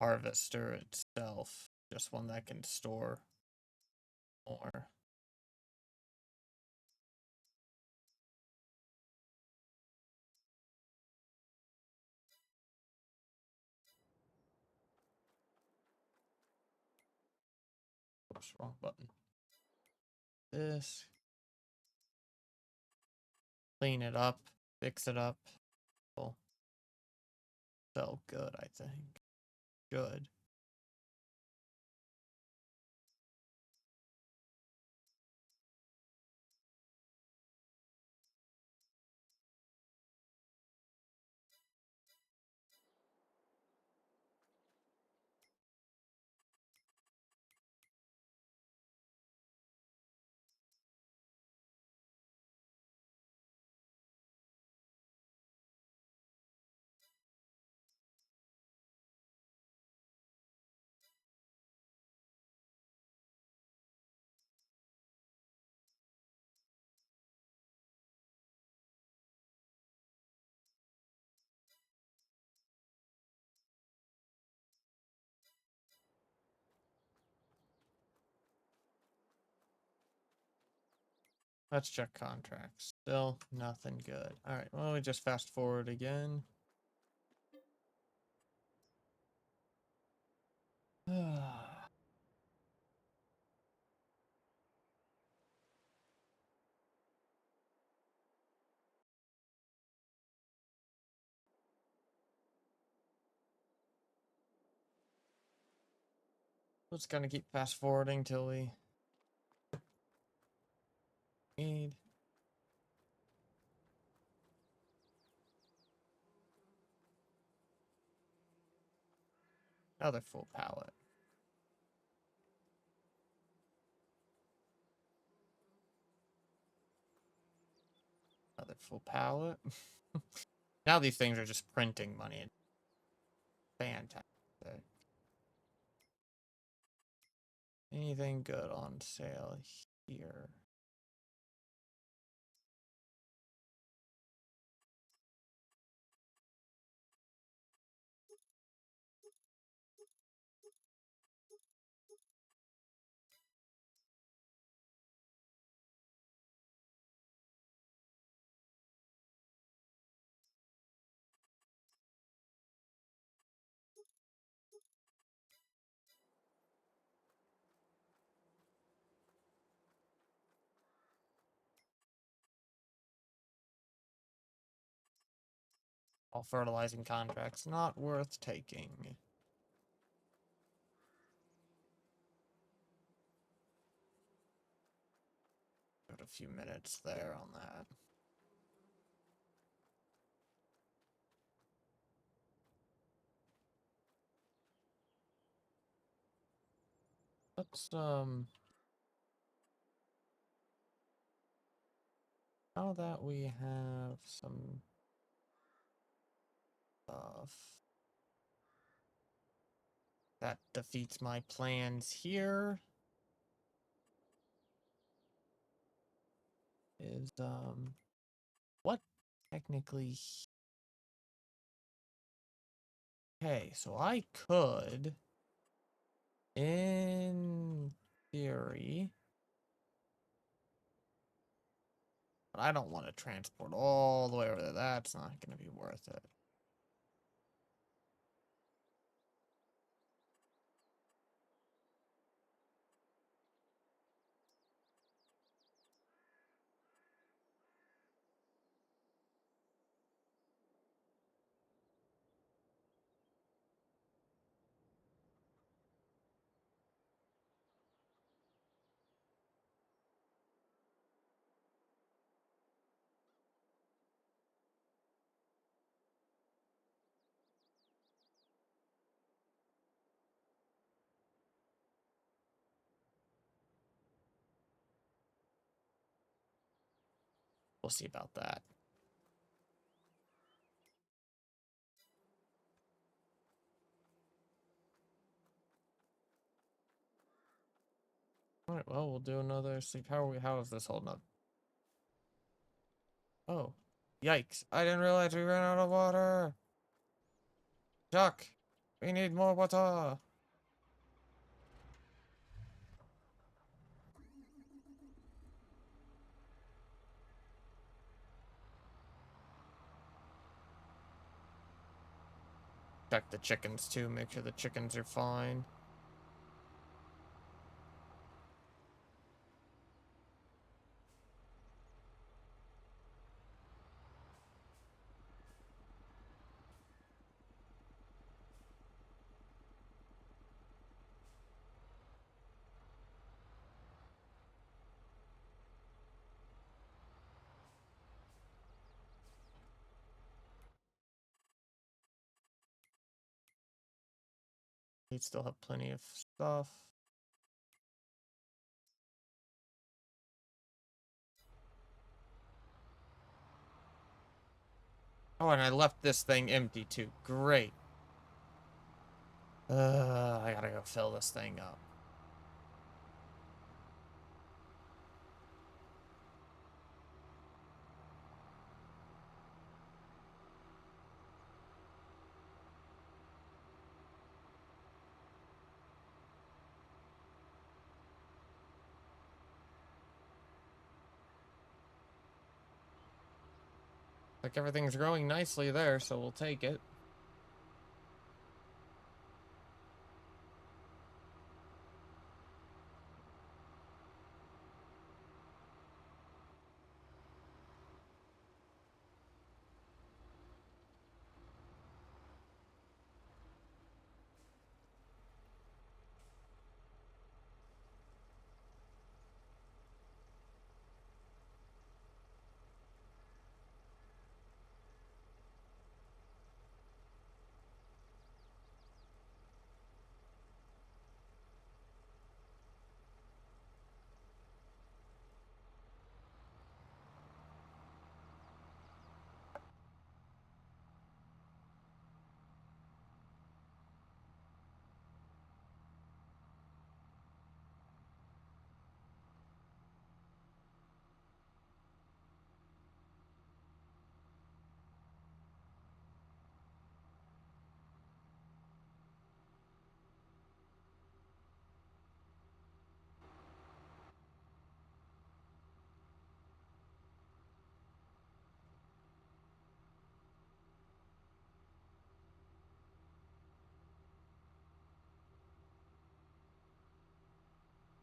harvester itself. Just one that can store more. Oops, wrong button. This. Clean it up. Fix it up. Well, felt good, I think. Good. Let's check contracts. Still nothing good. Alright, well, we just fast forward again. Just gonna keep fast forwarding till we need. Another full pallet. Another full pallet. Now these things are just printing money. Fantastic. Anything good on sale here? All fertilizing contracts not worth taking. Got a few minutes there on that. Let's now that we have some stuff that defeats my plans here, is what technically. Okay, so I could, in theory, but I don't want to transport all the way over there. That's not going to be worth it. We'll see about that. All right, well, we'll do another sleep. How is this holding up? Oh, Yikes. I didn't realize we ran out of water. Chuck, we need more water. Check the chickens too, make sure the chickens are fine. We still have plenty of stuff. Oh, and I left this thing empty too. Great. I gotta go fill this thing up. Like everything's growing nicely there, so we'll take it.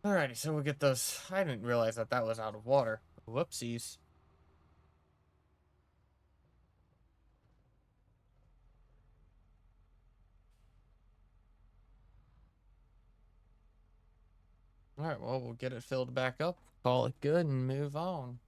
Alrighty, so we'll get those. I didn't realize that that was out of water. Whoopsies. Alright, well, we'll get it filled back up, call it good, and move on.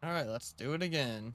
Alright, let's do it again.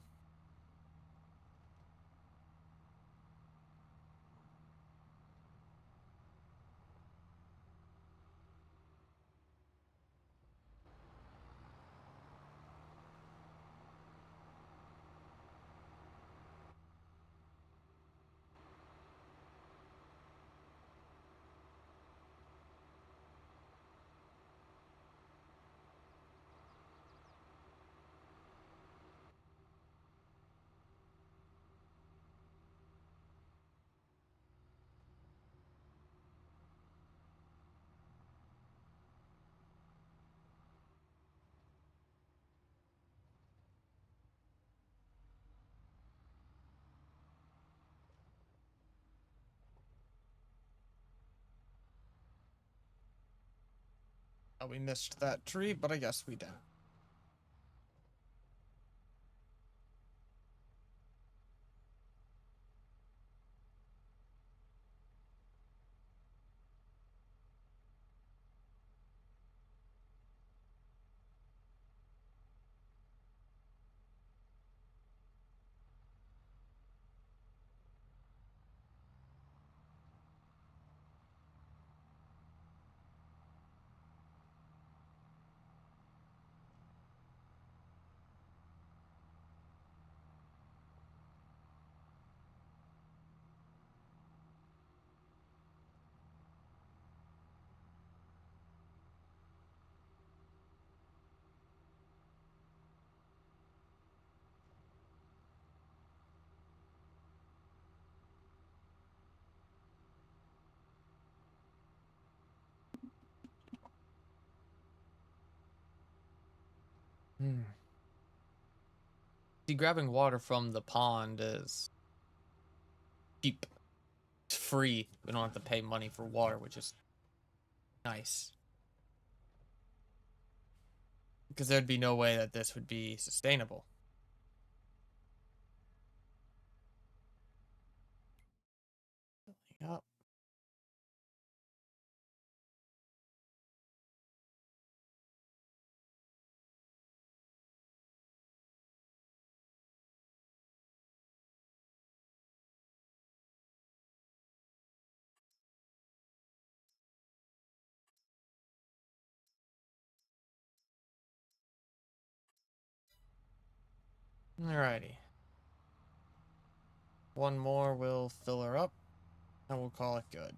Oh, we missed that tree, but I guess we did. Hmm. See, grabbing water from the pond is cheap. It's free. We don't have to pay money for water, which is nice. Because there'd be no way that this would be sustainable. Yep. Alrighty. One more will fill her up, and we'll call it good.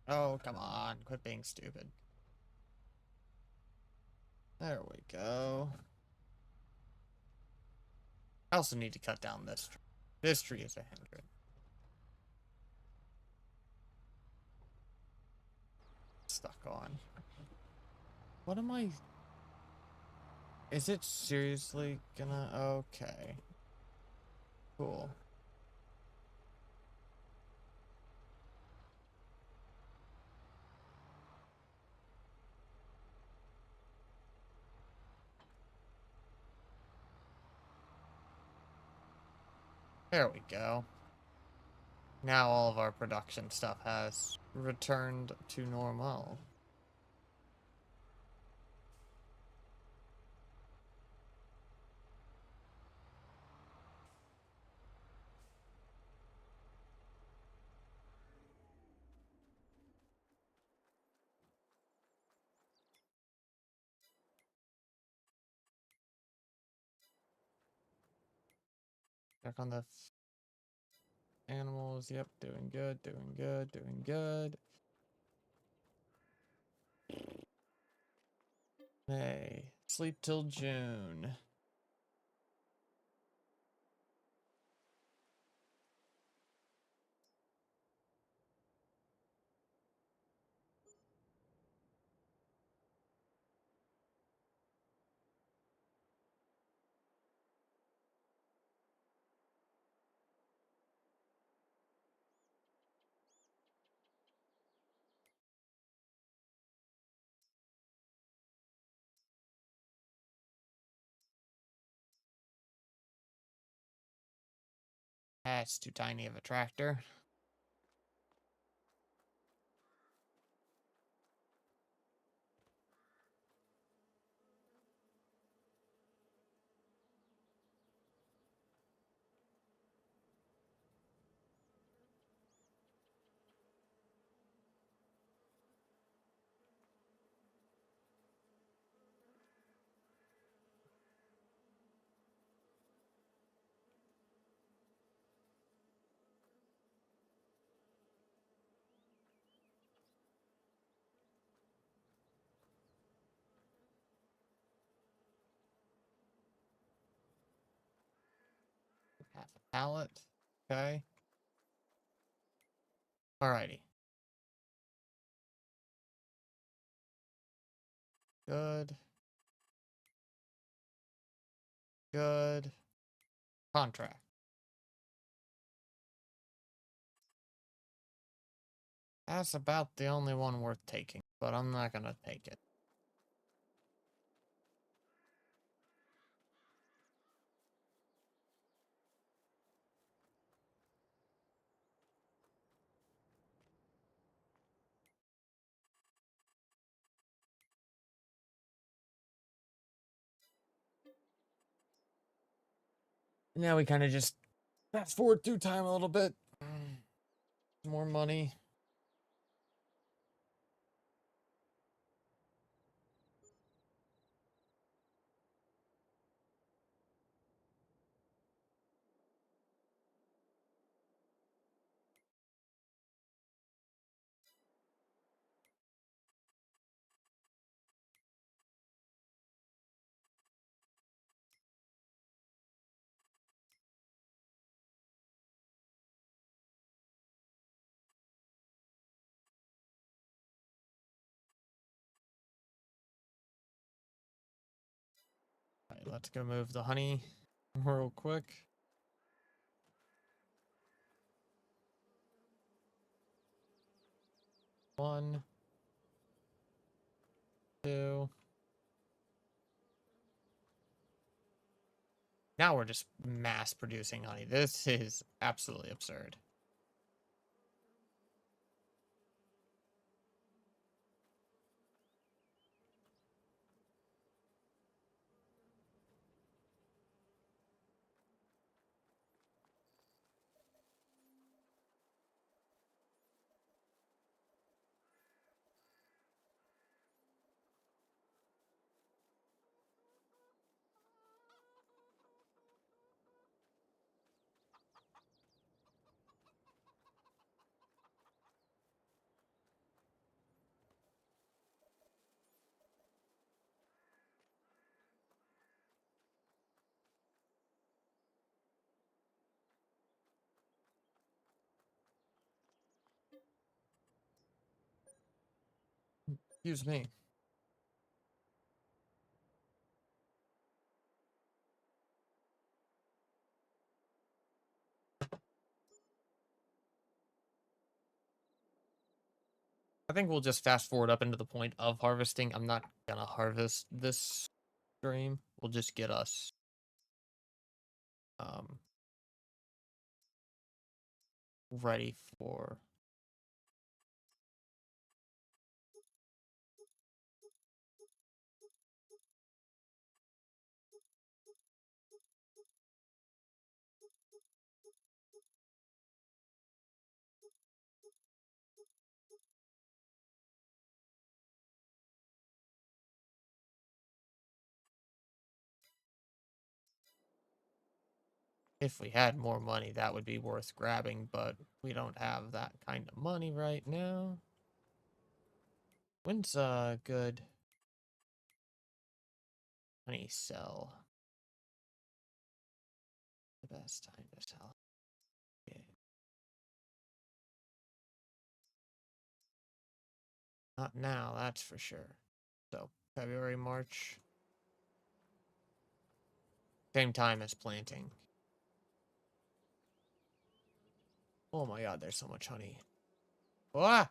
Oh, come on. Quit being stupid. There we go. I also need to cut down this tree. This tree is a hindrance. Stuck on. What am I... Is it seriously gonna... Okay. Cool. There we go. Now all of our production stuff has returned to normal. Check on the animals. Yep, doing good, doing good, doing good. Hey, sleep till June. That's too tiny of a tractor. Half a pallet. Okay. Alrighty. Good. Good. Contract. That's about the only one worth taking, but I'm not gonna take it. Now we kind of just fast forward through time a little bit. More money. All right, let's go move the honey real quick. One, two. Now we're just mass producing honey. This is absolutely absurd. Excuse me. I think we'll just fast forward up into the point of harvesting. I'm not gonna harvest this stream. We'll just get us um ready for if we had more money, that would be worth grabbing, but we don't have that kind of money right now. When's a good honey sell? The best time to sell. Yeah. Not now, that's for sure. So February, March. Same time as planting. Oh my god, there's so much honey. Ah!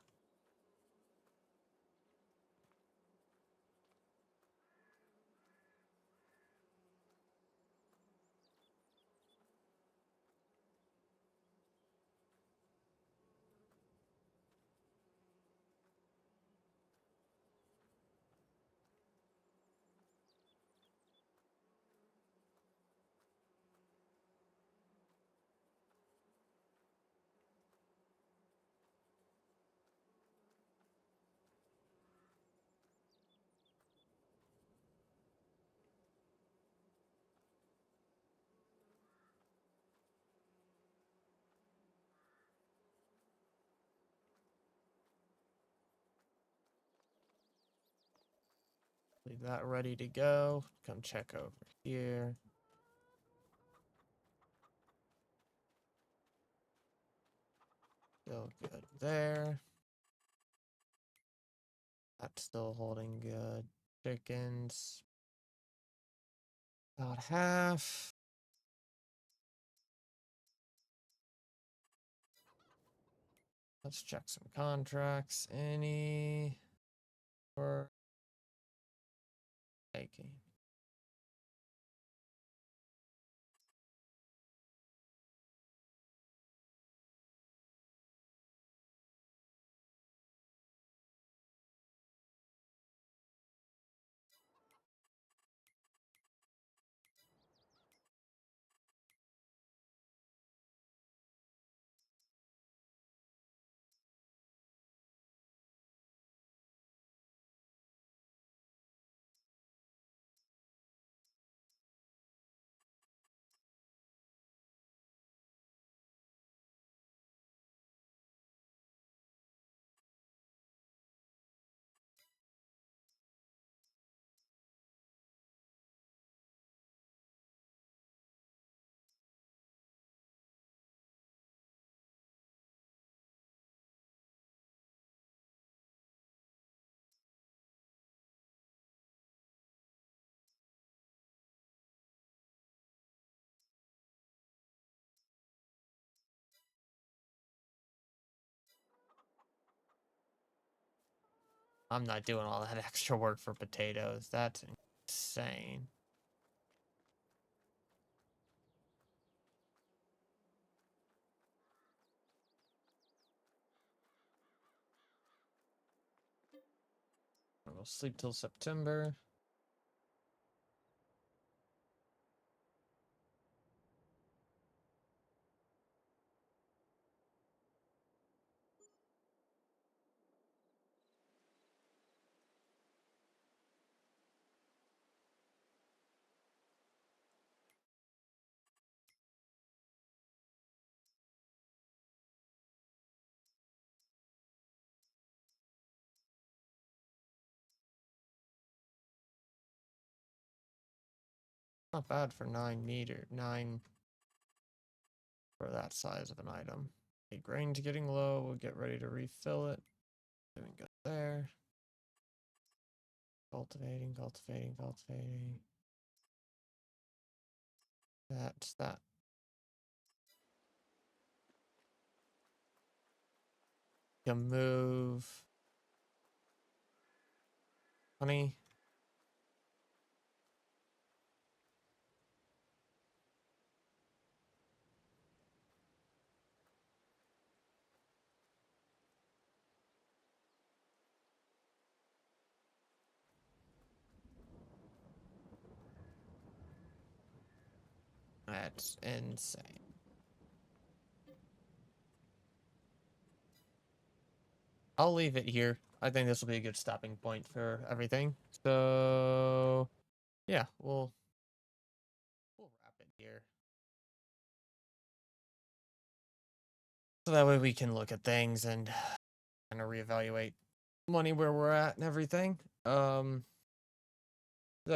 Leave that ready to go. Come check over here. Still good there. That's still holding good. Chickens. About half. Let's check some contracts. Any for taking. I'm not doing all that extra work for potatoes. That's insane. We'll sleep till September. Not bad for 9 for that size of an item. Okay, grain's getting low. We'll get ready to refill it. Doing good there. Cultivating, cultivating, cultivating. That's that. Can move. Honey. That's insane. I'll leave it here. I think this will be a good stopping point for everything. So, yeah, we'll wrap it here. So that way we can look at things and kind of reevaluate money where we're at and everything. That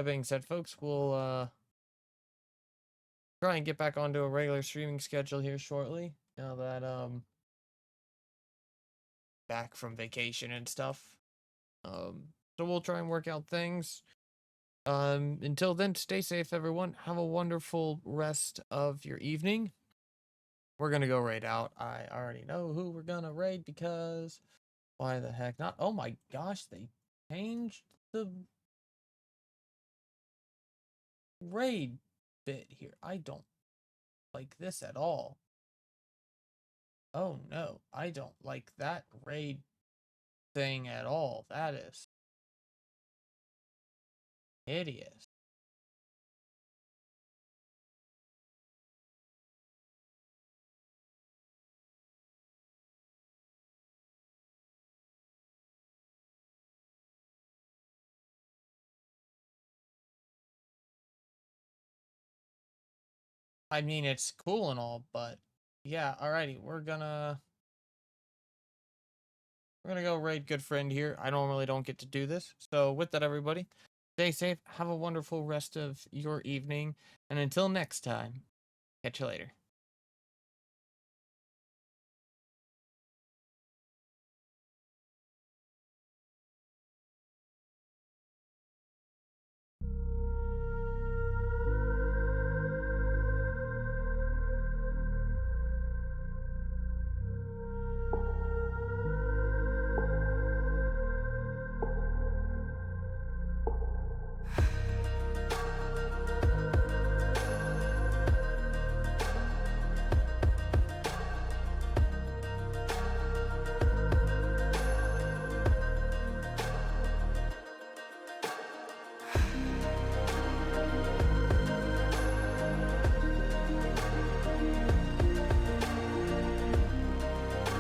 being said, folks, we'll try and get back onto a regular streaming schedule here shortly. Now that back from vacation and stuff. So we'll try and work out things. Until then, stay safe, everyone. Have a wonderful rest of your evening. We're gonna go raid out. I already know who we're gonna raid because why the heck not? Oh my gosh, they changed the raid bit here. I don't like this at all. Oh no, I don't like that raid thing at all. That is hideous. I mean, it's cool and all, but yeah, alrighty, we're gonna go raid good friend here. I normally don't get to do this. So with that, everybody, Stay safe. Have a wonderful rest of your evening. And until next time, catch you later.